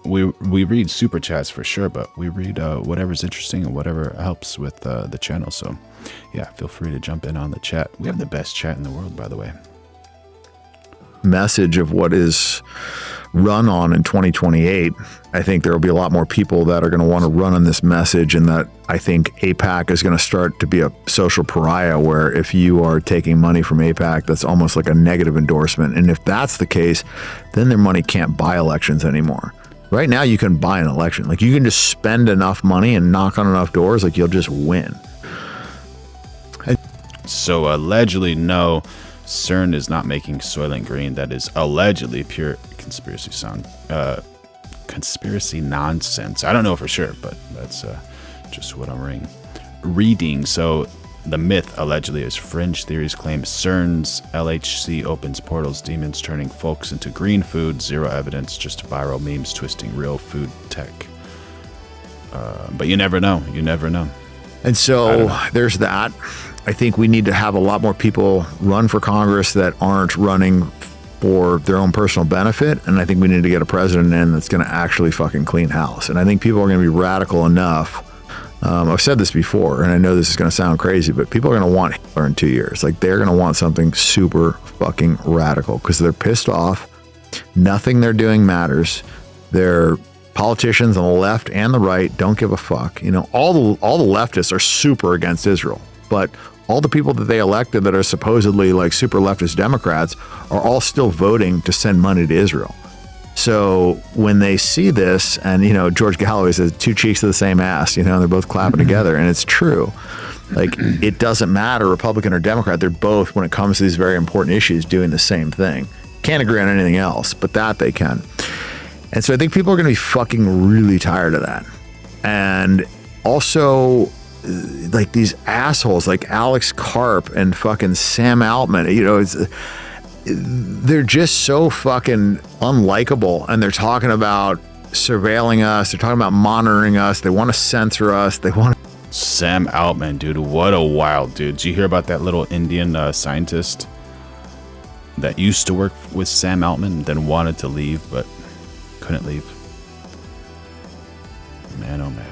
Speaker 1: We read super chats for sure, but we read whatever's interesting and whatever helps with the channel. So yeah, feel free to jump in on the chat. We have the best chat in the world, by the way.
Speaker 14: Message of what is run on in 2028, I think there will be a lot more people that are going to want to run on this message, and that I think AIPAC is going to start to be a social pariah, where if you are taking money from AIPAC, that's almost like a negative endorsement. And if that's the case, then their money can't buy elections anymore. Right now, you can buy an election. Like, you can just spend enough money and knock on enough doors, like, you'll just win.
Speaker 1: So allegedly, no, CERN is not making Soylent Green. That is allegedly pure conspiracy nonsense. I don't know for sure, but that's just what I'm reading. So the myth allegedly is fringe theories claim CERN's LHC opens portals, demons turning folks into green food. Zero evidence, just viral memes twisting real food tech. But you never know. You never know.
Speaker 14: And so there's that. I think we need to have a lot more people run for Congress that aren't running for their own personal benefit. And I think we need to get a president in that's going to actually fucking clean house. And I think people are going to be radical enough. I've said this before, and I know this is going to sound crazy, but people are going to want Hitler in 2 years. Like, they're going to want something super fucking radical because they're pissed off. Nothing they're doing matters. Their politicians on the left and the right don't give a fuck. You know, all the leftists are super against Israel, but all the people that they elected that are supposedly like super leftist Democrats are all still voting to send money to Israel. So when they see this, and, you know, George Galloway says 2 cheeks of the same ass, you know, they're both clapping together, and it's true. Like, it doesn't matter, Republican or Democrat, they're both, when it comes to these very important issues, doing the same thing. Can't agree on anything else, but that they can. And so I think people are going to be fucking really tired of that. And also, like, these assholes like Alex Karp and fucking Sam Altman, you know, they're just so fucking unlikable, and they're talking about surveilling us, they're talking about monitoring us, they want to censor us, they want to...
Speaker 1: Sam Altman, dude, what a wild dude. Did you hear about that little Indian scientist that used to work with Sam Altman and then wanted to leave but couldn't leave? Man, oh man.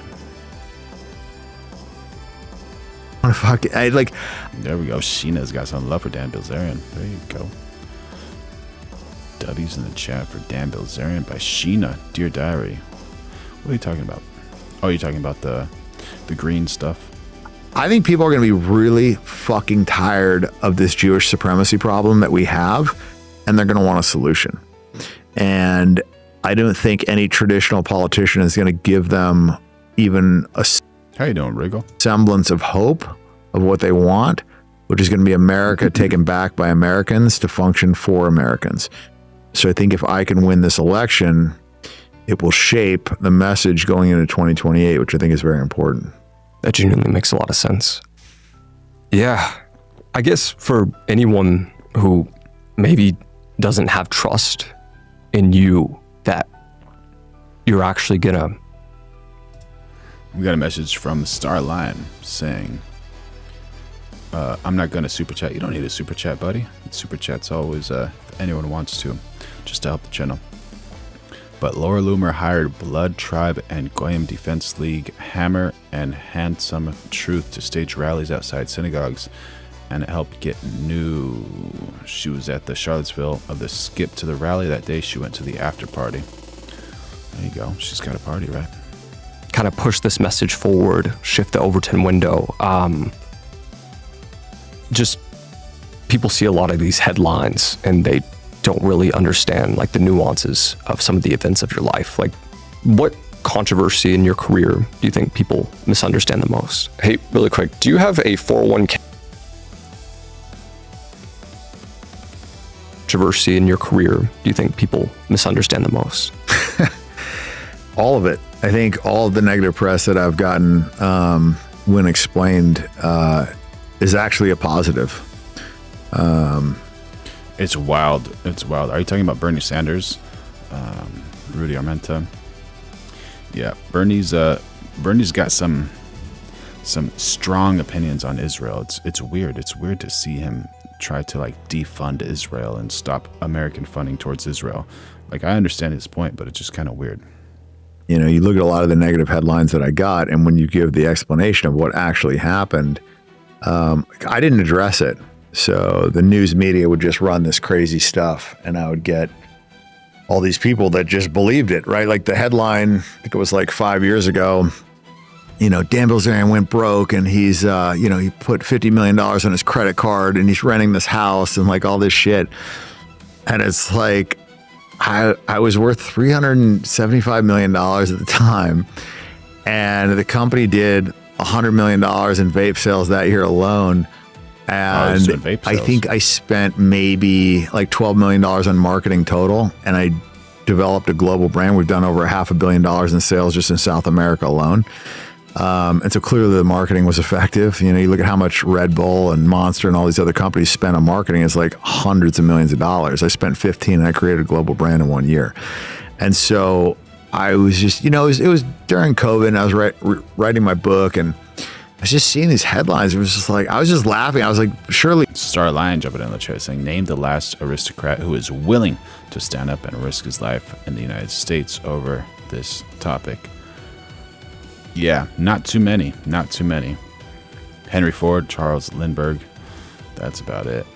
Speaker 14: Fuck,
Speaker 1: there we go. Sheena's got some love for Dan Bilzerian. There you go. W's in the chat for Dan Bilzerian by Sheena. Dear Diary. What are you talking about? Oh, you're talking about the green stuff?
Speaker 14: I think people are going to be really fucking tired of this Jewish supremacy problem that we have, and they're going to want a solution. And I don't think any traditional politician is going to give them even a
Speaker 1: How you doing, Wriggle?
Speaker 14: semblance of hope of what they want, which is going to be America taken back by Americans to function for Americans. So I think if I can win this election, it will shape the message going into 2028, which I think is very important.
Speaker 13: That genuinely makes a lot of sense. Yeah, I guess for anyone who maybe doesn't have trust in you, that you're actually gonna...
Speaker 1: We got a message from Starline saying, I'm not going to super chat. You don't need a super chat, buddy. Super chat's always, if anyone wants to, just to help the channel. But Laura Loomer hired Blood Tribe and Goyim Defense League, Hammer, and Handsome Truth to stage rallies outside synagogues and help get new. She was at the Charlottesville of the skip to the rally that day. She went to the after party. There you go. She's got a party, right?
Speaker 13: Kind of push this message forward, shift the Overton window. Just people see a lot of these headlines and they don't really understand like the nuances of some of the events of your life. Like, what controversy in your career do you think people misunderstand the most? Hey, really quick, do you have a 401k controversy in your career do you think people misunderstand the most?
Speaker 14: All of it. I think all of the negative press that I've gotten when explained is actually a positive.
Speaker 1: It's wild. It's wild. Are you talking about Bernie Sanders? Rudy Armenta? Yeah, Bernie's got some strong opinions on Israel. It's weird. It's weird to see him try to like defund Israel and stop American funding towards Israel. Like, I understand his point, but it's just kind of weird.
Speaker 14: You know, you look at a lot of the negative headlines that I got, and when you give the explanation of what actually happened, I didn't address it. So the news media would just run this crazy stuff, and I would get all these people that just believed it, right? Like the headline, I think it was like 5 years ago, you know, Dan Bilzerian went broke, and he's, you know, he put $50 million on his credit card, and he's renting this house and like all this shit. And it's like, I was worth $375 million at the time. And the company did $100 million in vape sales that year alone. And I think I spent maybe like $12 million on marketing total. And I developed a global brand. We've done over $500 million in sales just in South America alone. And so clearly the marketing was effective. You know, you look at how much Red Bull and Monster and all these other companies spent on marketing. It's like hundreds of millions of dollars. I spent 15 and I created a global brand in 1 year. And so I was just, you know, it was during COVID and I was writing my book and I was just seeing these headlines. It was just like, I was just laughing. I was like, surely.
Speaker 1: Star Lion jumping in the chat saying, name the last aristocrat who is willing to stand up and risk his life in the United States over this topic. Yeah, not too many. Not too many. Henry Ford, Charles Lindbergh. That's about it.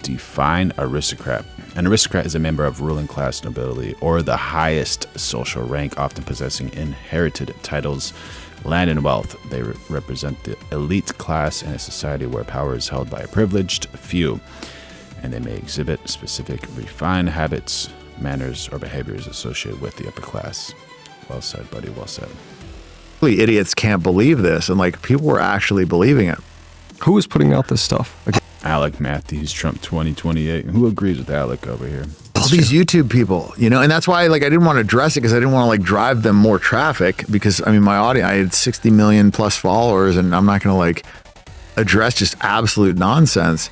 Speaker 1: Define aristocrat. An aristocrat is a member of ruling class nobility or the highest social rank, often possessing inherited titles, land, and wealth. They represent the elite class in a society where power is held by a privileged few, and they may exhibit specific refined habits, manners, or behaviors associated with the upper class. Well said, buddy. Well said.
Speaker 14: Idiots can't believe this, and like people were actually believing it.
Speaker 13: Who is putting out this stuff?
Speaker 1: Alec Matthews, Trump 2028. Who agrees with Alec over here?
Speaker 14: All these YouTube people, you know, and that's why like I didn't want to address it because I didn't want to like drive them more traffic because I mean my audience, I had 60 million plus followers, and I'm not going to like address just absolute nonsense.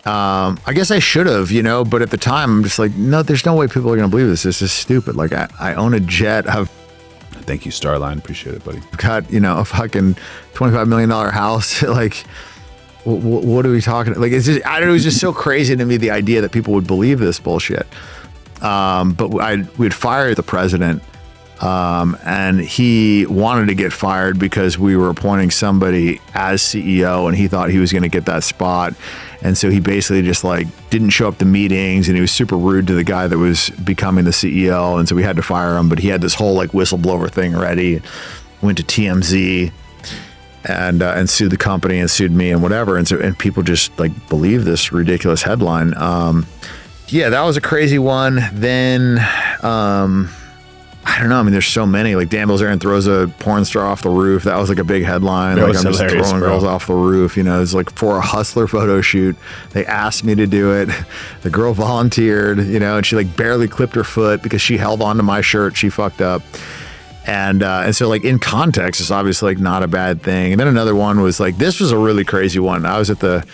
Speaker 14: I guess I should have, you know, but at the time I'm just like, no, there's no way people are going to believe this. This is stupid. Like I own a jet.
Speaker 1: Thank you, Starline. Appreciate it, buddy.
Speaker 14: Got, you know, a fucking $25 million house. Like, what are we talking? Like, it's just, I don't know. It was just so crazy to me, the idea that people would believe this bullshit. But we'd fired the president, and he wanted to get fired because we were appointing somebody as CEO, and he thought he was going to get that spot. And so he basically just like didn't show up to meetings, and he was super rude to the guy that was becoming the CEO. And so we had to fire him, but he had this whole like whistleblower thing ready. Went to TMZ and sued the company and sued me and whatever. And people just like believe this ridiculous headline. Yeah, that was a crazy one. Then, I don't know. I mean, there's so many. Like Dan Bilzerian throws a porn star off the roof. That was like a big headline. Like I'm just throwing girls off the roof. You know, it's like for a Hustler photo shoot. They asked me to do it. The girl volunteered. You know, and she like barely clipped her foot because she held onto my shirt. She fucked up. And so like in context, it's obviously like not a bad thing. And then another one was like, this was a really crazy one. I was at the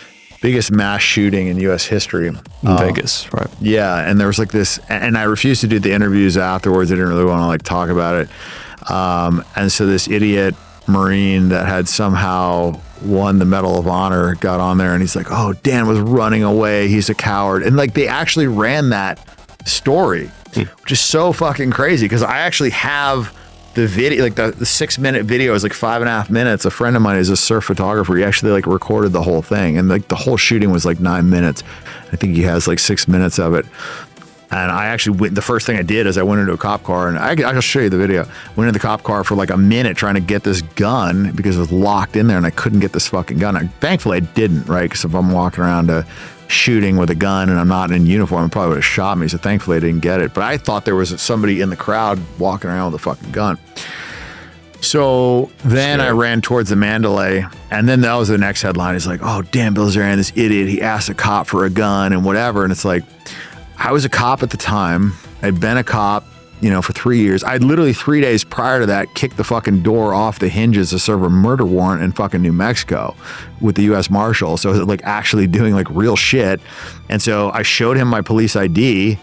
Speaker 14: biggest mass shooting in U.S. history.
Speaker 13: In Vegas, right?
Speaker 14: Yeah, and there was like this, and I refused to do the interviews afterwards. I didn't really want to like talk about it. And so this idiot Marine that had somehow won the Medal of Honor got on there, and he's like, "Oh, Dan was running away. He's a coward." And like they actually ran that story, which is so fucking crazy because I actually have the video, like the 6-minute video is like 5.5 minutes. A friend of mine is a surf photographer. He actually like recorded the whole thing, and like the whole shooting was like 9 minutes. I think he has like 6 minutes of it. And I actually went, the first thing I did is I went into a cop car, and I'll show you the video. Went into the cop car for like a minute trying to get this gun because it was locked in there and I couldn't get this fucking gun. Thankfully I didn't, right? Because if I'm walking around shooting with a gun and I'm not in uniform, it probably would have shot me. So thankfully I didn't get it. But I thought there was somebody in the crowd walking around with a fucking gun. So then I ran towards the Mandalay, and then that was the next headline. It's like, oh, Dan Bilzerian, this idiot, he asked a cop for a gun and whatever. And it's like, I was a cop at the time. I'd been a cop, you know, for 3 years. I'd literally 3 days prior to that kicked the fucking door off the hinges to serve a murder warrant in fucking New Mexico with the U.S. Marshal. So like actually doing like real shit. And so I showed him my police ID.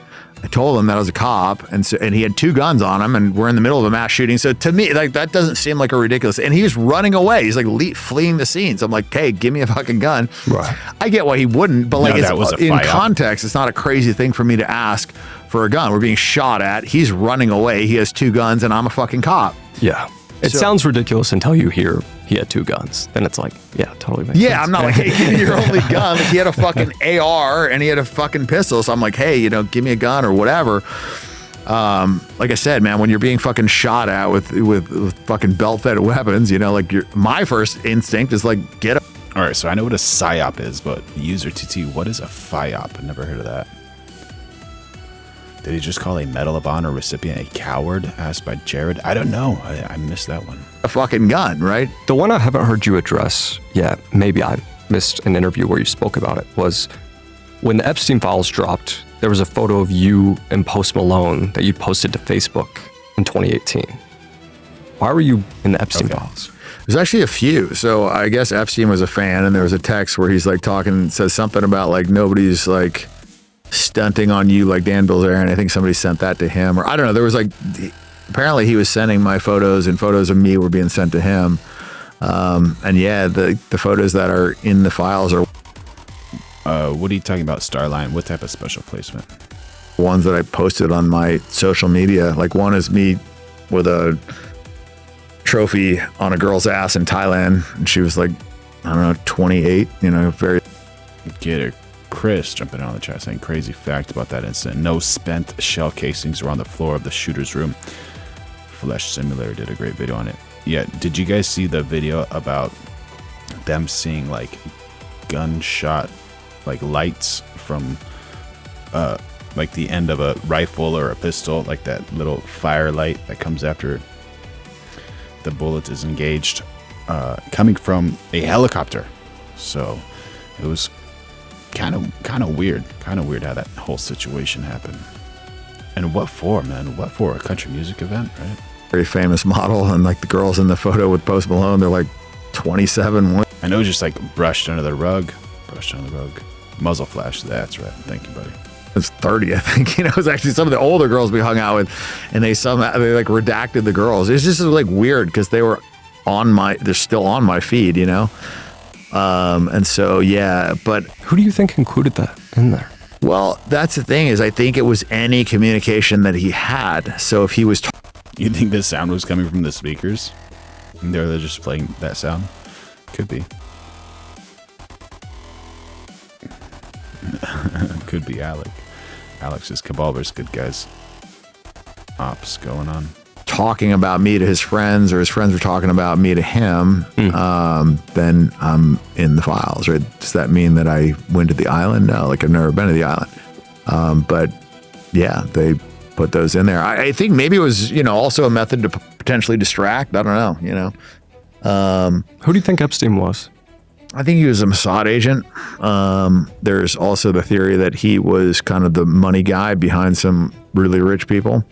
Speaker 14: I told him that I was a cop, and he had 2 guns on him, and we're in the middle of a mass shooting. So to me, like that doesn't seem like a ridiculous. And he was running away. He's like fleeing the scene. So I'm like, hey, give me a fucking gun. Right. I get why he wouldn't, but like in context, it's not a crazy thing for me to ask for a gun. We're being shot at. He's running away. He has 2 guns, and I'm a fucking cop.
Speaker 13: Yeah. It sounds ridiculous until you hear he had 2 guns. Then it's like, yeah, totally makes sense.
Speaker 14: I'm not like, hey, give me your only gun. He had a fucking AR and he had a fucking pistol. So I'm like, hey, you know, give me a gun or whatever. Like I said, man, when you're being fucking shot at with fucking belt-fed weapons, you know, like my first instinct is like, get a
Speaker 1: All right, so I know what a PSYOP is, but user TT, what is a PSYOP? I've never heard of that. Did he just call a Medal of Honor recipient a coward? Asked by Jared. I don't know. I missed that one.
Speaker 14: A fucking gun, right?
Speaker 13: The one I haven't heard you address yet, maybe I missed an interview where you spoke about it, was when the Epstein files dropped, there was a photo of you and Post Malone that you posted to Facebook in 2018. Why were you in the Epstein files?
Speaker 14: There's actually a few. So I guess Epstein was a fan, and there was a text where he's like talking, says something about like nobody's like stunting on you like Dan Bilzerian. I think somebody sent that to him, or I don't know. There was like, apparently he was sending my photos, and photos of me were being sent to him. And yeah, the photos that are in the files are.
Speaker 1: What are you talking about, Starline? What type of special placement?
Speaker 14: Ones that I posted on my social media. Like one is me with a trophy on a girl's ass in Thailand, and she was like, I don't know, 28. You know, very.
Speaker 1: Get her. Chris jumping in on the chat saying crazy fact about that incident. No spent shell casings were on the floor of the shooter's room. Flesh Simulator did a great video on it. Yeah, did you guys see the video about them seeing like gunshot like lights from like the end of a rifle or a pistol, like that little fire light that comes after the bullet is engaged, coming from a helicopter? So it was kind of weird how that whole situation happened. And what for, man? What for? A country music event, right?
Speaker 14: Very famous model, and like the girls in the photo with Post Malone, they're like 27.
Speaker 1: I know, just like brushed under the rug. Muzzle flash, that's right. Thank you, buddy.
Speaker 14: It's 30, I think. You know, it was actually some of the older girls we hung out with, and they like redacted the girls. It's just like weird because they're still on my feed, you know? And so, yeah, but
Speaker 13: who do you think included that in there?
Speaker 14: Well, that's the thing, is I think it was any communication that he had. So if he was,
Speaker 1: you think this sound was coming from the speakers? And they're just playing that sound? Could be. Could be Alec. Alex's Cabalver's good guys. Ops going on.
Speaker 14: Talking about me to his friends, or his friends were talking about me to him, then I'm in the files, right? Does that mean that I went to the island? No, like I've never been to the island. But yeah, they put those in there. I think maybe it was, you know, also a method to potentially distract. I don't know, you know.
Speaker 13: Who do you think Epstein was?
Speaker 14: I think he was a Mossad agent. There's also the theory that he was kind of the money guy behind some really rich people.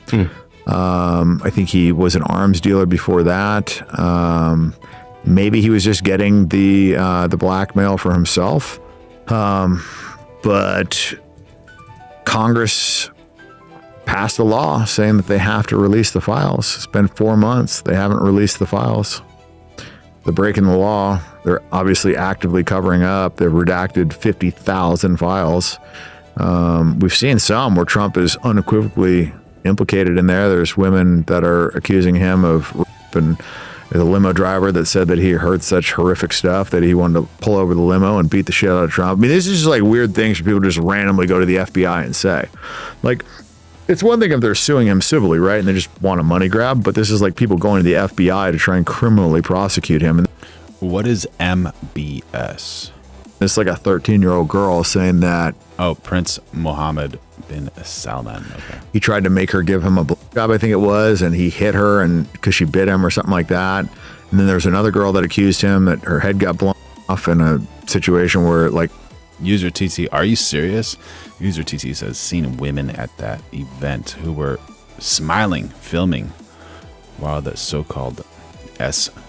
Speaker 14: I think he was an arms dealer before that. Maybe he was just getting the blackmail for himself. But Congress passed a law saying that they have to release the files. It's been 4 months. They haven't released the files. They're breaking the law. They're obviously actively covering up. They've redacted 50,000 files. We've seen some where Trump is unequivocally implicated in there. There's women that are accusing him of rape, and there's a limo driver that said that he heard such horrific stuff that he wanted to pull over the limo and beat the shit out of Trump. I mean, this is just like weird things for people to just randomly go to the FBI and say. Like, it's one thing if they're suing him civilly, right? And they just want a money grab, but this is like people going to the FBI to try and criminally prosecute him.
Speaker 1: What is MBS?
Speaker 14: It's like a 13-year-old girl saying that.
Speaker 1: Oh, Prince Mohammed bin Salman. Okay.
Speaker 14: He tried to make her give him a blowjob, I think it was, and he hit her and because she bit him or something like that. And then there was another girl that accused him that her head got blown off in a situation where, like,
Speaker 1: User TT, are you serious? User TT says, seen women at that event who were smiling, filming while the so-called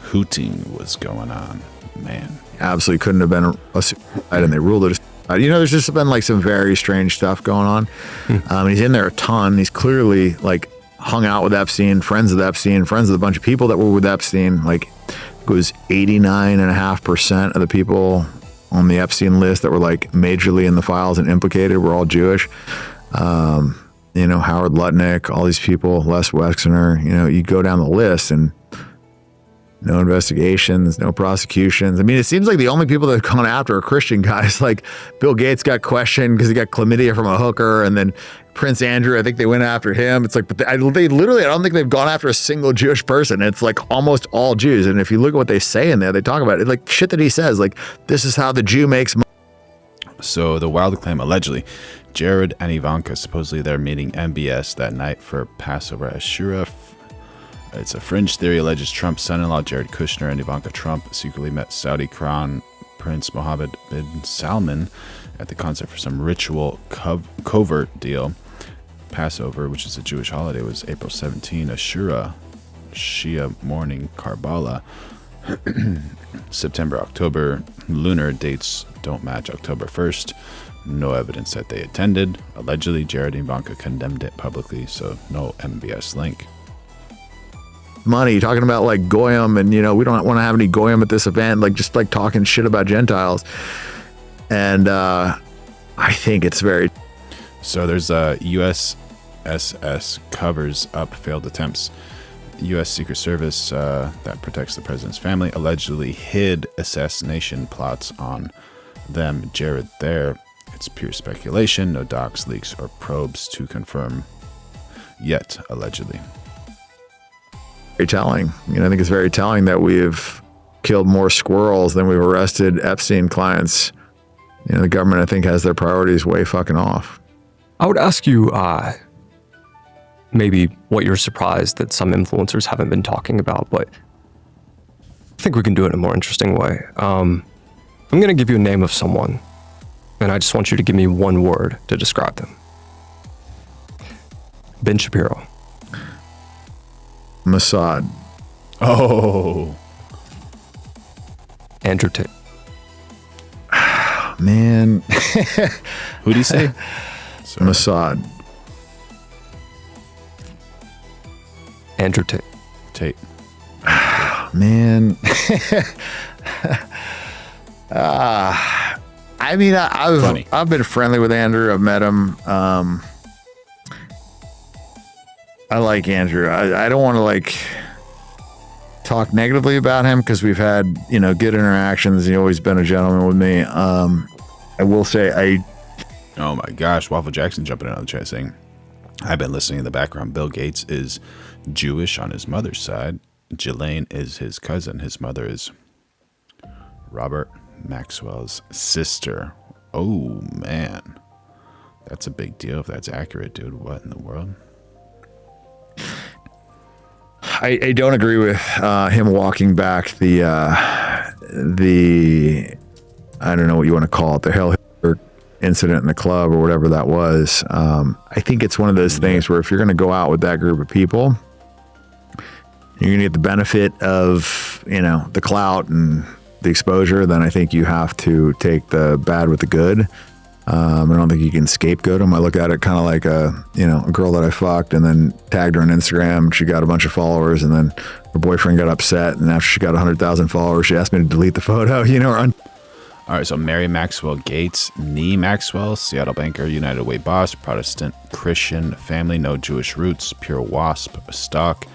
Speaker 1: hooting was going on. Man.
Speaker 14: Absolutely couldn't have been a suicide, and they ruled it. You know, there's just been like some very strange stuff going on. He's in there a ton. He's clearly like hung out with Epstein, friends with Epstein, friends with a bunch of people that were with Epstein. Like it was 89.5% of the people on the Epstein list that were like majorly in the files and implicated were all Jewish. You know, Howard Lutnick, all these people, Les Wexner, you know, you go down the list and no investigations, no prosecutions. I mean, it seems like the only people that have gone after are Christian guys. Like Bill Gates got questioned because he got chlamydia from a hooker, and then Prince Andrew, I think they went after him. It's like, but they literally, I don't think they've gone after a single Jewish person. It's like almost all Jews. And if you look at what they say in there, they talk about it, like shit that he says, like, this is how the Jew makes money.
Speaker 1: So the wild claim, allegedly, Jared and Ivanka, supposedly they're meeting MBS that night for Passover Ashura. It's a fringe theory, alleges Trump's son-in-law, Jared Kushner, and Ivanka Trump secretly met Saudi Crown Prince Mohammed bin Salman at the concert for some ritual covert deal. Passover, which is a Jewish holiday, was April 17. Ashura, Shia mourning Karbala. September, October, lunar dates don't match. October 1st, no evidence that they attended. Allegedly, Jared and Ivanka condemned it publicly, so no MBS link.
Speaker 14: Money, talking about like Goyim, and you know, we don't want to have any Goyim at this event, like just like talking shit about Gentiles. And I think it's very...
Speaker 1: So there's a USSS covers up failed attempts. U.S. Secret Service that protects the president's family allegedly hid assassination plots on them. Jared there. It's pure speculation. No docs, leaks, or probes to confirm yet, allegedly.
Speaker 14: Very telling. You know, I think it's very telling that we've killed more squirrels than we've arrested Epstein clients. You know, the government, I think, has their priorities way fucking off.
Speaker 13: I would ask you maybe what you're surprised that some influencers haven't been talking about, but I think we can do it in a more interesting way. I'm going to give you a name of someone, and I just want you to give me one word to describe them. Ben Shapiro.
Speaker 14: Mossad.
Speaker 1: Oh.
Speaker 13: Andrew Tate.
Speaker 14: Man.
Speaker 1: Who'd he say?
Speaker 14: Mossad.
Speaker 13: Andrew Tate.
Speaker 1: Tate.
Speaker 14: Man. I mean, I've been friendly with Andrew. I've met him. I like Andrew. I don't want to like talk negatively about him because we've had, you know, good interactions. He's always been a gentleman with me. I will say
Speaker 1: Oh my gosh, Waffle Jackson jumping in on the chat saying, I've been listening in the background. Bill Gates is Jewish on his mother's side. Ghislaine is his cousin. His mother is Robert Maxwell's sister. Oh man, that's a big deal if that's accurate, dude. What in the world?
Speaker 14: I don't agree with him walking back the I don't know what you want to call it, the Hell incident in the club or whatever that was. I think it's one of those things where if you're going to go out with that group of people, you're going to get the benefit of, you know, the clout and the exposure, then I think you have to take the bad with the good. I don't think you can scapegoat them. I look at it kind of like a girl that I fucked and then tagged her on Instagram. She got a bunch of followers, and then her boyfriend got upset, and after she got 100,000 followers, she asked me to delete the photo. You know.
Speaker 1: All right, so Mary Maxwell Gates, Nee Maxwell, Seattle banker, United Way boss, Protestant Christian family, no Jewish roots, pure wasp stock,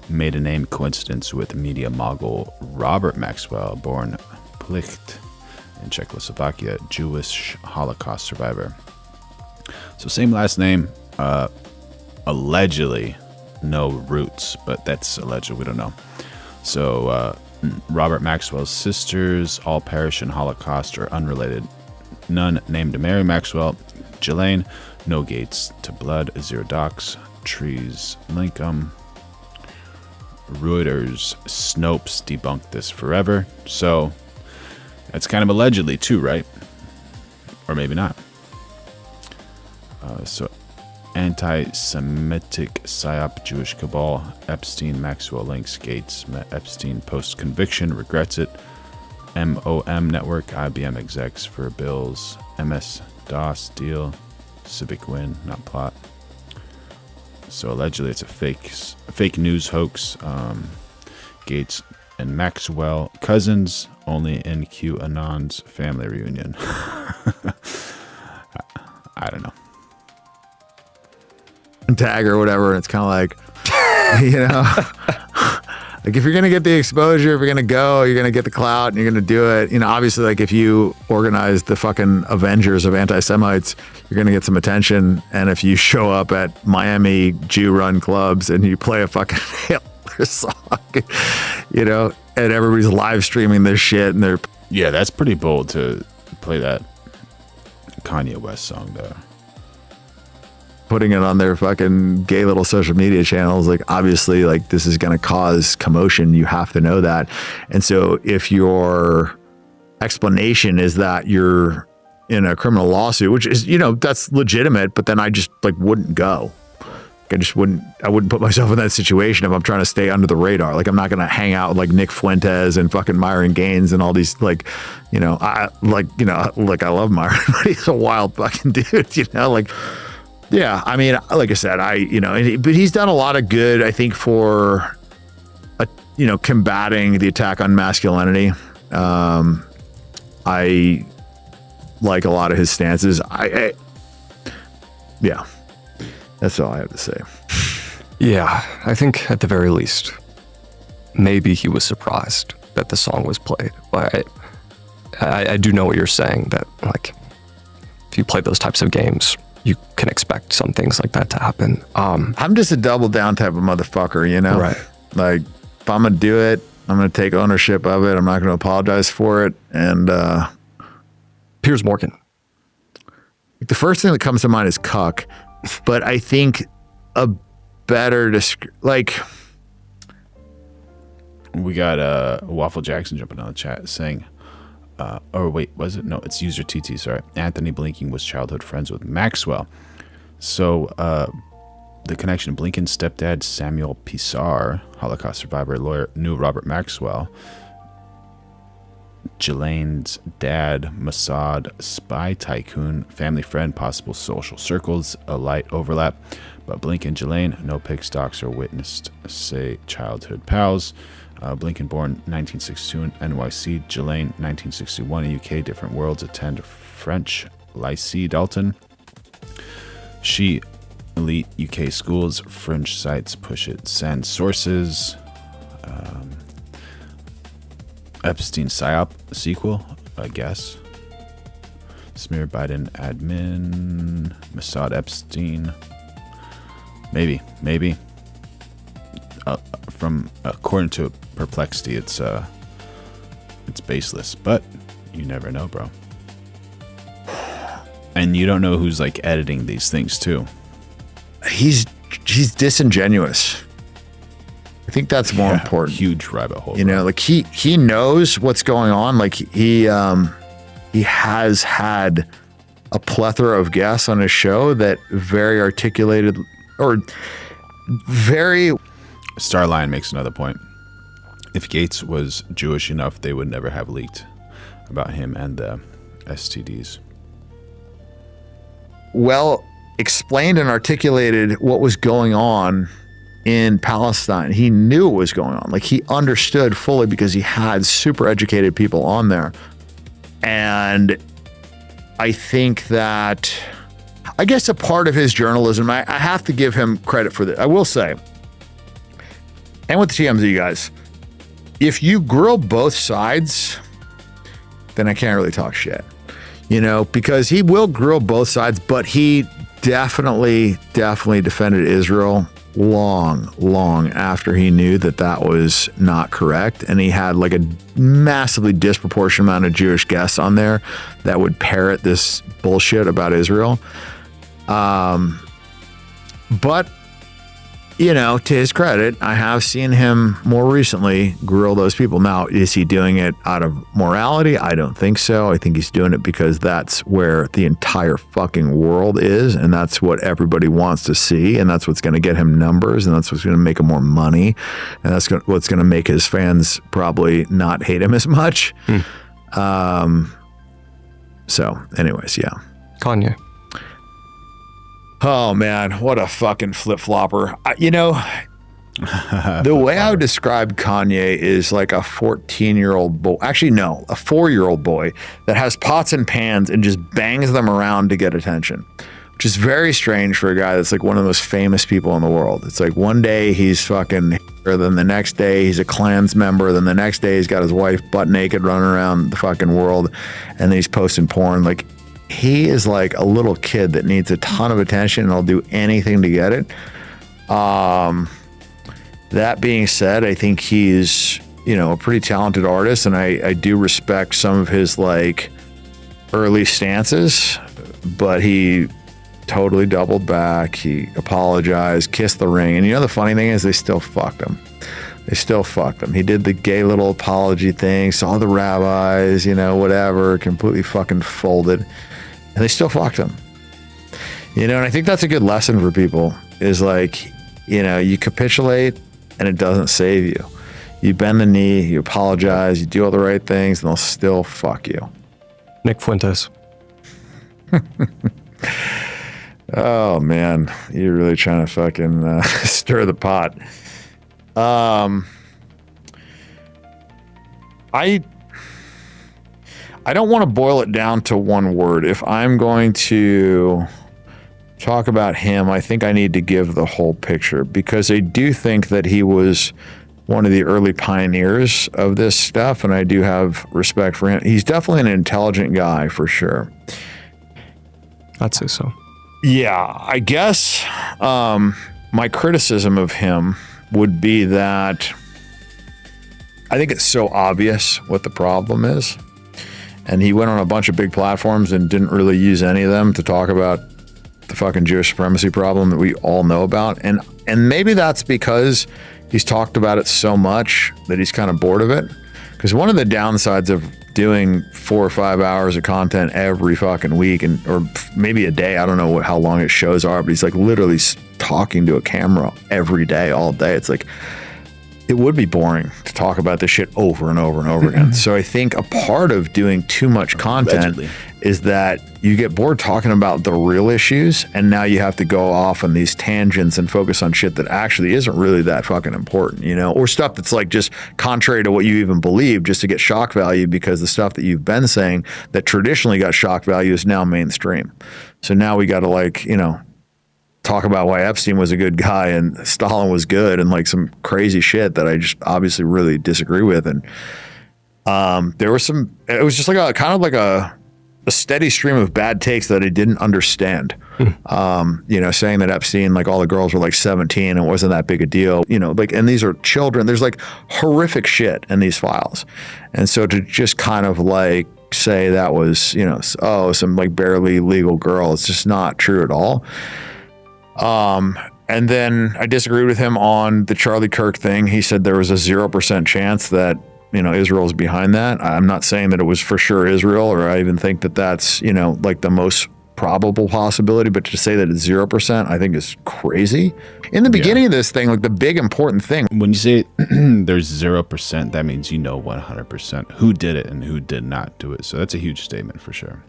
Speaker 1: made a name coincidence with media mogul Robert Maxwell, born Plicht in Czechoslovakia, Jewish Holocaust survivor. So same last name, allegedly no roots, but that's alleged, we don't know. So Robert Maxwell's sisters all perish in Holocaust or unrelated. None named Mary Maxwell. Ghislaine, no Gates to blood, zero docs, trees, Lincoln. Reuters, Snopes debunked this forever. So that's kind of allegedly too, right? Or maybe not. So anti-Semitic psyop, Jewish cabal, Epstein, Maxwell links, Gates met Epstein post-conviction, regrets it. MOM network, IBM execs for bills, MS-DOS deal, civic win, not plot. So allegedly it's a fake news hoax. Gates and Maxwell cousins, only in QAnon's family reunion. I don't know.
Speaker 14: Tag or whatever, and it's kind of like, you know, Like if you're going to get the exposure, if you're going to go, you're going to get the clout and you're going to do it. You know, obviously like if you organize the fucking Avengers of anti-Semites, you're going to get some attention. And if you show up at Miami Jew-run clubs and you play a fucking Hitler song, you know, and everybody's live streaming this shit and they're...
Speaker 1: Yeah, that's pretty bold to play that Kanye West song though.
Speaker 14: Putting it on their fucking gay little social media channels, like obviously like this is going to cause commotion. You have to know that. And so if your explanation is that you're in a criminal lawsuit, which is, you know, that's legitimate, but then I just like wouldn't go. I wouldn't put myself in that situation if I'm trying to stay under the radar. Like I'm not going to hang out with like Nick Fuentes and fucking Myron Gaines and all these like, you know, I love Myron, but he's a wild fucking dude, you know, like, yeah, I mean, like I said, but he's done a lot of good, I think, for, combating the attack on masculinity. I like a lot of his stances. Yeah, that's all I have to say.
Speaker 13: Yeah, I think at the very least, maybe he was surprised that the song was played. But I do know what you're saying, that like, if you play those types of games, you can expect some things like that to happen.
Speaker 14: I'm just a double down type of motherfucker, you know?
Speaker 13: Right.
Speaker 14: Like, if I'm going to do it, I'm going to take ownership of it. I'm not going to apologize for it. And
Speaker 13: Piers Morgan.
Speaker 14: The first thing that comes to mind is cuck. But I think a better
Speaker 1: we got Waffle Jackson jumping on the chat saying, it's user TT, sorry. Anthony Blinken was childhood friends with Maxwell. So the connection, Blinken's stepdad, Samuel Pisar, Holocaust survivor, lawyer, knew Robert Maxwell. Ghislaine's dad, Mossad spy tycoon, family friend, possible social circles, a light overlap. But Blinken, Ghislaine, no pics, docs, or witnessed, say childhood pals. Blinken born 1962 in NYC, Ghislaine 1961 in UK, different worlds, attend French Lycée Dalton. She elite UK schools, fringe sites, push it, send sources. Epstein PSYOP sequel, I guess. Smear Biden admin, Mossad Epstein. Maybe. From according to Perplexity, it's baseless, but you never know, bro. And you don't know who's like editing these things too. He's
Speaker 14: disingenuous. I think that's more important.
Speaker 1: Huge rabbit hole.
Speaker 14: You know, like he knows what's going on. Like he has had a plethora of guests on his show that very articulated or very.
Speaker 1: Starline makes another point. If Gates was Jewish enough, they would never have leaked about him and the STDs.
Speaker 14: Well explained and articulated what was going on in Palestine. He knew what was going on. Like he understood fully because he had super educated people on there. And I think that, I guess a part of his journalism, I have to give him credit for this. I will say, and with the TMZ guys, if you grill both sides, then I can't really talk shit, you know, because he will grill both sides, but he definitely defended Israel long after he knew that was not correct. And he had like a massively disproportionate amount of Jewish guests on there that would parrot this bullshit about Israel. But you know, to his credit, I have seen him more recently grill those people. Now, is he doing it out of morality? I don't think so. I think he's doing it because that's where the entire fucking world is, and that's what everybody wants to see, and that's what's going to get him numbers, and that's what's going to make him more money, and that's what's going to make his fans probably not hate him as much. So, anyways, yeah.
Speaker 13: Kanye.
Speaker 14: Oh man, what a fucking flip-flopper. You know, the way I would describe Kanye is like a 14-year-old boy. Actually, no, a 4-year-old boy that has pots and pans and just bangs them around to get attention. which is very strange for a guy that's like one of the most famous people in the world. It's like one day he's fucking, or then the next day he's a Klans member, then the next day he's got his wife butt naked running around the fucking world, and then he's posting porn. Like, he is like a little kid that needs a ton of attention and will do anything to get it. That being said, I think he's, a pretty talented artist, and I do respect some of his like early stances, but he totally doubled back. He apologized, kissed the ring, and the funny thing is they still fucked him. He did the gay little apology thing, saw the rabbis, whatever, completely fucking folded, and they still fucked him. And I think that's a good lesson for people is like, you capitulate and it doesn't save you. You bend the knee, you apologize, you do all the right things, and they'll still fuck you.
Speaker 13: Nick Fuentes.
Speaker 14: Oh man, you're really trying to fucking stir the pot. I don't want to boil it down to one word. If I'm going to talk about him, I think I need to give the whole picture, because I do think that he was one of the early pioneers of this stuff, and I do have respect for him. He's definitely an intelligent guy for sure.
Speaker 13: I'd say so.
Speaker 14: Yeah, I guess my criticism of him would be that I think it's so obvious what the problem is. And he went on a bunch of big platforms and didn't really use any of them to talk about the fucking Jewish supremacy problem that we all know about. And maybe that's because he's talked about it so much that he's kind of bored of it. Because one of the downsides of doing 4 or 5 hours of content every fucking week, or maybe a day, I don't know how long his shows are, but he's like literally talking to a camera every day, all day. It's like, it would be boring to talk about this shit over and over and over again. So I think a part of doing too much content is that you get bored talking about the real issues, and now you have to go off on these tangents and focus on shit that actually isn't really that fucking important, or stuff that's like just contrary to what you even believe, just to get shock value, because the stuff that you've been saying that traditionally got shock value is now mainstream. So now we got to talk about why Epstein was a good guy and Stalin was good, and like some crazy shit that I just obviously really disagree with. And there was it was just like a steady stream of bad takes that I didn't understand. Saying that Epstein, like all the girls were like 17 and it wasn't that big a deal, and these are children. There's like horrific shit in these files. And so to just kind of like say that was, some like barely legal girl, it's just not true at all. And then I disagreed with him on the Charlie Kirk thing. He said there was a 0% chance that, Israel's behind that. I'm not saying that it was for sure Israel, or I even think that that's, like the most probable possibility, but to say that it's 0%, I think is crazy. In the beginning of this thing, like the big important thing.
Speaker 1: When you say there's 0%, that means 100% who did it and who did not do it. So that's a huge statement for sure.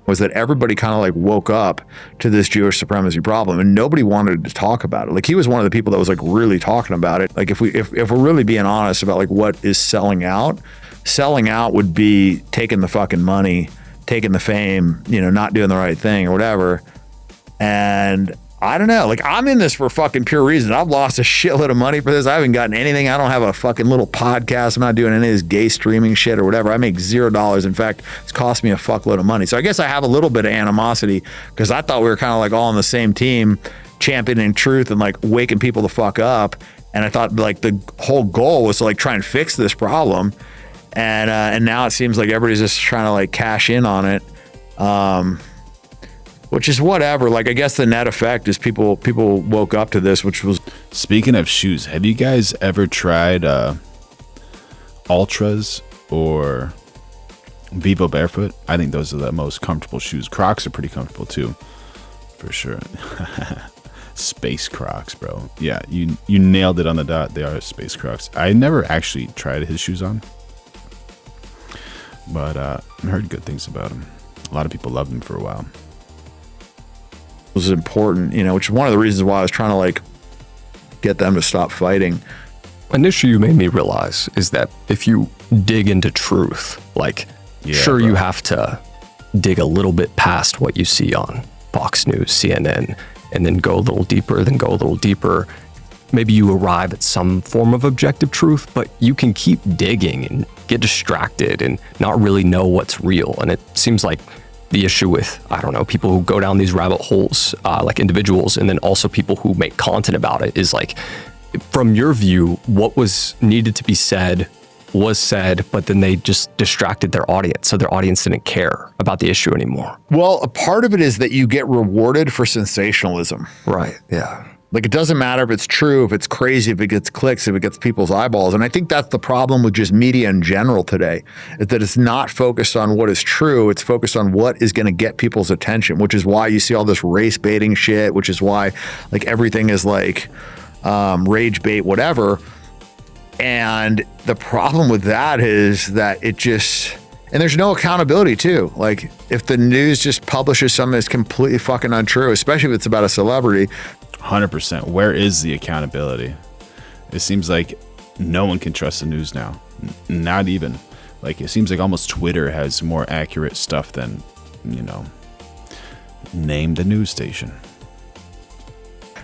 Speaker 14: Was that everybody kind of like woke up to this Jewish supremacy problem, and nobody wanted to talk about it. Like, he was one of the people that was like really talking about it. Like, if we're really being honest about like what is selling out would be taking the fucking money, taking the fame, not doing the right thing or whatever. And I don't know, like, I'm in this for fucking pure reason. I've lost a shitload of money for this. I haven't gotten anything. I don't have a fucking little podcast. I'm not doing any of this gay streaming shit or whatever. I make $0. In fact, it's cost me a fuckload of money. So I guess I have a little bit of animosity, because I thought we were kind of like all on the same team, championing truth and like waking people the fuck up. And I thought like the whole goal was to like try and fix this problem. And now it seems like everybody's just trying to like cash in on it. Which is whatever. Like, I guess the net effect is people woke up to this, which was...
Speaker 1: Speaking of shoes, have you guys ever tried Ultras or Vivo Barefoot? I think those are the most comfortable shoes. Crocs are pretty comfortable too, for sure. Space Crocs, bro. Yeah, you nailed it on the dot. They are Space Crocs. I never actually tried his shoes on, but I heard good things about them. A lot of people loved them for a while.
Speaker 14: Was important, which is one of the reasons why I was trying to like get them to stop fighting.
Speaker 13: An issue you made me realize is that if you dig into truth, like, you have to dig a little bit past what you see on Fox News, CNN, and then go a little deeper, then go a little deeper. Maybe you arrive at some form of objective truth, but you can keep digging and get distracted and not really know what's real. And it seems like the issue with, I don't know, people who go down these rabbit holes, like individuals, and then also people who make content about it is like, from your view, what was needed to be said was said, but then they just distracted their audience. So their audience didn't care about the issue anymore.
Speaker 14: Well, a part of it is that you get rewarded for sensationalism.
Speaker 13: Right, yeah.
Speaker 14: Like, it doesn't matter if it's true, if it's crazy, if it gets clicks, if it gets people's eyeballs. And I think that's the problem with just media in general today, is that it's not focused on what is true. It's focused on what is going to get people's attention, which is why you see all this race baiting shit, which is why like everything is like rage bait, whatever. And the problem with that is that it just, and there's no accountability too. Like, if the news just publishes something that's completely fucking untrue, especially if it's about a celebrity.
Speaker 1: 100%. Where is the accountability? It seems like no one can trust the news now. Not even. Like, it seems like almost Twitter has more accurate stuff than, you know, name the news station.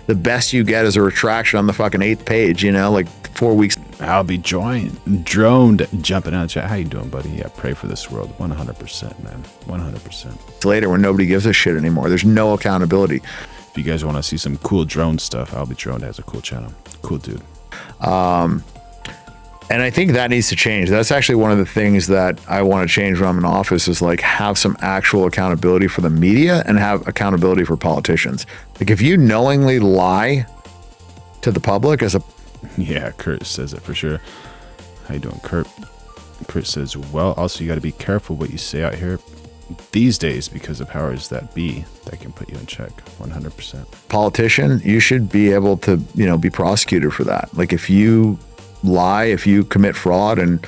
Speaker 14: The best you get is a retraction on the fucking 8th page, you know, like 4 weeks.
Speaker 1: I'll be droned, jumping out of chat. How you doing, buddy? Yeah, pray for this world. 100%, man. 100%.
Speaker 14: Later, when nobody gives a shit anymore, there's no accountability.
Speaker 1: If you guys want to see some cool drone stuff, I'll be Droned has a cool channel. Cool dude.
Speaker 14: And I think that needs to change. That's actually one of the things that I want to change when I'm in office, is like have some actual accountability for the media and have accountability for politicians. Like, if you knowingly lie to the public as a...
Speaker 1: Yeah, Kurt says it for sure. How you doing, Kurt? Kurt says, well, also you got to be careful what you say out here these days because of powers that be that can put you in check. 100%.
Speaker 14: Politician, you should be able to, you know, be prosecuted for that. Like, if you lie, if you commit fraud and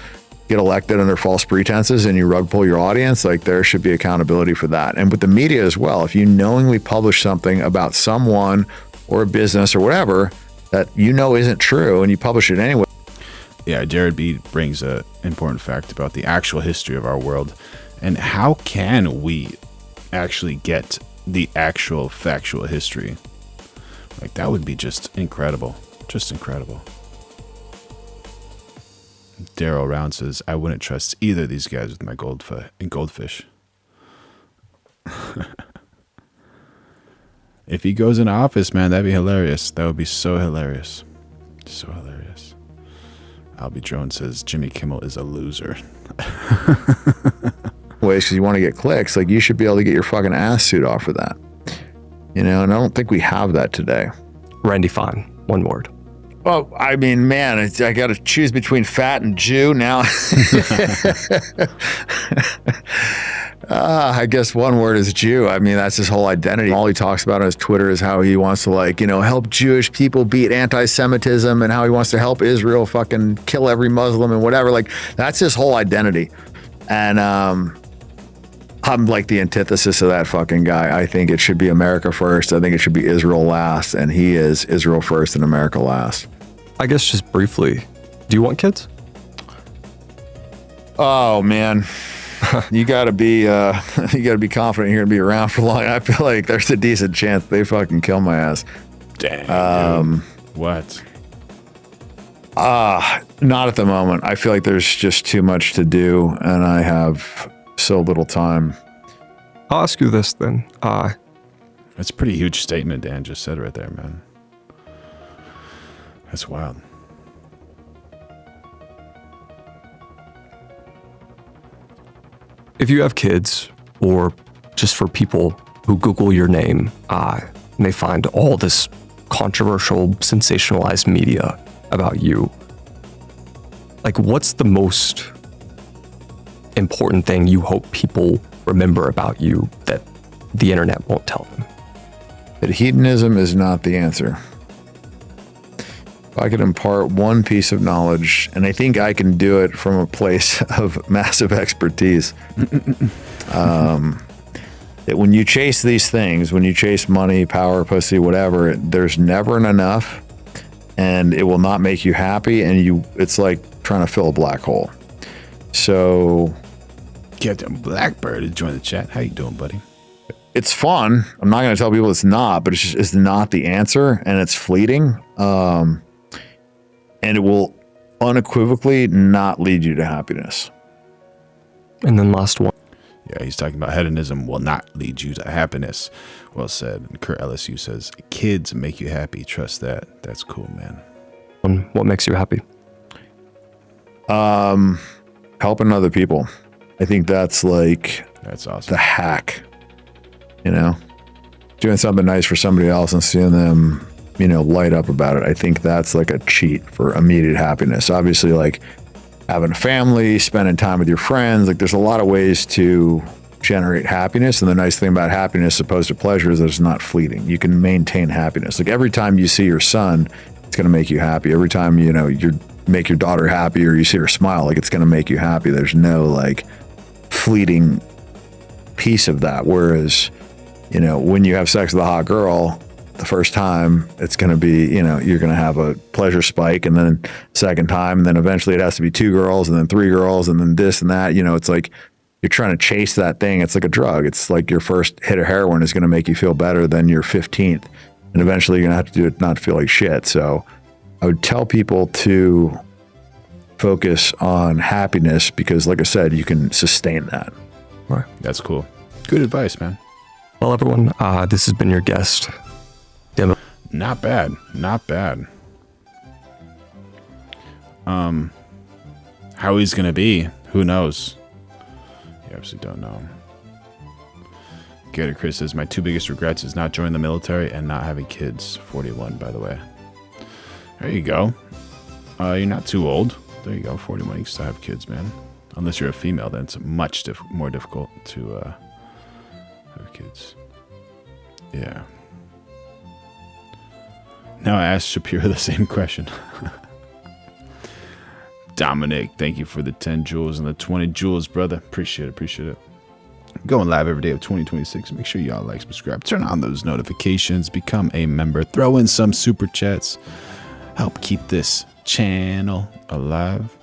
Speaker 14: get elected under false pretenses and you rug pull your audience, like, there should be accountability for that. And with the media as well, if you knowingly publish something about someone or a business or whatever that you know isn't true and you publish it anyway.
Speaker 1: Yeah, Jared B brings an important fact about the actual history of our world. And how can we actually get the actual factual history? Like, that would be just incredible. Just incredible. Daryl Round says, I wouldn't trust either of these guys with my goldfish. If he goes in office, man, that'd be hilarious. That would be so hilarious. So hilarious. Albie Drone says, Jimmy Kimmel is a loser.
Speaker 14: Ways, because you want to get clicks, like, you should be able to get your fucking ass suit off for that. You know, and I don't think we have that today.
Speaker 13: Randy Fine, one word.
Speaker 14: Well, I mean, man, I got to choose between fat and Jew now. I guess one word is Jew. I mean, that's his whole identity. All he talks about on his Twitter is how he wants to, like, you know, help Jewish people beat anti-Semitism and how he wants to help Israel fucking kill every Muslim and whatever. Like, that's his whole identity. And I'm like the antithesis of that fucking guy. I think it should be America first. I think it should be Israel last. And he is Israel first and America last.
Speaker 13: I guess just briefly, do you want kids?
Speaker 14: Oh, man. You gotta be confident you're gonna be around for long. I feel like there's a decent chance they fucking kill my ass.
Speaker 1: Dang. What?
Speaker 14: Not at the moment. I feel like there's just too much to do, and I have so little time.
Speaker 13: I'll ask you this then.
Speaker 1: That's a pretty huge statement Dan just said right there, man. That's wild.
Speaker 13: If you have kids, or just for people who Google your name, and they find all this controversial, sensationalized media about you, like, what's the most important thing you hope people remember about you that the internet won't tell them?
Speaker 14: That hedonism is not the answer. If I could impart one piece of knowledge, and I think I can do it from a place of massive expertise, that when you chase these things, when you chase money, power, pussy, whatever, there's never enough, and it will not make you happy, and it's like trying to fill a black hole. So
Speaker 1: Captain Blackbird is joining the chat. How you doing, buddy?
Speaker 14: it's fun. I'm not going to tell people it's not, but it's not the answer, and it's fleeting. And it will unequivocally not lead you to happiness.
Speaker 13: And then last one.
Speaker 1: Yeah, he's talking about hedonism will not lead you to happiness. Well said. And Kurt LSU says, kids make you happy. Trust that. That's cool, man.
Speaker 13: What makes you happy?
Speaker 14: Helping other people. I think that's
Speaker 1: awesome.
Speaker 14: The hack, doing something nice for somebody else and seeing them, light up about it. I think that's like a cheat for immediate happiness. Obviously, like having a family, spending time with your friends, like there's a lot of ways to generate happiness. And the nice thing about happiness opposed to pleasure is that it's not fleeting. You can maintain happiness. Like every time you see your son, it's going to make you happy. Every time, you make your daughter happy or you see her smile, like it's going to make you happy. There's no like fleeting piece of that. Whereas, when you have sex with a hot girl, the first time it's going to be, you're going to have a pleasure spike, and then second time, and then eventually it has to be 2 girls and then 3 girls and then this and that. It's like you're trying to chase that thing. It's like a drug. It's like your first hit of heroin is going to make you feel better than your 15th. And eventually you're going to have to do it not to feel like shit. So I would tell people to focus on happiness because, like I said, you can sustain that.
Speaker 13: All right.
Speaker 1: That's cool. Good advice, man.
Speaker 13: Well, everyone, this has been your guest.
Speaker 1: Not bad. Not bad. How he's going to be, who knows? You absolutely don't know. Gator Chris says, my 2 biggest regrets is not joining the military and not having kids. 41, by the way. There you go. You're not too old. There you go. 41, you can still have kids, man. Unless you're a female, then it's much more difficult to have kids. Yeah. Now I asked Shapiro the same question. Dominic, thank you for the 10 jewels and the 20 jewels, brother. Appreciate it. Going live every day of 2026. Make sure y'all like, subscribe, turn on those notifications, become a member, throw in some super chats, help keep this channel alive.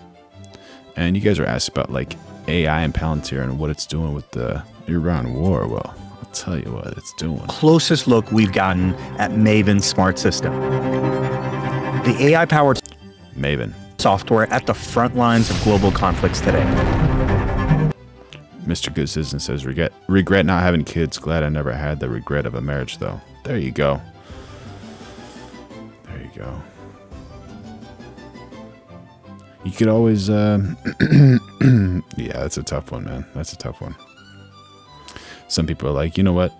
Speaker 1: And you guys are asked about like AI and Palantir and what it's doing with the Iran war. Well, I'll tell you what it's doing.
Speaker 2: Closest look we've gotten at Maven's smart system. The AI-powered
Speaker 1: Maven
Speaker 2: software at the front lines of global conflicts today.
Speaker 1: Mr. Good Citizen says, regret not having kids. Glad I never had the regret of a marriage, though. There you go. You could always, yeah, that's a tough one, man. That's a tough one. Some people are like, you know what?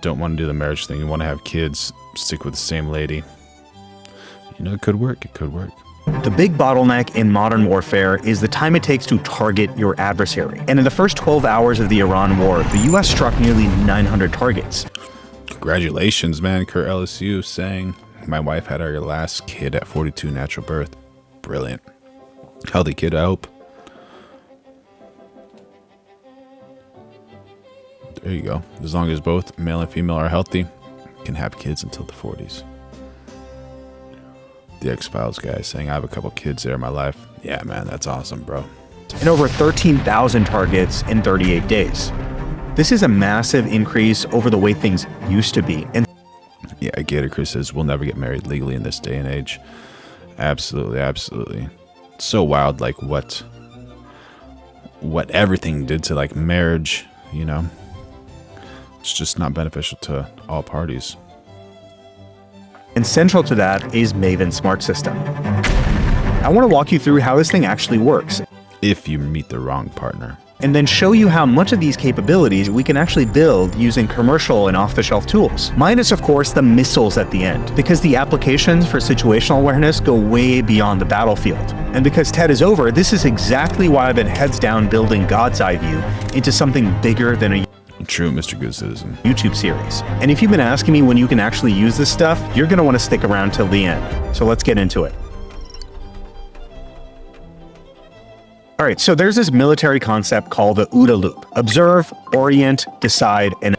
Speaker 1: Don't want to do the marriage thing. You want to have kids, stick with the same lady. It could work.
Speaker 2: The big bottleneck in modern warfare is the time it takes to target your adversary. And in the first 12 hours of the Iran war, the U.S. struck nearly 900 targets.
Speaker 1: Congratulations, man. Kurt LSU saying, my wife had our last kid at 42 natural birth. Brilliant. Healthy kid, I hope. There you go. As long as both male and female are healthy, you can have kids until the 40s. The X-Files guy saying, I have a couple kids there in my life. Yeah, man, that's awesome, bro.
Speaker 2: And over 13,000 targets in 38 days. This is a massive increase over the way things used to be. And
Speaker 1: yeah, Gator Chris says, we'll never get married legally in this day and age. Absolutely. It's so wild, like what everything did to like marriage, It's just not beneficial to all parties.
Speaker 2: And central to that is Maven's smart system. I want to walk you through how this thing actually works.
Speaker 1: If you meet the wrong partner.
Speaker 2: And then show you how much of these capabilities we can actually build using commercial and off-the-shelf tools. Minus, of course, the missiles at the end, because the applications for situational awareness go way beyond the battlefield. And because TED is over, this is exactly why I've been heads down building God's Eye View into something bigger than a
Speaker 1: true Mr. Good Citizen
Speaker 2: YouTube series. And if you've been asking me when you can actually use this stuff, you're going to want to stick around till the end. So let's get into it. All right, so there's this military concept called the OODA loop. Observe, orient, decide, and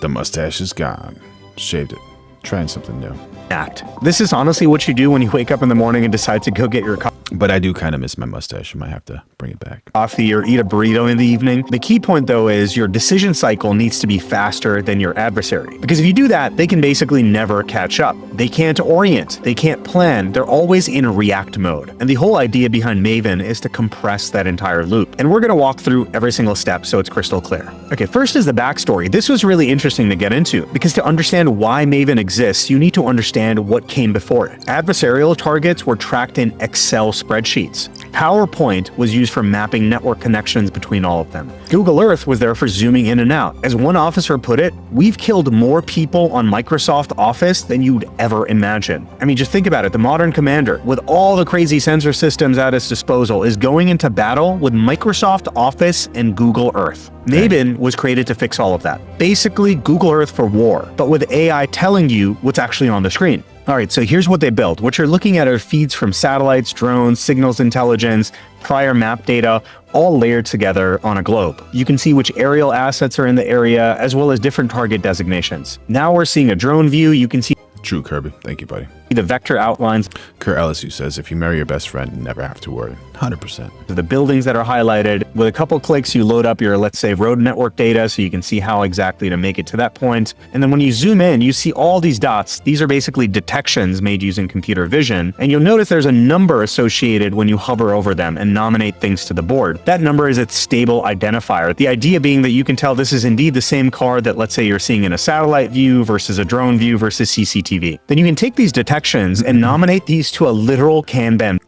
Speaker 1: the mustache is gone. Shaved it. Trying something new.
Speaker 2: Act. This is honestly what you do when you wake up in the morning and decide to go get your coffee.
Speaker 1: But I do kind of miss my mustache. I might have to bring it back.
Speaker 2: Coffee or eat a burrito in the evening. The key point, though, is your decision cycle needs to be faster than your adversary. Because if you do that, they can basically never catch up. They can't orient. They can't plan. They're always in react mode. And the whole idea behind Maven is to compress that entire loop. And we're going to walk through every single step so it's crystal clear. Okay, first is the backstory. This was really interesting to get into because to understand why Maven exists, you need to understand what came before it. Adversarial targets were tracked in Excel spreadsheets. PowerPoint was used for mapping network connections between all of them. Google Earth was there for zooming in and out. As one officer put it, we've killed more people on Microsoft Office than you'd ever imagine. I mean, just think about it. The modern commander, with all the crazy sensor systems at his disposal, is going into battle with Microsoft Office and Google Earth. Maven was created to fix all of that. Basically, Google Earth for war, but with AI telling you what's actually on the screen. All right, so here's what they built. What you're looking at are feeds from satellites, drones, signals intelligence, prior map data, all layered together on a globe. You can see which aerial assets are in the area, as well as different target designations. Now we're seeing a drone view. You can see
Speaker 1: True, Kirby. Thank you, buddy.
Speaker 2: the vector outlines.
Speaker 1: Kurt Ellis, who says, if you marry your best friend, you never have to worry. 100%.
Speaker 2: The buildings that are highlighted. With a couple clicks, you load up your, let's say, road network data so you can see how exactly to make it to that point. And then when you zoom in, you see all these dots. These are basically detections made using computer vision. And you'll notice there's a number associated when you hover over them and nominate things to the board. That number is its stable identifier. The idea being that you can tell this is indeed the same car that, let's say, you're seeing in a satellite view versus a drone view versus CCTV. Then you can take these detections and nominate these to a literal Kanban.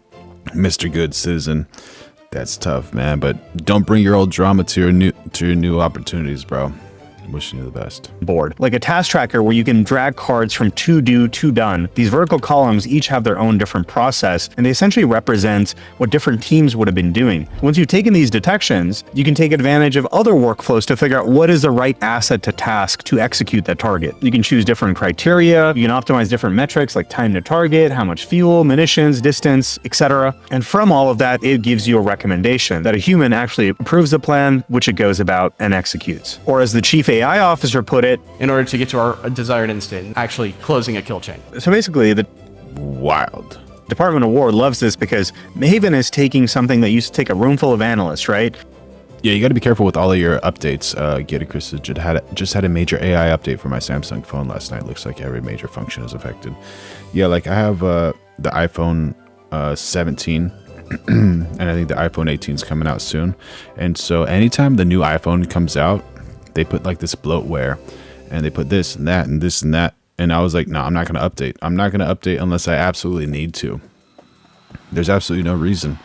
Speaker 1: Mr. Good Citizen. That's tough, man. But don't bring your old drama to your new opportunities, bro. Wishing you the best.
Speaker 2: Board. Like a task tracker where you can drag cards from to do to done. These vertical columns each have their own different process, and they essentially represent what different teams would have been doing. Once you've taken these detections, you can take advantage of other workflows to figure out what is the right asset to task to execute that target. You can choose different criteria. You can optimize different metrics like time to target, how much fuel, munitions, distance, etc. And from all of that, it gives you a recommendation that a human actually approves the plan, which it goes about and executes. Or as the chief AI officer put it,
Speaker 3: in order to get to our desired end state, actually closing a kill chain.
Speaker 2: So basically, the
Speaker 1: wild
Speaker 2: Department of War loves this because Maven is taking something that used to take a room full of analysts, right?
Speaker 1: Yeah, you got to be careful with all of your updates. Chris just had a major AI update for my Samsung phone last night. Looks like every major function is affected. Yeah, like I have the iPhone 17. And I think the iPhone 18 is coming out soon. And so anytime the new iPhone comes out, they put like this bloatware and they put this and that and this and that. And I was like, no, I'm not going to update. I'm not going to update unless I absolutely need to. There's absolutely no reason.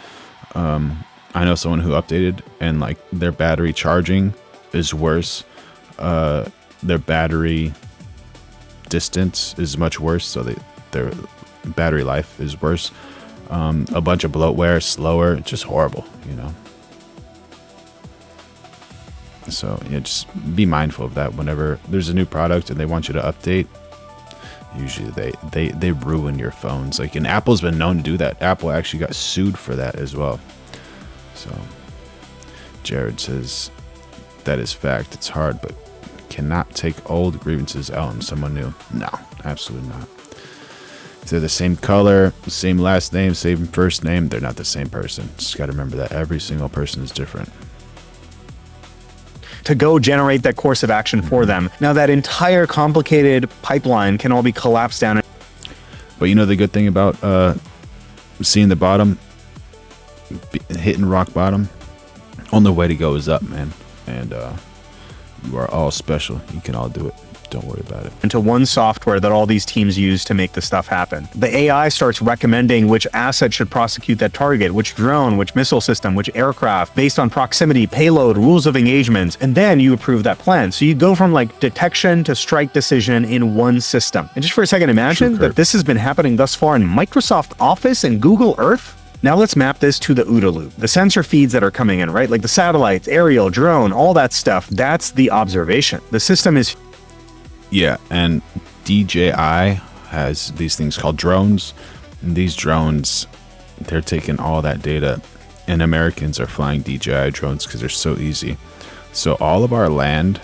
Speaker 1: I know someone who updated and like their battery charging is worse. Their battery distance is much worse. So their battery life is worse. A bunch of bloatware, slower, just horrible, you know? So yeah, just be mindful of that. Whenever there's a new product and they want you to update, usually they ruin your phones. Like, and Apple's been known to do that. Apple actually got sued for that as well. So Jared says that is fact. It's hard, but cannot take old grievances out on someone new. No, absolutely not. If they're the same color, same last name, same first name, they're not the same person. Just got to remember that every single person is different.
Speaker 2: To go generate that course of action for them. Now that entire complicated pipeline can all be collapsed down.
Speaker 1: But you know the good thing about seeing the bottom, hitting rock bottom, only way to go is up, man. And you are all special. You can all do it. Don't worry about it.
Speaker 2: Into one software that all these teams use to make the stuff happen. The AI starts recommending which asset should prosecute that target, which drone, which missile system, which aircraft, based on proximity, payload, rules of engagement, and then you approve that plan. So you go from like detection to strike decision in one system. And just for a second, imagine that this has been happening thus far in Microsoft Office and Google Earth. Now let's map this to the OODA loop. The sensor feeds that are coming in, right? Like the satellites, aerial, drone, all that stuff. That's the observation. The system is...
Speaker 1: Yeah, and DJI has these things called drones. And these drones, they're taking all that data. And Americans are flying DJI drones because they're so easy. So all of our land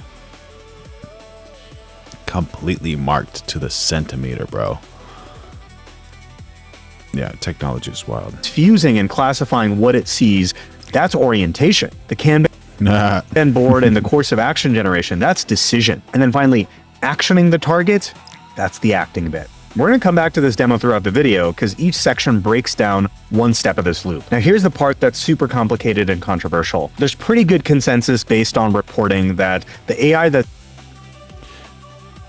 Speaker 1: completely marked to the centimeter, bro. Yeah, technology is wild.
Speaker 2: Fusing and classifying what it sees, that's orientation. The Kanban board and the course of action generation, that's decision. And then finally, actioning the target, that's the acting bit. We're going to come back to this demo throughout the video because each section breaks down one step of this loop. Now, here's the part that's super complicated and controversial. There's pretty good consensus based on reporting that the AI that...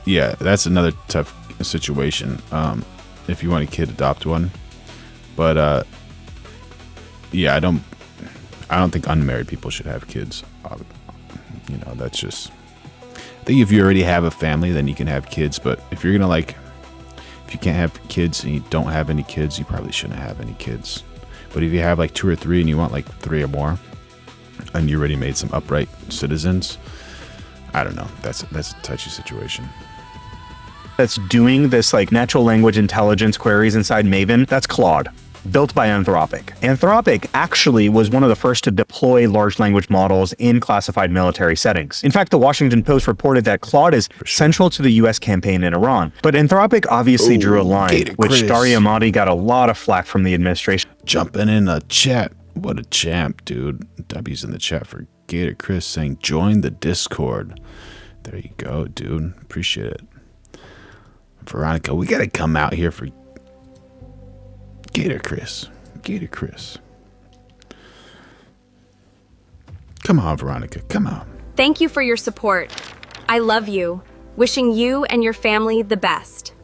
Speaker 1: Yeah, that's another tough situation. If you want a kid, adopt one. But yeah, I don't think unmarried people should have kids. You know, that's just... I think if you already have a family, then you can have kids. But if you're gonna if you can't have kids and you don't have any kids, you probably shouldn't have any kids. But if you have like 2 or 3 and you want like 3 or more, and you already made some upright citizens, I don't know. That's a touchy situation.
Speaker 2: That's doing this like natural language intelligence queries inside Maven, that's Claude, built by Anthropic. Anthropic actually was one of the first to deploy large language models in classified military settings. In fact, the Washington Post reported that Claude is central to the US campaign in Iran. But Anthropic obviously drew a line, which Daria Mahdi got a lot of flack from the administration.
Speaker 1: Jumping in the chat. What a champ, dude. W's in the chat for Gator Chris saying, join the Discord. There you go, dude. Appreciate it. Veronica, we got to come out here for Gator Chris. Gator Chris. Come on, Veronica. Come on.
Speaker 5: Thank you for your support. I love you. Wishing you and your family the best.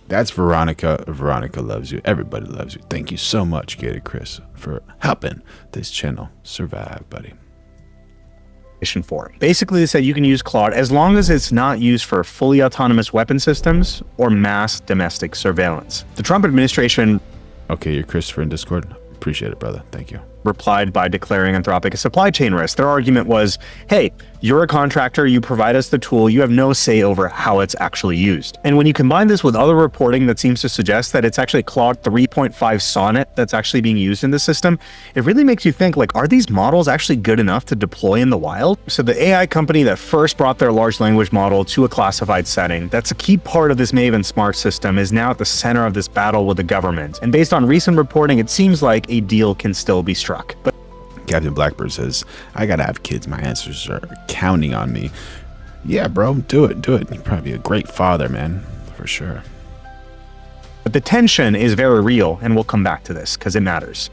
Speaker 1: That's Veronica. Veronica loves you. Everybody loves you. Thank you so much, Gator Chris, for helping this channel survive, buddy.
Speaker 2: For. Basically, they said you can use Claude as long as it's not used for fully autonomous weapon systems or mass domestic surveillance. The Trump administration...
Speaker 1: Okay, you're Christopher in Discord. Appreciate it, brother. Thank you.
Speaker 2: Replied by declaring Anthropic a supply chain risk. Their argument was, hey, you're a contractor, you provide us the tool, you have no say over how it's actually used. And when you combine this with other reporting that seems to suggest that it's actually Claude 3.5 Sonnet that's actually being used in the system, it really makes you think, like, are these models actually good enough to deploy in the wild? So the AI company that first brought their large language model to a classified setting, that's a key part of this Maven smart system, is now at the center of this battle with the government. And based on recent reporting, it seems like a deal can still be struck. But
Speaker 1: Captain Blackbird says, I gotta have kids. My ancestors are counting on me. Yeah, bro, do it. You'd probably be a great father, man, for sure.
Speaker 2: But the tension is very real, and we'll come back to this because it matters.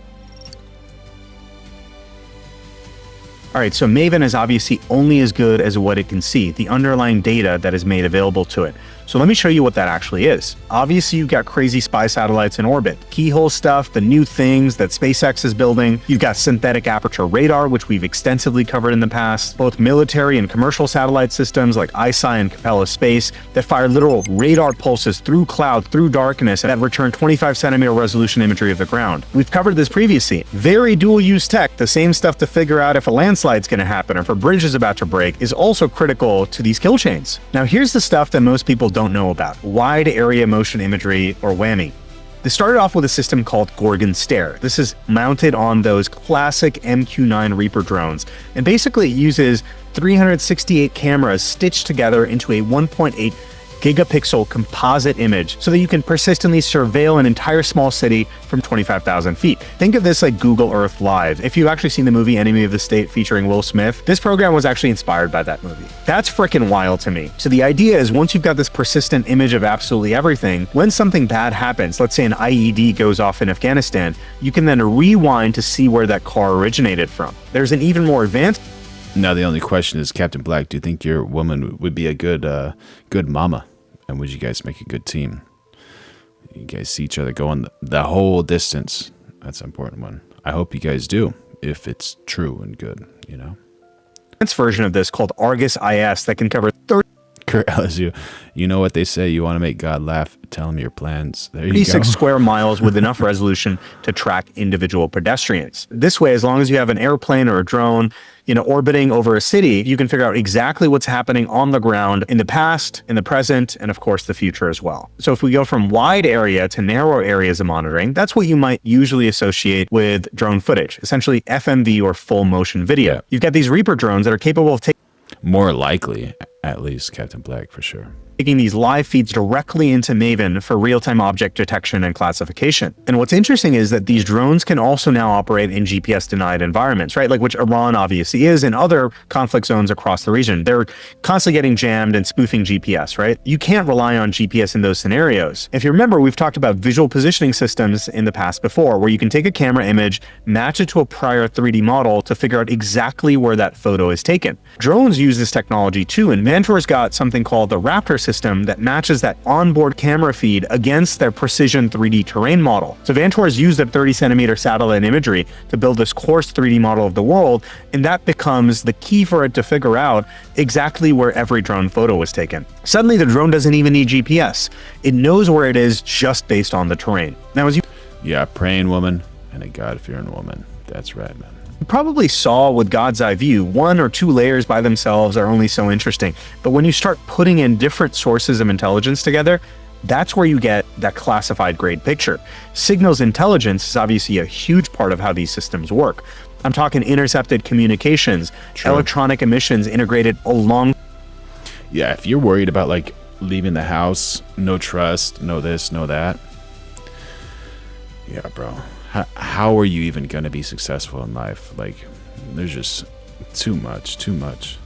Speaker 2: All right, so Maven is obviously only as good as what it can see, the underlying data that is made available to it. So let me show you what that actually is. Obviously, you've got crazy spy satellites in orbit, keyhole stuff, the new things that SpaceX is building. You've got synthetic aperture radar, which we've extensively covered in the past, both military and commercial satellite systems like ISI and Capella Space that fire literal radar pulses through cloud, through darkness, that return 25-centimeter resolution imagery of the ground. We've covered this previously. Very dual-use tech, the same stuff to figure out if a landslide's going to happen or if a bridge is about to break, is also critical to these kill chains. Now, here's the stuff that most people don't know about: wide area motion imagery, or WAMI. They started off with a system called Gorgon Stare. This is mounted on those classic MQ-9 Reaper drones, and basically it uses 368 cameras stitched together into a 1.8 gigapixel composite image so that you can persistently surveil an entire small city from 25,000 feet. Think of this like Google Earth Live. If you've actually seen the movie Enemy of the State featuring Will Smith, this program was actually inspired by that movie. That's freaking wild to me. So the idea is, once you've got this persistent image of absolutely everything, when something bad happens, let's say an IED goes off in Afghanistan, you can then rewind to see where that car originated from. There's an even more advanced...
Speaker 1: Now the only question is, Captain Black, do you think your woman would be a good mama? And would you guys make a good team? You guys see each other going the whole distance. That's an important one. I hope you guys do, if it's true and good, you know?
Speaker 2: Version of this called Argus IS that can cover 30...
Speaker 1: Kurt LSU, you know what they say, you want to make God laugh, tell him your plans. There you go.
Speaker 2: 36 square miles with enough resolution to track individual pedestrians. This way, as long as you have an airplane or a drone, orbiting over a city, you can figure out exactly what's happening on the ground in the past, in the present, and of course the future as well. So if we go from wide area to narrow areas of monitoring, that's what you might usually associate with drone footage, essentially FMV or full motion video. Yeah. You've got these Reaper drones that are capable of taking...
Speaker 1: More likely, at least, Captain Black, for sure.
Speaker 2: taking these live feeds directly into Maven for real-time object detection and classification. And what's interesting is that these drones can also now operate in GPS-denied environments, right? Like which Iran obviously is, and other conflict zones across the region. They're constantly getting jammed and spoofing GPS, right? You can't rely on GPS in those scenarios. If you remember, we've talked about visual positioning systems in the past before, where you can take a camera image, match it to a prior 3D model to figure out exactly where that photo is taken. Drones use this technology too, and Vantor's got something called the Raptor system that matches that onboard camera feed against their precision 3D terrain model. So Vantor has used a 30-centimeter satellite imagery to build this coarse 3D model of the world, and that becomes the key for it to figure out exactly where every drone photo was taken. Suddenly the drone doesn't even need GPS. It knows where it is just based on the terrain. Now, as you
Speaker 1: praying woman and a God-fearing woman. That's right, man.
Speaker 2: You probably saw with God's eye view, 1 or 2 layers by themselves are only so interesting. But when you start putting in different sources of intelligence together, that's where you get that classified grade picture. Signals intelligence is obviously a huge part of how these systems work. I'm talking intercepted communications, electronic emissions integrated along.
Speaker 1: Yeah, if you're worried about like leaving the house, no trust, no this, no that. Yeah, bro. How are you even going to be successful in life? Like, there's just too much.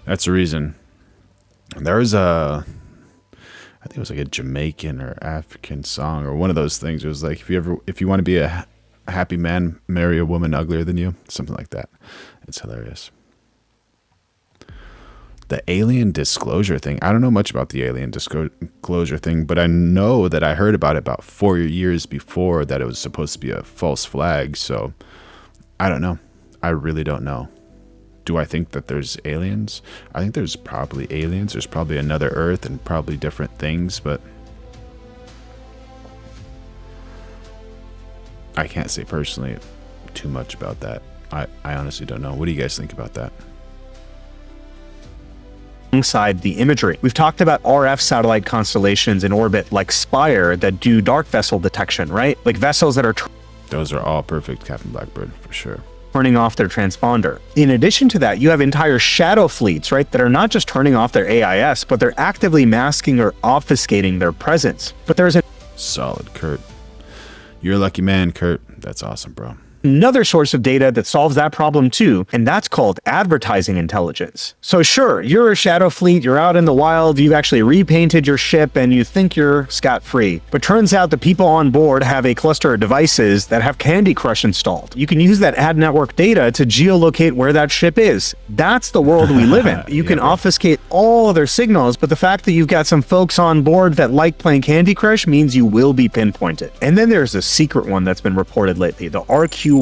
Speaker 1: That's the reason. There was I think it was like a Jamaican or African song or one of those things. It was like, if you want to be a happy man, marry a woman uglier than you. Something like that. It's hilarious. The alien disclosure thing. I don't know much about the alien disclosure thing, but I know that I heard about it about 4 years before that it was supposed to be a false flag. So I don't know. I really don't know. Do I think that there's aliens? I think there's probably aliens. There's probably another Earth and probably different things, but I can't say personally too much about that. I honestly don't know. What do you guys think about that?
Speaker 2: Alongside the imagery. We've talked about RF satellite constellations in orbit like Spire that do dark vessel detection, right? Like vessels that are
Speaker 1: those are all perfect, Captain Blackbird, for sure.
Speaker 2: Turning off their transponder. In addition to that, you have entire shadow fleets, right, that are not just turning off their AIS, but they're actively masking or obfuscating their presence. But there's a
Speaker 1: solid, Kurt. You're a lucky man, Kurt. That's awesome, bro.
Speaker 2: Another source of data that solves that problem too, and that's called advertising intelligence. So sure, you're a shadow fleet, you're out in the wild, you've actually repainted your ship and you think you're scot-free. But turns out the people on board have a cluster of devices that have Candy Crush installed. You can use that ad network data to geolocate where that ship is. That's the world we live in. You can obfuscate all of their signals, but the fact that you've got some folks on board that like playing Candy Crush means you will be pinpointed. And then there's a secret one that's been reported lately, the RQ-180,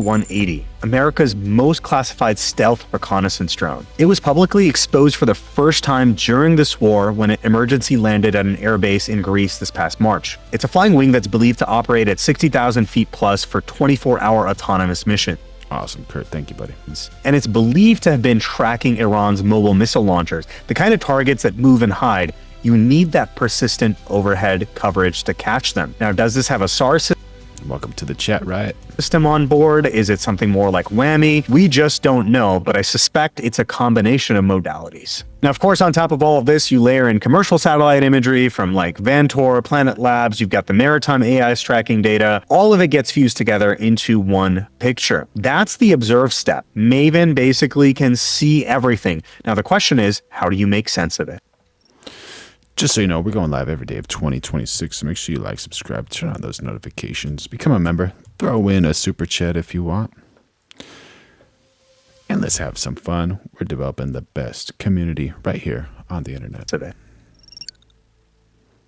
Speaker 2: America's most classified stealth reconnaissance drone. It was publicly exposed for the first time during this war when it emergency landed at an airbase in Greece this past March. It's a flying wing that's believed to operate at 60,000 feet plus for 24-hour autonomous mission.
Speaker 1: Awesome, Kurt. Thank you, buddy.
Speaker 2: And it's believed to have been tracking Iran's mobile missile launchers, the kind of targets that move and hide. You need that persistent overhead coverage to catch them. Now, does this have a SAR system?
Speaker 1: Welcome to the chat, right?
Speaker 2: System on board? Is it something more like whammy? We just don't know, but I suspect it's a combination of modalities. Now, of course, on top of all of this, you layer in commercial satellite imagery from like Vantor, Planet Labs, you've got the maritime AI tracking data. All of it gets fused together into one picture. That's the observe step. Maven basically can see everything. Now, the question is, how do you make sense of it?
Speaker 1: Just so you know, we're going live every day of 2026, so make sure you like, subscribe, turn on those notifications, become a member, throw in a super chat if you want. And let's have some fun. We're developing the best community right here on the internet today.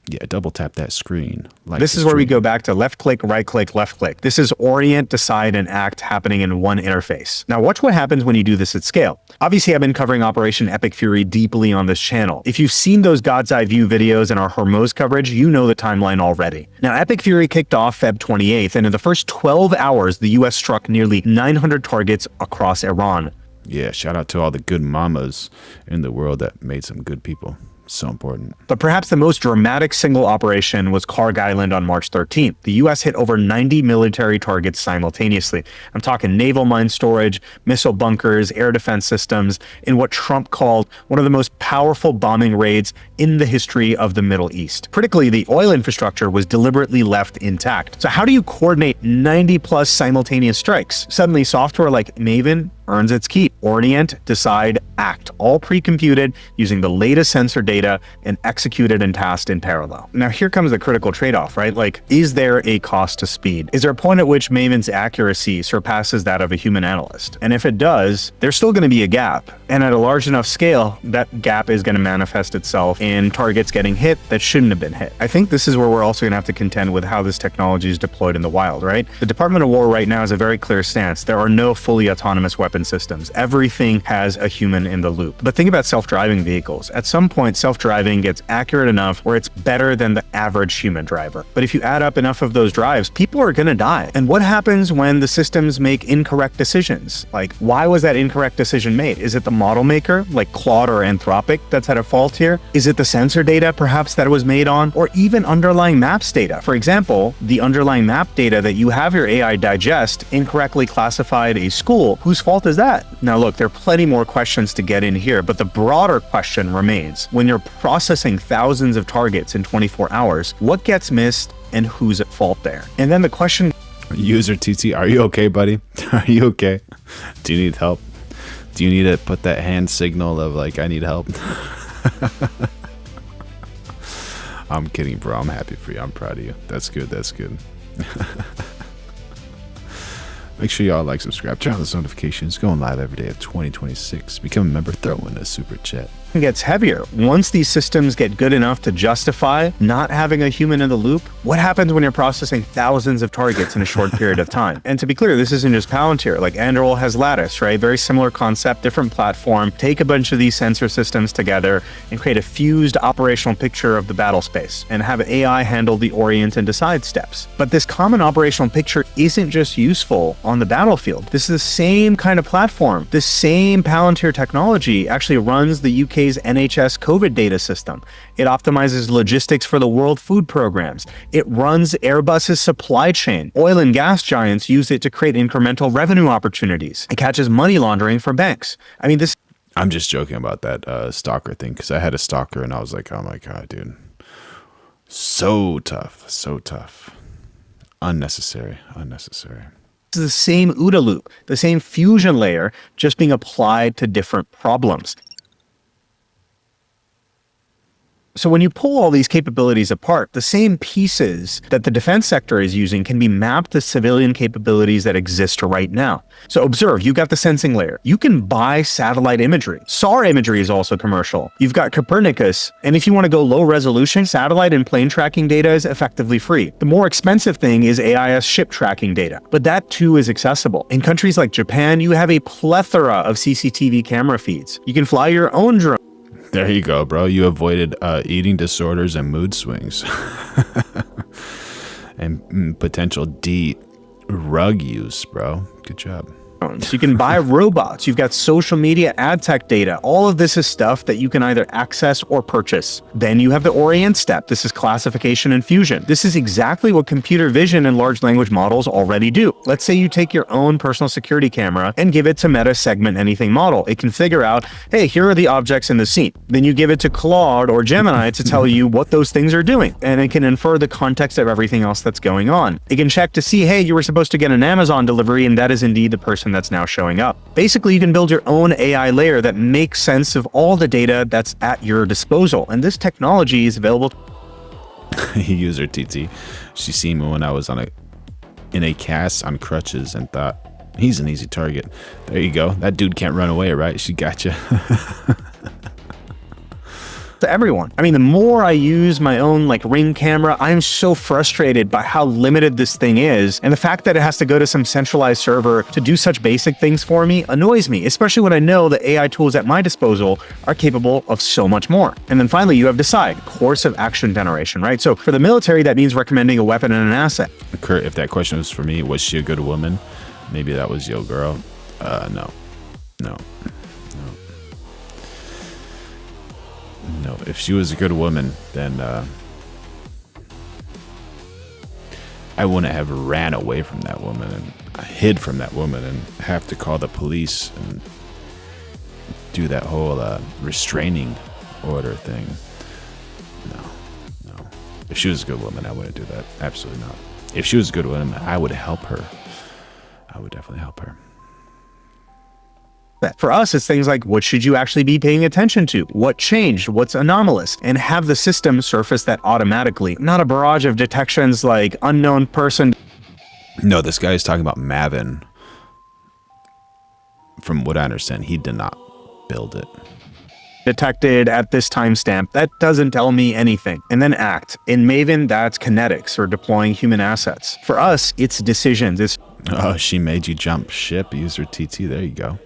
Speaker 1: Yeah, double tap that screen. Like
Speaker 2: this is where we go back to left click, right click, left click. This is orient, decide, and act happening in one interface. Now watch what happens when you do this at scale. Obviously, I've been covering Operation Epic Fury deeply on this channel. If you've seen those God's Eye View videos and our Hormuz coverage, you know the timeline already. Now, Epic Fury kicked off Feb 28th, and in the first 12 hours, the US struck nearly 900 targets across Iran.
Speaker 1: Yeah, shout out to all the good mamas in the world that made some good people. So important.
Speaker 2: But perhaps the most dramatic single operation was Kharg Island on March 13th. The U.S. hit over 90 military targets simultaneously. I'm talking naval mine storage, missile bunkers, air defense systems, in what Trump called one of the most powerful bombing raids in the history of the Middle East. Critically, the oil infrastructure was deliberately left intact. So how do you coordinate 90 plus simultaneous strikes? Suddenly, software like Maven earns its keep. Orient, decide, act, all pre-computed using the latest sensor data and executed and tasked in parallel. Now here comes the critical trade-off, right? Like, is there a cost to speed? Is there a point at which Maven's accuracy surpasses that of a human analyst? And if it does, there's still going to be a gap. And at a large enough scale, that gap is going to manifest itself in targets getting hit that shouldn't have been hit. I think this is where we're also going to have to contend with how this technology is deployed in the wild, right? The Department of War right now has a very clear stance. There are no fully autonomous weapon systems. Everything has a human in the loop. But think about self-driving vehicles. At some point, self-driving gets accurate enough where it's better than the average human driver. But if you add up enough of those drives, people are going to die. And what happens when the systems make incorrect decisions? Like, why was that incorrect decision made? Is it the model maker, like Claude or Anthropic, that's at a fault here? Is it the sensor data, perhaps, that it was made on? Or even underlying maps data? For example, the underlying map data that you have your AI digest incorrectly classified a school. Whose fault is that? Now look, there are plenty more questions to get in here, but the broader question remains. When you're processing thousands of targets in 24 hours, what gets missed and who's at fault there? And then the question...
Speaker 1: User TT, are you okay, buddy? Are you okay? Do you need help? Do you need to put that hand signal of like, I need help? I'm kidding, bro. I'm happy for you. I'm proud of you. That's good. That's good. Make sure y'all like, subscribe, turn on those notifications. Going live every day of 2026. Become a member, throw in a super chat.
Speaker 2: Gets heavier. Once these systems get good enough to justify not having a human in the loop, what happens when you're processing thousands of targets in a short period of time? And to be clear, this isn't just Palantir. Like Anduril has Lattice, right? Very similar concept, different platform. Take a bunch of these sensor systems together and create a fused operational picture of the battle space and have AI handle the orient and decide steps. But this common operational picture isn't just useful on the battlefield. This is the same kind of platform. This same Palantir technology actually runs the UK's NHS COVID data system. It optimizes logistics for the World Food Programs. It runs Airbus's supply chain. Oil and gas giants use it to create incremental revenue opportunities. It catches money laundering for banks. I mean, this...
Speaker 1: I'm just joking about that stalker thing because I had a stalker and I was like, oh my God, dude. So tough. So tough. Unnecessary. Unnecessary.
Speaker 2: This is the same OODA loop, the same fusion layer, just being applied to different problems. So when you pull all these capabilities apart, the same pieces that the defense sector is using can be mapped to civilian capabilities that exist right now. So observe, you've got the sensing layer. You can buy satellite imagery. SAR imagery is also commercial. You've got Copernicus, and if you want to go low resolution, satellite and plane tracking data is effectively free. The more expensive thing is AIS ship tracking data, but that too is accessible. In countries like Japan, you have a plethora of CCTV camera feeds. You can fly your own drone.
Speaker 1: There you go, bro. You avoided eating disorders and mood swings. And potential drug use, bro. Good job.
Speaker 2: You can buy robots. You've got social media ad tech data. All of this is stuff that you can either access or purchase. Then you have the orient step. This is classification and fusion. This is exactly what computer vision and large language models already do. Let's say you take your own personal security camera and give it to Meta Segment Anything model. It can figure out, hey, here are the objects in the scene. Then you give it to Claude or Gemini to tell you what those things are doing. And it can infer the context of everything else that's going on. It can check to see, hey, you were supposed to get an Amazon delivery and that is indeed the person that's now showing up. Basically, you can build your own AI layer that makes sense of all the data that's at your disposal. And this technology is available.
Speaker 1: User TT. She seen me when I was in a cast on crutches and thought, he's an easy target. There you go. That dude can't run away, right? She got you.
Speaker 2: To everyone. I mean, the more I use my own Ring camera, I'm so frustrated by how limited this thing is. And the fact that it has to go to some centralized server to do such basic things for me annoys me, especially when I know the AI tools at my disposal are capable of so much more. And then finally, you have decide, course of action generation, right? So for the military, that means recommending a weapon and an asset.
Speaker 1: Kurt, if that question was for me, was she a good woman? Maybe that was your girl. No. know, if she was a good woman, then I wouldn't have ran away from that woman and hid from that woman and have to call the police and do that whole restraining order thing. No. If she was a good woman, I wouldn't do that. Absolutely not. If she was a good woman, I would help her. I would definitely help her.
Speaker 2: For us, it's things like, what should you actually be paying attention to? What changed? What's anomalous? And have the system surface that automatically, not a barrage of detections like unknown person.
Speaker 1: No, this guy is talking about Maven. From what I understand, he did not build it.
Speaker 2: Detected at this timestamp. That doesn't tell me anything. And then act. In Maven, that's kinetics or deploying human assets. For us, it's decisions.
Speaker 1: Oh, she made you jump ship, use her TT. There you go.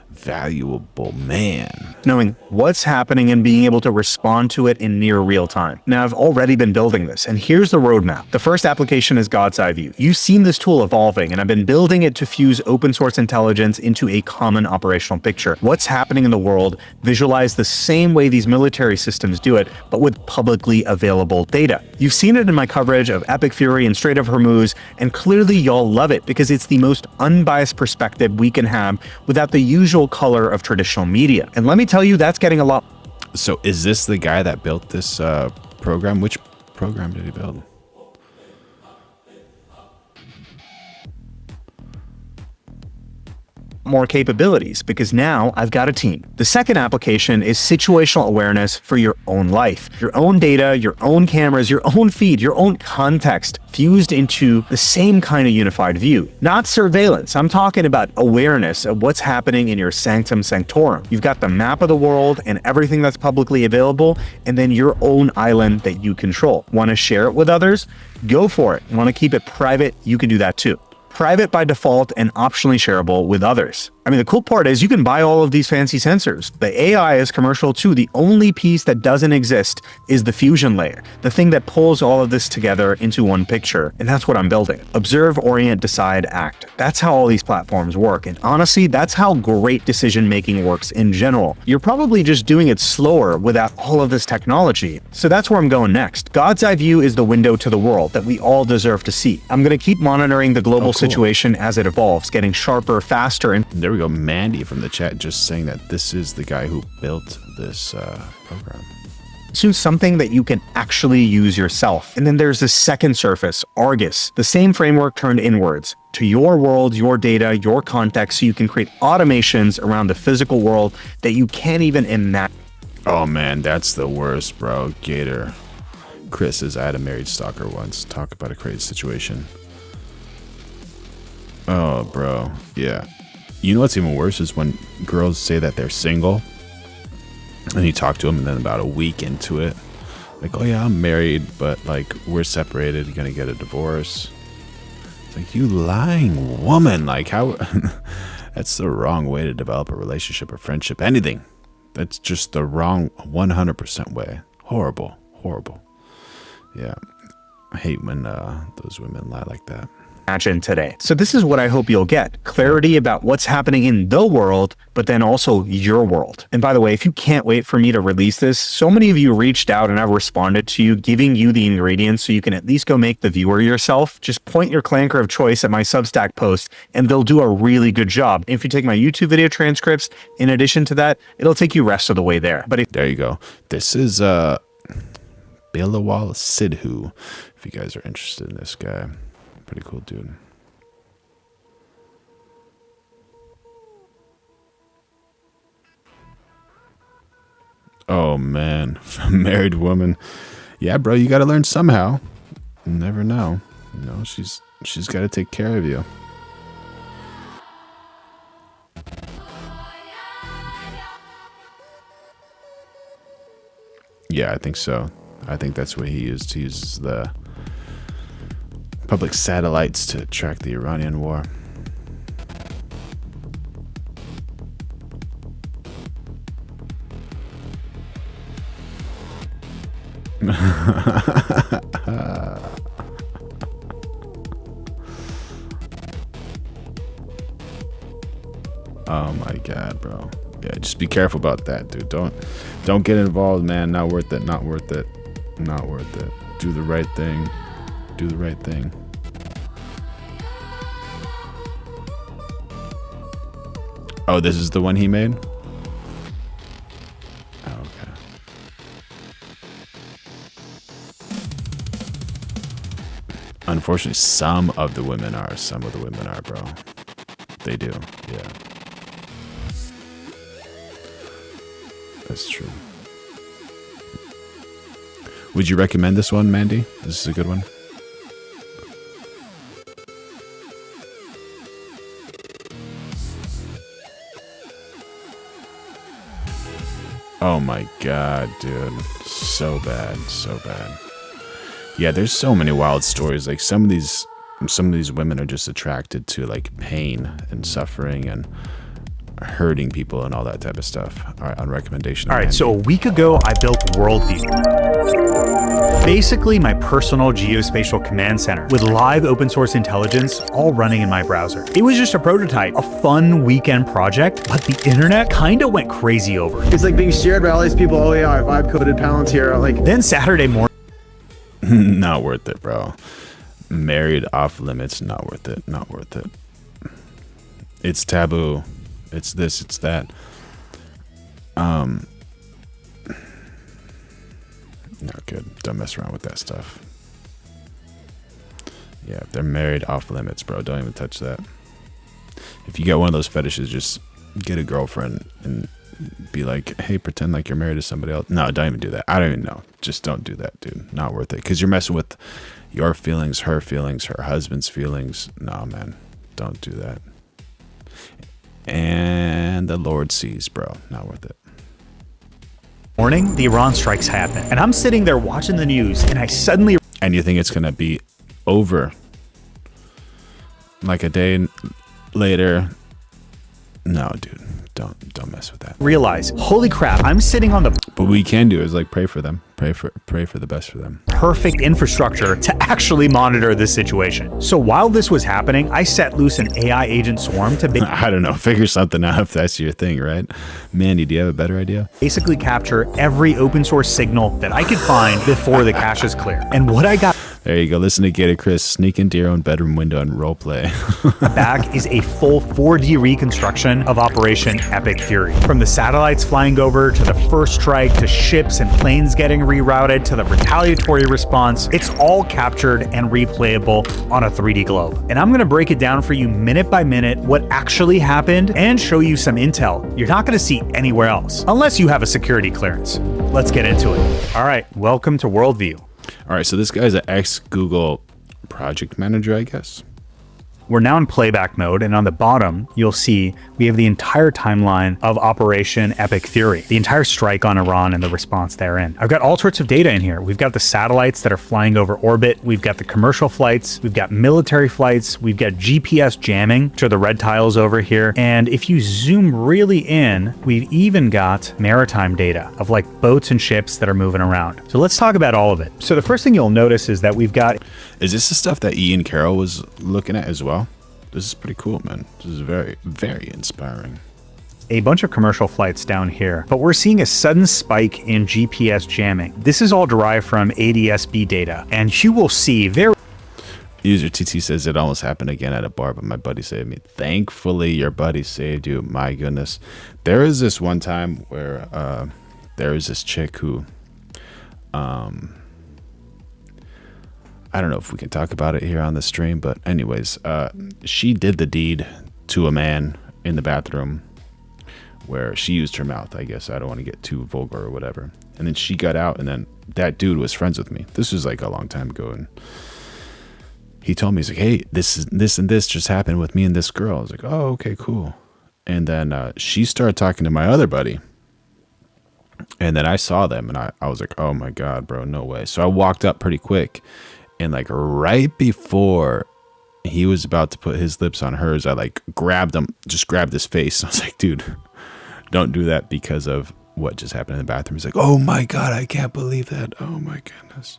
Speaker 1: Valuable man.
Speaker 2: Knowing what's happening and being able to respond to it in near real time. Now, I've already been building this, and here's the roadmap. The first application is God's Eye View. You've seen this tool evolving, and I've been building it to fuse open source intelligence into a common operational picture. What's happening in the world, visualized the same way these military systems do it, but with publicly available data. You've seen it in my coverage of Epic Fury and Strait of Hormuz, and clearly y'all love it because it's the most unbiased perspective we can have without the usual color of traditional media. And let me tell you, that's getting a lot.
Speaker 1: So is this the guy that built this program? Which program did he build?
Speaker 2: More capabilities because now I've got a team. The second application is situational awareness for your own life. Your own data, your own cameras, your own feed, your own context fused into the same kind of unified view. Not surveillance. I'm talking about awareness of what's happening in your sanctum sanctorum. You've got the map of the world and everything that's publicly available, and then your own island that you control. Want to share it with others? Go for it. Want to keep it private? You can do that too. Private by default and optionally shareable with others. I mean, the cool part is you can buy all of these fancy sensors. The AI is commercial too. The only piece that doesn't exist is the fusion layer, the thing that pulls all of this together into one picture. And that's what I'm building. Observe, orient, decide, act. That's how all these platforms work. And honestly, that's how great decision making works in general. You're probably just doing it slower without all of this technology. So that's where I'm going next. God's Eye View is the window to the world that we all deserve to see. I'm going to keep monitoring the global situation as it evolves, getting sharper, faster, and
Speaker 1: there we go. Mandy from the chat just saying that this is the guy who built this program.
Speaker 2: to something that you can actually use yourself. And then there's this second surface, Argus, the same framework turned inwards to your world, your data, your context, so you can create automations around the physical world that you can't even imagine.
Speaker 1: Oh man, that's the worst, bro. Gator. Chris says, I had a married stalker once. Talk about a crazy situation. Oh, bro. Yeah. You know what's even worse is when girls say that they're single and you talk to them and then about a week into it, like, oh yeah, I'm married, but like we're separated, you're gonna get a divorce. It's like, you lying woman. Like, how? That's the wrong way to develop a relationship or friendship, anything. That's just the wrong 100% way. Horrible, horrible. Yeah, I hate when those women lie like that.
Speaker 2: Imagine today. So this is what I hope you'll get. Clarity about what's happening in the world, but then also your world. And by the way, if you can't wait for me to release this, so many of you reached out and I've responded to you, giving you the ingredients so you can at least go make the viewer yourself. Just point your clanker of choice at my Substack post and they'll do a really good job. If you take my YouTube video transcripts, in addition to that, it'll take you rest of the way there. But
Speaker 1: there you go. This is Bilawal Sidhu, if you guys are interested in this guy. Pretty cool dude. Oh man, married woman. Yeah, bro, you got to learn somehow. You never know. You know, she's got to take care of you. Yeah, I think so. I think that's what he used. He uses the public satellites to track the Iranian war. Oh my god, bro. Yeah, just be careful about that, dude. Don't get involved, man. Not worth it. Not worth it. Not worth it. Do the right thing. Do the right thing. Oh, this is the one he made? Oh, okay. Unfortunately, some of the women are, bro. They do, yeah. That's true. Would you recommend this one, Mandy? This is a good one. Oh my god, dude. So bad, so bad. Yeah, there's so many wild stories. Like some of these women are just attracted to like pain and suffering and hurting people and all that type of stuff. All right, on recommendation.
Speaker 2: All right, so a week ago, I built Worldview. Basically, my personal geospatial command center with live open source intelligence all running in my browser. It was just a prototype, a fun weekend project, but the internet kind of went crazy over it.
Speaker 4: It's like being shared by all these people. Oh yeah, I vibe coded Palantir. Like
Speaker 2: then Saturday morning.
Speaker 1: Not worth it, bro. Married off limits, not worth it. Not worth it. It's taboo. It's this, it's that. Not good. Don't mess around with that stuff. Yeah, if they're married off limits, bro, don't even touch that. If you get one of those fetishes, just get a girlfriend and be like, hey, pretend like you're married to somebody else. No, don't even do that. I don't even know. Just don't do that, dude. Not worth it. Because you're messing with your feelings, her husband's feelings. No, man. Don't do that. And the Lord sees, bro. Not worth it.
Speaker 2: Morning, the Iran strikes happen. And I'm sitting there watching the news, and I suddenly...
Speaker 1: And you think it's going to be over like a day later? No, dude. Don't mess with that.
Speaker 2: Realize, holy crap, I'm sitting on the...
Speaker 1: But what we can do is like pray for them. Pray for the best for them.
Speaker 2: Perfect infrastructure to actually monitor this situation. So while this was happening, I set loose an AI agent swarm to
Speaker 1: I don't know, figure something out if that's your thing, right? Mandy, do you have a better idea?
Speaker 2: Basically capture every open source signal that I could find before the cache is clear. And what I got...
Speaker 1: There you go. Listen to Gator Chris. Sneak into your own bedroom window and roleplay.
Speaker 2: Back is a full 4D reconstruction of Operation Epic Fury. From the satellites flying over to the first strike to ships and planes getting rerouted to the retaliatory response, it's all captured and replayable on a 3D globe. And I'm going to break it down for you minute by minute what actually happened and show you some intel you're not going to see anywhere else, unless you have a security clearance. Let's get into it. All right, welcome to Worldview.
Speaker 1: All right, so this guy's an ex-Google project manager, I guess.
Speaker 2: We're now in playback mode, and on the bottom, you'll see we have the entire timeline of Operation Epic Fury, the entire strike on Iran and the response therein. I've got all sorts of data in here. We've got the satellites that are flying over orbit. We've got the commercial flights. We've got military flights. We've got GPS jamming, which are the red tiles over here. And if you zoom really in, we've even got maritime data of like boats and ships that are moving around. So let's talk about all of it. So the first thing you'll notice is that we've got...
Speaker 1: Is this the stuff that Ian Carroll was looking at as well? This is pretty cool, man. This is very, very inspiring.
Speaker 2: A bunch of commercial flights down here, but we're seeing a sudden spike in GPS jamming. This is all derived from ADS-B data, and you will see very...
Speaker 1: User TT says it almost happened again at a bar, but my buddy saved me. Thankfully, your buddy saved you. My goodness. There is this one time where there was this chick who... I don't know if we can talk about it here on the stream, but anyways, she did the deed to a man in the bathroom where she used her mouth, I guess. I don't want to get too vulgar or whatever. And then she got out, and then that dude was friends with me. This was like a long time ago, and he told me, he's like, hey, this and this just happened with me and this girl. I was like, oh, okay, cool. And then she started talking to my other buddy. And then I saw them, and I was like, oh my God, bro, no way. So I walked up pretty quick. And like right before he was about to put his lips on hers, I like grabbed him, just grabbed his face. I was like, dude, don't do that because of what just happened in the bathroom. He's like, oh my God, I can't believe that. Oh my goodness.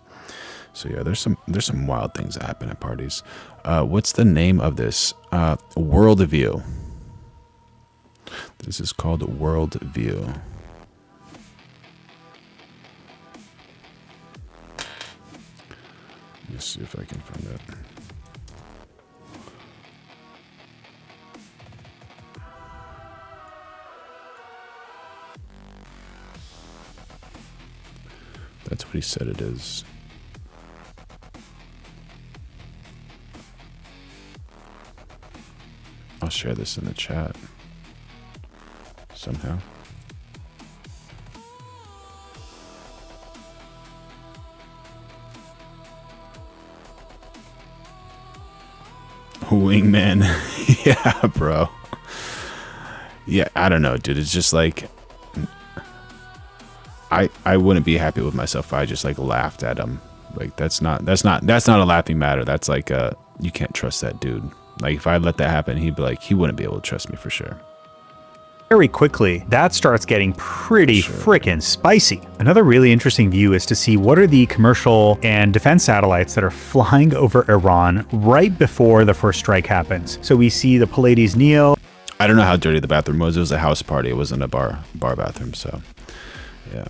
Speaker 1: So yeah, there's some wild things that happen at parties. What's the name of this? Worldview. This This is called Worldview. Let me see if I can find it. That's what he said it is. I'll share this in the chat somehow. Wingman. Yeah, bro. Yeah, I don't know, dude. It's just like I wouldn't be happy with myself if I just like laughed at him. Like that's not a laughing matter. That's like you can't trust that dude. Like if I let that happen, he'd be like, he wouldn't be able to trust me for sure.
Speaker 2: Very quickly, that starts getting pretty freaking spicy. Another really interesting view is to see what are the commercial and defense satellites that are flying over Iran right before the first strike happens. So we see the Pleiades Neo.
Speaker 1: I don't know how dirty the bathroom was. It was a house party. It wasn't a bar bathroom. So, yeah.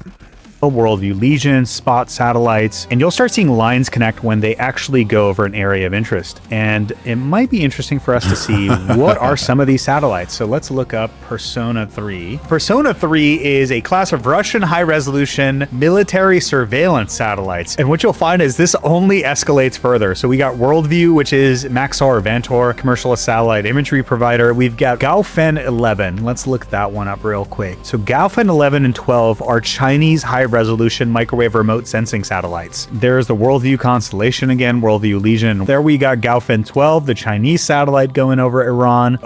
Speaker 2: Worldview Legion, Spot satellites, and you'll start seeing lines connect when they actually go over an area of interest. And it might be interesting for us to see what are some of these satellites. So let's look up Persona 3. Persona 3 is a class of Russian high-resolution military surveillance satellites. And what you'll find is this only escalates further. So we got Worldview, which is Maxar Vantor, commercial satellite imagery provider. We've got Gaofen 11. Let's look that one up real quick. So Gaofen 11 and 12 are Chinese high-resolution microwave remote sensing satellites. There's the Worldview constellation again, Worldview Legion. There we got Gaofen 12, the Chinese satellite going over Iran.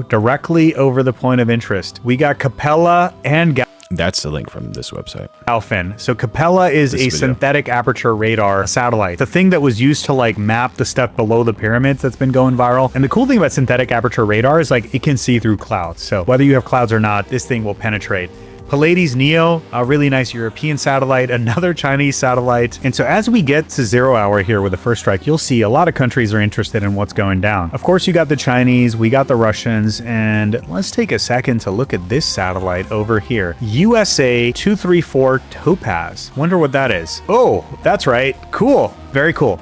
Speaker 2: Directly over the point of interest. We got Capella and
Speaker 1: That's the link from this website.
Speaker 2: Gaofen. So Capella is a synthetic aperture radar satellite. The thing that was used to like map the stuff below the pyramids that's been going viral. And the cool thing about synthetic aperture radar is like it can see through clouds. So whether you have clouds or not, this thing will penetrate. Pleiades Neo, a really nice European satellite, another Chinese satellite. And so as we get to 0 hour here with the first strike, you'll see a lot of countries are interested in what's going down. Of course, you got the Chinese, we got the Russians, and let's take a second to look at this satellite over here. USA 234 Topaz. Wonder what that is. Oh, that's right. Cool. Very cool.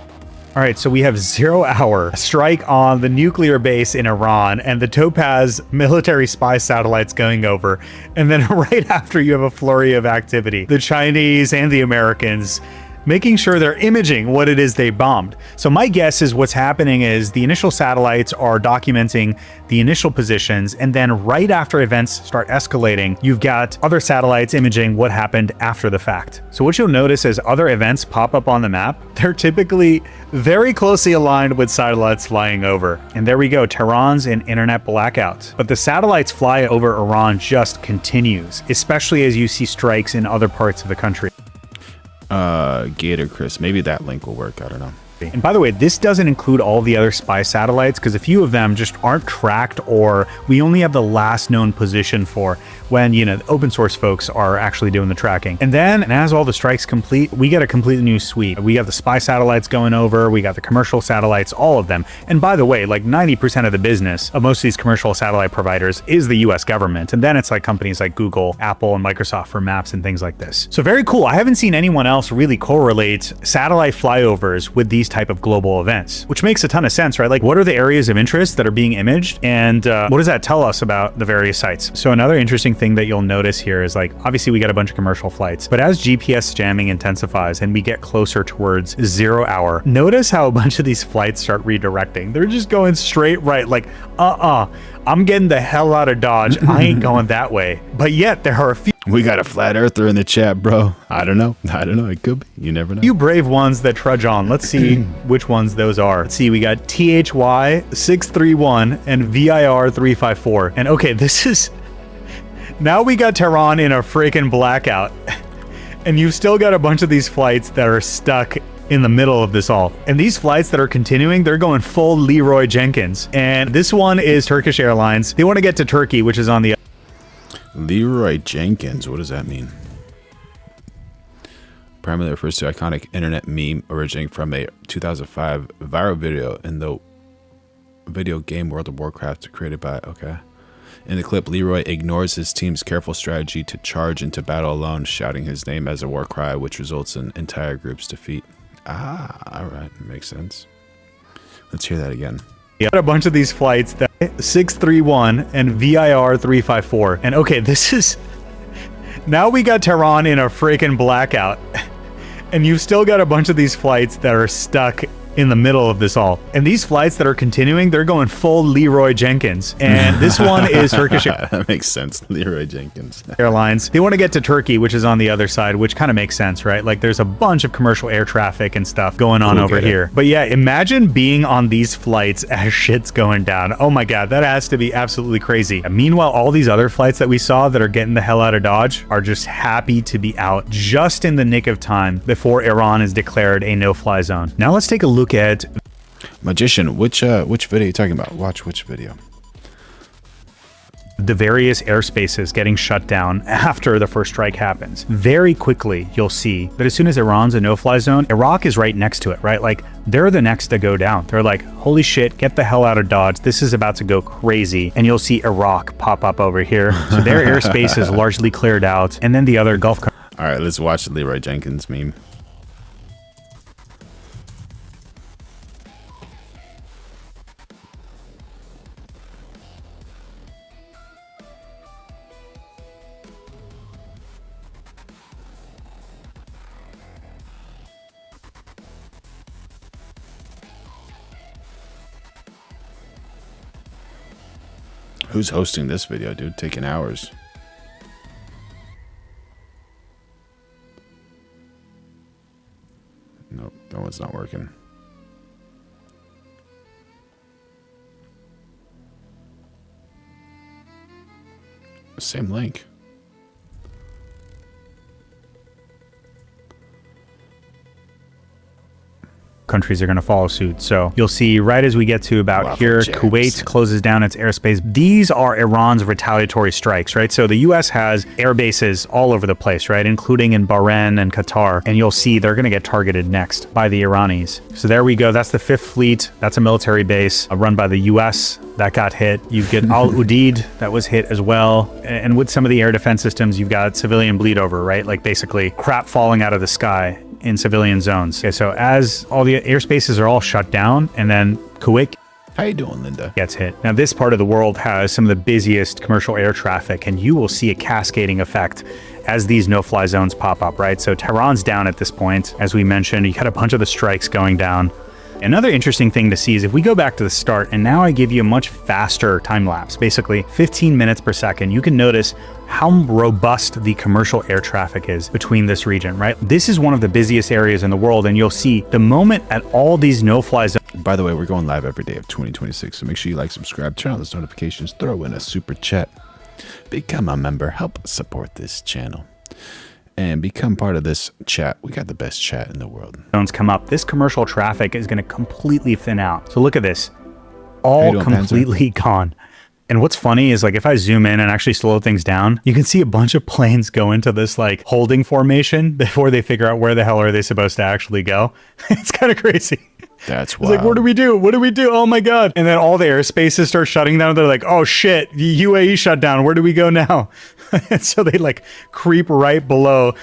Speaker 2: All right, so we have 0 hour strike on the nuclear base in Iran and the Topaz military spy satellites going over. And then right after you have a flurry of activity, the Chinese and the Americans making sure they're imaging what it is they bombed. So my guess is what's happening is the initial satellites are documenting the initial positions, and then right after events start escalating, you've got other satellites imaging what happened after the fact. So what you'll notice as other events pop up on the map, they're typically very closely aligned with satellites flying over. And there we go, Tehran's an internet blackout. But the satellites fly over Iran just continues, especially as you see strikes in other parts of the country.
Speaker 1: Gator Chris, maybe that link will work. I don't know.
Speaker 2: And by the way, this doesn't include all the other spy satellites because a few of them just aren't tracked, or we only have the last known position for when, you know, the open source folks are actually doing the tracking. And then, and as all the strikes complete, we get a completely new suite. We have the spy satellites going over, we got the commercial satellites, all of them. And by the way, like 90% of the business of most of these commercial satellite providers is the US government. And then it's like companies like Google, Apple, and Microsoft for maps and things like this. So very cool. I haven't seen anyone else really correlate satellite flyovers with these type of global events, which makes a ton of sense, right? Like, what are the areas of interest that are being imaged, and what does that tell us about the various sites? So another interesting thing that you'll notice here is, like, obviously we got a bunch of commercial flights, but as GPS jamming intensifies and we get closer towards 0 hour, notice how a bunch of these flights start redirecting. They're just going straight right, like, I'm getting the hell out of Dodge. I ain't going that way. But yet there are a few.
Speaker 1: We got a flat earther in the chat, bro. I don't know. It could be. You never know.
Speaker 2: You brave ones that trudge on. Let's see which ones those are. Let's see. We got THY 631 and VIR 354. And okay, this is. Now we got Tehran in a freaking blackout. And you've still got a bunch of these flights that are stuck in the middle of this all. And these flights that are continuing, they're going full Leroy Jenkins. And this one is Turkish Airlines. They want to get to Turkey, which is on the
Speaker 1: Leroy Jenkins, what does that mean? Primarily refers to iconic internet meme originating from a 2005 viral video in the video game World of Warcraft created by, In the clip, Leroy ignores his team's careful strategy to charge into battle alone, shouting his name as a war cry, which results in entire group's defeat. All right, makes sense. Let's hear that again.
Speaker 2: Got a bunch of these flights that 631 and VIR 354. And okay, this is now we got Tehran in a freaking blackout. And you've still got a bunch of these flights that are stuck in the middle of this all. And these flights that are continuing, they're going full Leroy Jenkins. And this one is Turkish.
Speaker 1: That makes sense. Leroy Jenkins.
Speaker 2: Airlines. They want to get to Turkey, which is on the other side, which kind of makes sense, right? Like there's a bunch of commercial air traffic and stuff going on over here. But yeah, imagine being on these flights as shit's going down. Oh my God, that has to be absolutely crazy. And meanwhile, all these other flights that we saw that are getting the hell out of Dodge are just happy to be out just in the nick of time before Iran is declared a no-fly zone. Now let's take a look at
Speaker 1: Magician. Which video are you talking about? Watch which video.
Speaker 2: The various airspaces getting shut down after the first strike happens. Very quickly, you'll see that as soon as Iran's a no-fly zone, Iraq is right next to it, right? Like, they're the next to go down. They're like, holy shit, get the hell out of Dodge. This is about to go crazy. And you'll see Iraq pop up over here. So their airspace is largely cleared out. And then the other Gulf countries.
Speaker 1: All right, let's watch the Leroy Jenkins meme. Who's hosting this video, dude? Taking hours. Nope, that one's not working. Same link.
Speaker 2: Countries are going to follow suit. So you'll see right as we get to about here, Kuwait closes down its airspace. These are Iran's retaliatory strikes, right? So the US has air bases all over the place, right? Including in Bahrain and Qatar. And you'll see they're going to get targeted next by the Iranis. So there we go. That's the 5th Fleet. That's a military base run by the US that got hit. You get Al Udeid that was hit as well. And with some of the air defense systems, you've got civilian bleed over, right? Like basically crap falling out of the sky in civilian zones. Okay, so as all the airspaces are all shut down, and then Kuwait
Speaker 1: How you doing, Linda?
Speaker 2: Gets hit. Now, this part of the world has some of the busiest commercial air traffic, and you will see a cascading effect as these no-fly zones pop up, right? So Tehran's down at this point. As we mentioned, you had a bunch of the strikes going down. Another interesting thing to see is if we go back to the start, and now I give you a much faster time lapse, basically 15 minutes per second, you can notice how robust the commercial air traffic is between this region, right? This is one of the busiest areas in the world, and you'll see the moment at all these no-fly zones.
Speaker 1: By the way, we're going live every day of 2026, so make sure you like, subscribe, turn on those notifications, throw in a super chat, become a member, help support this channel, and become part of this chat. We got the best chat in the world.
Speaker 2: Zones come up. This commercial traffic is going to completely thin out. So look at this, all completely gone. And what's funny is, like, if I zoom in and actually slow things down, you can see a bunch of planes go into this like holding formation before they figure out where the hell are they supposed to actually go. It's kind of crazy.
Speaker 1: That's wild.
Speaker 2: It's like, what do we do? What do we do? Oh my God. And then all the airspaces start shutting down. They're like, oh shit, the UAE shut down. Where do we go now? And so they like creep right below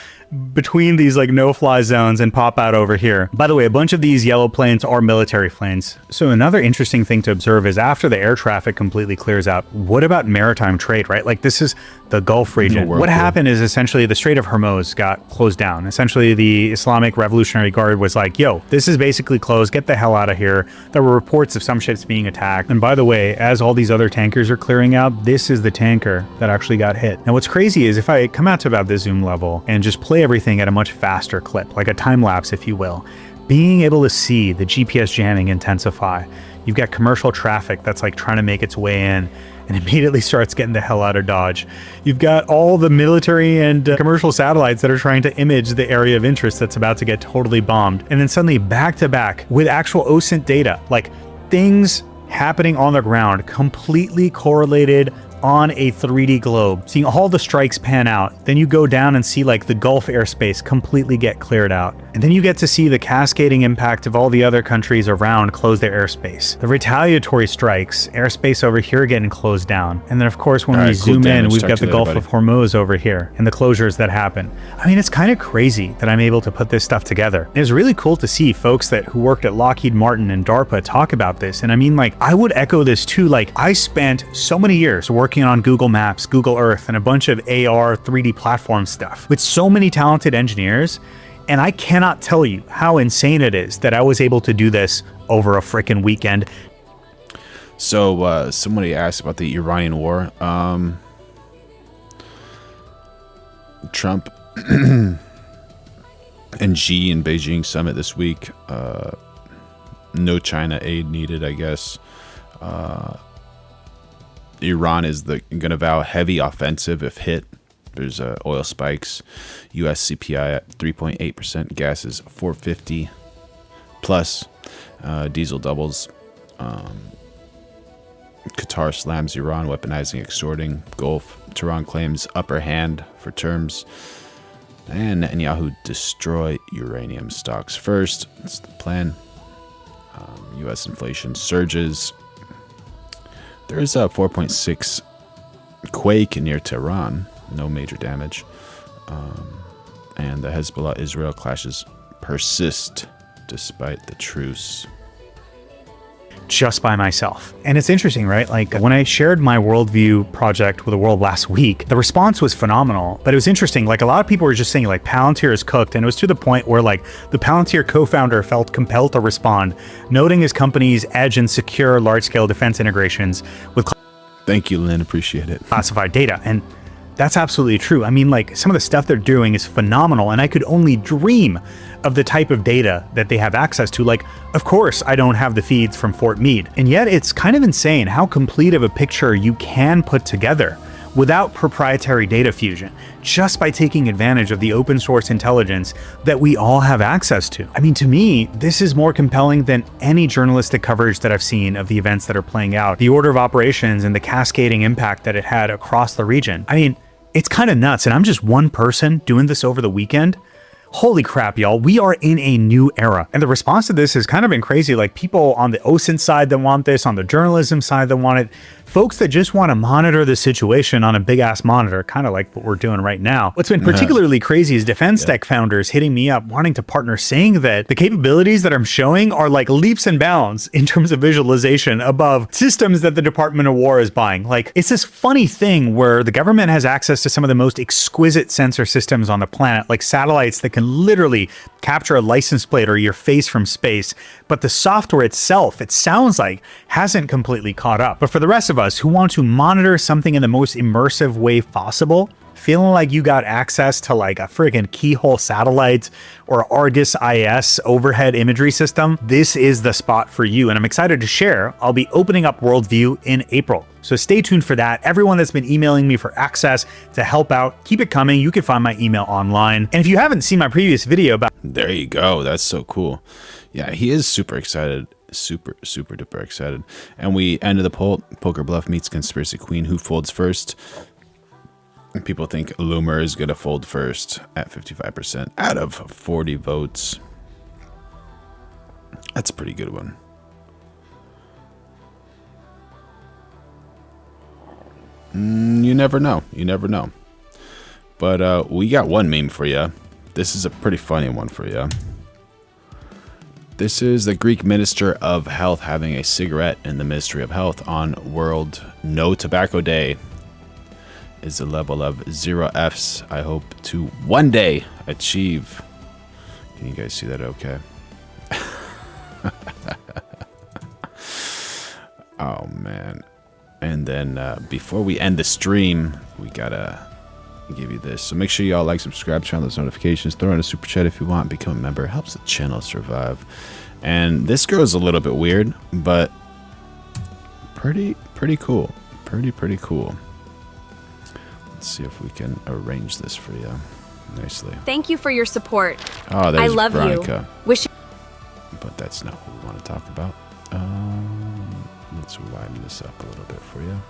Speaker 2: between these like no-fly zones and pop out over here. By the way, a bunch of these yellow planes are military planes. So another interesting thing to observe is after the air traffic completely clears out, what about maritime trade, right? Like, this is the Gulf region. What happened is essentially the Strait of Hormuz got closed down. Essentially, the Islamic Revolutionary Guard was like, yo, this is basically closed. Get the hell out of here. There were reports of some ships being attacked. And by the way, as all these other tankers are clearing out, this is the tanker that actually got hit. Now, what's crazy is if I come out to about this zoom level and just play everything at a much faster clip, like a time lapse, if you will, being able to see the GPS jamming intensify. You've got commercial traffic that's like trying to make its way in and immediately starts getting the hell out of Dodge. You've got all the military and commercial satellites that are trying to image the area of interest that's about to get totally bombed. And then suddenly back to back with actual OSINT data, like things happening on the ground, completely correlated on a 3D globe, seeing all the strikes pan out. Then you go down and see like the Gulf airspace completely get cleared out. And then you get to see the cascading impact of all the other countries around close their airspace. The retaliatory strikes, airspace over here getting closed down. And then of course, when we zoom in, we've got the Gulf of Hormuz over here and the closures that happen. I mean, it's kind of crazy that I'm able to put this stuff together. It was really cool to see folks who worked at Lockheed Martin and DARPA talk about this. And I mean, like, I would echo this too. Like, I spent so many years working on Google Maps, Google Earth, and a bunch of AR 3D platform stuff with so many talented engineers. And I cannot tell you how insane it is that I was able to do this over a freaking weekend.
Speaker 1: So somebody asked about the Iranian war. Trump and Xi in Beijing summit this week. No China aid needed, I guess. Iran is going to vow heavy offensive if hit. There's oil spikes. U.S. CPI at 3.8%. Gas is 450 plus. Diesel doubles. Qatar slams Iran, weaponizing, extorting. Gulf. Tehran claims upper hand for terms. And Netanyahu destroy uranium stocks first. That's the plan. U.S. inflation surges. There is a 4.6 quake near Tehran. No major damage. And the Hezbollah-Israel clashes persist despite the truce.
Speaker 2: Just by myself. And it's interesting, right? Like when I shared my Worldview project with the world last week, the response was phenomenal. But it was interesting. Like a lot of people were just saying like Palantir is cooked. And it was to the point where like the Palantir co-founder felt compelled to respond, noting his company's edge in secure large-scale defense integrations with
Speaker 1: Thank you, Lynn. Appreciate it.
Speaker 2: Classified data. And that's absolutely true. I mean, like some of the stuff they're doing is phenomenal. And I could only dream of the type of data that they have access to. Like, of course, I don't have the feeds from Fort Meade. And yet it's kind of insane how complete of a picture you can put together without proprietary data fusion, just by taking advantage of the open source intelligence that we all have access to. I mean, to me, this is more compelling than any journalistic coverage that I've seen of the events that are playing out, the order of operations and the cascading impact that it had across the region. I mean, it's kind of nuts. And I'm just one person doing this over the weekend. Holy crap, y'all. We are in a new era. And the response to this has kind of been crazy. Like people on the OSINT side that want this, on the journalism side that want it, folks that just want to monitor the situation on a big ass monitor, kind of like what we're doing right now. What's been particularly crazy is defense tech founders hitting me up wanting to partner, saying that the capabilities that I'm showing are like leaps and bounds in terms of visualization above systems that the Department of War is buying. Like it's this funny thing where the government has access to some of the most exquisite sensor systems on the planet, like satellites that can literally capture a license plate or your face from space, but the software itself, it sounds like, hasn't completely caught up. But for the rest of us who want to monitor something in the most immersive way possible, feeling like you got access to like a friggin' keyhole satellite or Argus IS overhead imagery system, this is the spot for you. And I'm excited to share, I'll be opening up Worldview in April. So stay tuned for that. Everyone that's been emailing me for access to help out, keep it coming. You can find my email online. And if you haven't seen my previous video about...
Speaker 1: There you go. That's so cool. Yeah, he is super excited. Super duper excited. And we ended the poll. Poker Bluff meets Conspiracy Queen. Who folds first? People think Loomer is going to fold first at 55% out of 40 votes. That's a pretty good one. You never know. You never know. But we got one meme for you. This is a pretty funny one for you. This is the Greek Minister of Health having a cigarette in the Ministry of Health on World No Tobacco Day. Is the level of 0 Fs I hope to one day achieve. Can you guys see that okay? Oh man. And then before we end the stream, we gotta give you this. So make sure y'all like, subscribe, turn on those notifications, throw in a super chat if you want, become a member. It helps the channel survive. And this girl is a little bit weird, but pretty cool. Pretty cool. Let's see if we can arrange this for you nicely.
Speaker 5: Thank you for your support.
Speaker 1: Oh, there's
Speaker 5: I love
Speaker 1: Veronica.
Speaker 5: you.
Speaker 1: But that's not what we want to talk about. Let's widen this up a little bit for you.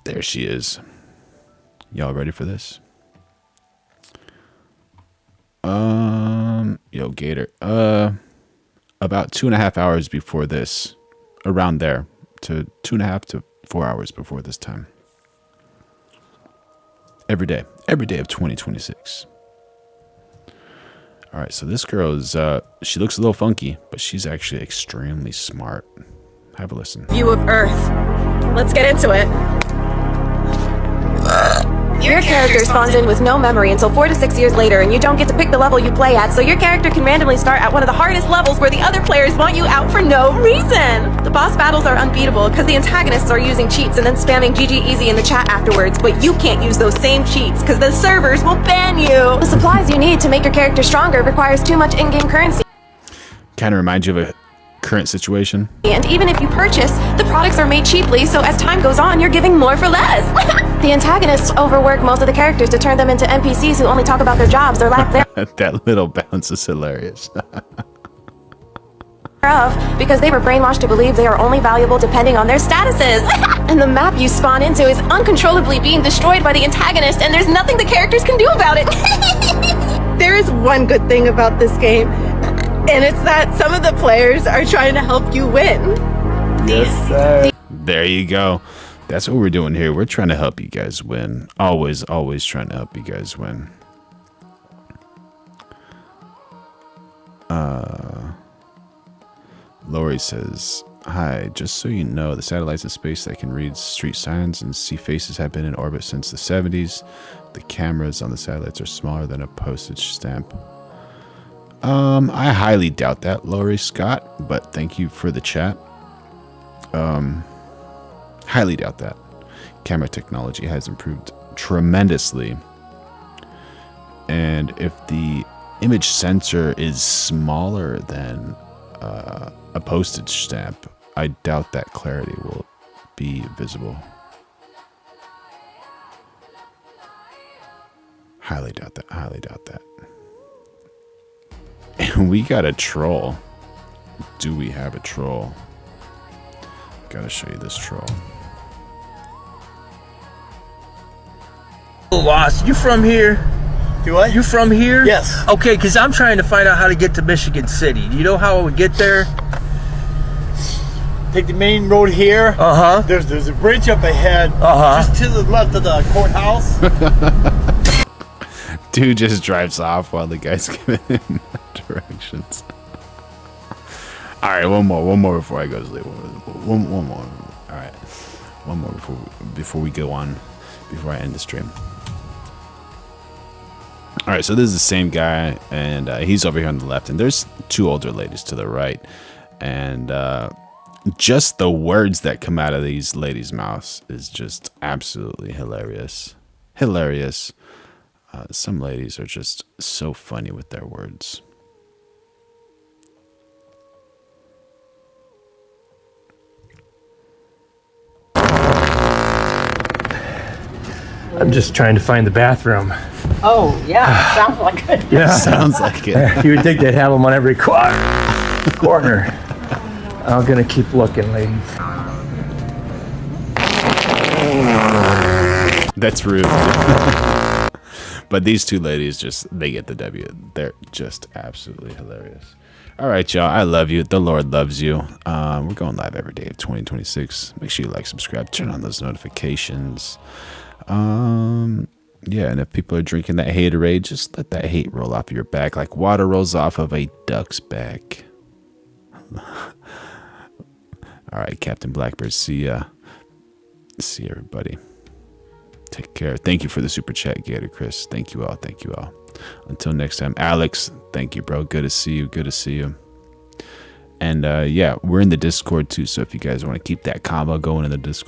Speaker 1: There she is. Y'all ready for this? Yo, Gator. About 2.5 hours before this, around there, to 2.5 to 4 hours before this time. Every day of 2026. All right, so this girl is, she looks a little funky, but she's actually extremely smart. Have a listen.
Speaker 6: View of Earth. Let's get into it. Your character spawns in with no memory until 4 to 6 years later, and you don't get to pick the level you play at, so your character can randomly start at one of the hardest levels where the other players want you out for no reason. The boss battles are unbeatable because the antagonists are using cheats and then spamming GG easy in the chat afterwards, but you can't use those same cheats because the servers will ban you. The supplies you need to make your character stronger requires too much in-game currency.
Speaker 1: Kind of reminds you of a current situation.
Speaker 6: And even if you purchase, the products are made cheaply, so as time goes on, you're giving more for less. The antagonists overwork most of the characters to turn them into NPCs who only talk about their jobs or lack
Speaker 1: That little bounce is hilarious.
Speaker 6: thereof, because they were brainwashed to believe they are only valuable depending on their statuses. And the map you spawn into is uncontrollably being destroyed by the antagonist, and there's nothing the characters can do about it.
Speaker 7: There is one good thing about this game, and it's that some of the players are trying to help you win.
Speaker 1: Yes, sir. There you go. That's what we're doing here. We're trying to help you guys win. Always trying to help you guys win. Lori says, hi, just so you know, the satellites in space that can read street signs and see faces have been in orbit since the 70s. The cameras on the satellites are smaller than a postage stamp. I highly doubt that, Lori Scott, but thank you for the chat. Highly doubt that. Camera technology has improved tremendously. And if the image sensor is smaller than a postage stamp, I doubt that clarity will be visible. Highly doubt that. Highly doubt that. And we got a troll. Do we have a troll? Gotta show you this troll.
Speaker 23: Lost. You from here?
Speaker 24: Do what?
Speaker 23: You from here?
Speaker 24: Yes.
Speaker 23: Okay, because I'm trying to find out how to get to Michigan City. Do you know how I would get there?
Speaker 24: Take the main road here.
Speaker 23: Uh-huh.
Speaker 24: There's a bridge up ahead.
Speaker 23: Uh-huh.
Speaker 24: Just to the left of the courthouse.
Speaker 1: Dude just drives off while the guy's giving him directions. All right, one more before I go to sleep. One more. All right, one more before we go on, before I end the stream. All right, so this is the same guy, and he's over here on the left, and there's two older ladies to the right, and just the words that come out of these ladies' mouths is just absolutely hilarious. Hilarious. Some ladies are just so funny with their words.
Speaker 23: I'm just trying to find the bathroom.
Speaker 24: Oh, yeah. Sounds like it.
Speaker 23: Yeah.
Speaker 1: Sounds like it.
Speaker 23: You would think they'd have them on every corner. I'm gonna keep looking, ladies.
Speaker 1: That's rude. But these two ladies they get the W. They're just absolutely hilarious. All right, y'all. I love you. The Lord loves you. We're going live every day of 2026. Make sure you like, subscribe, turn on those notifications. Yeah, and if people are drinking that haterade, just let that hate roll off your back like water rolls off of a duck's back. All right, Captain Blackbird. See ya. See everybody. Take care. Thank you for the super chat, Gator Chris. Thank you all. Thank you all. Until next time, Alex. Thank you, bro. Good to see you. Good to see you. And yeah, we're in the Discord too. So if you guys want to keep that combo going in the Discord.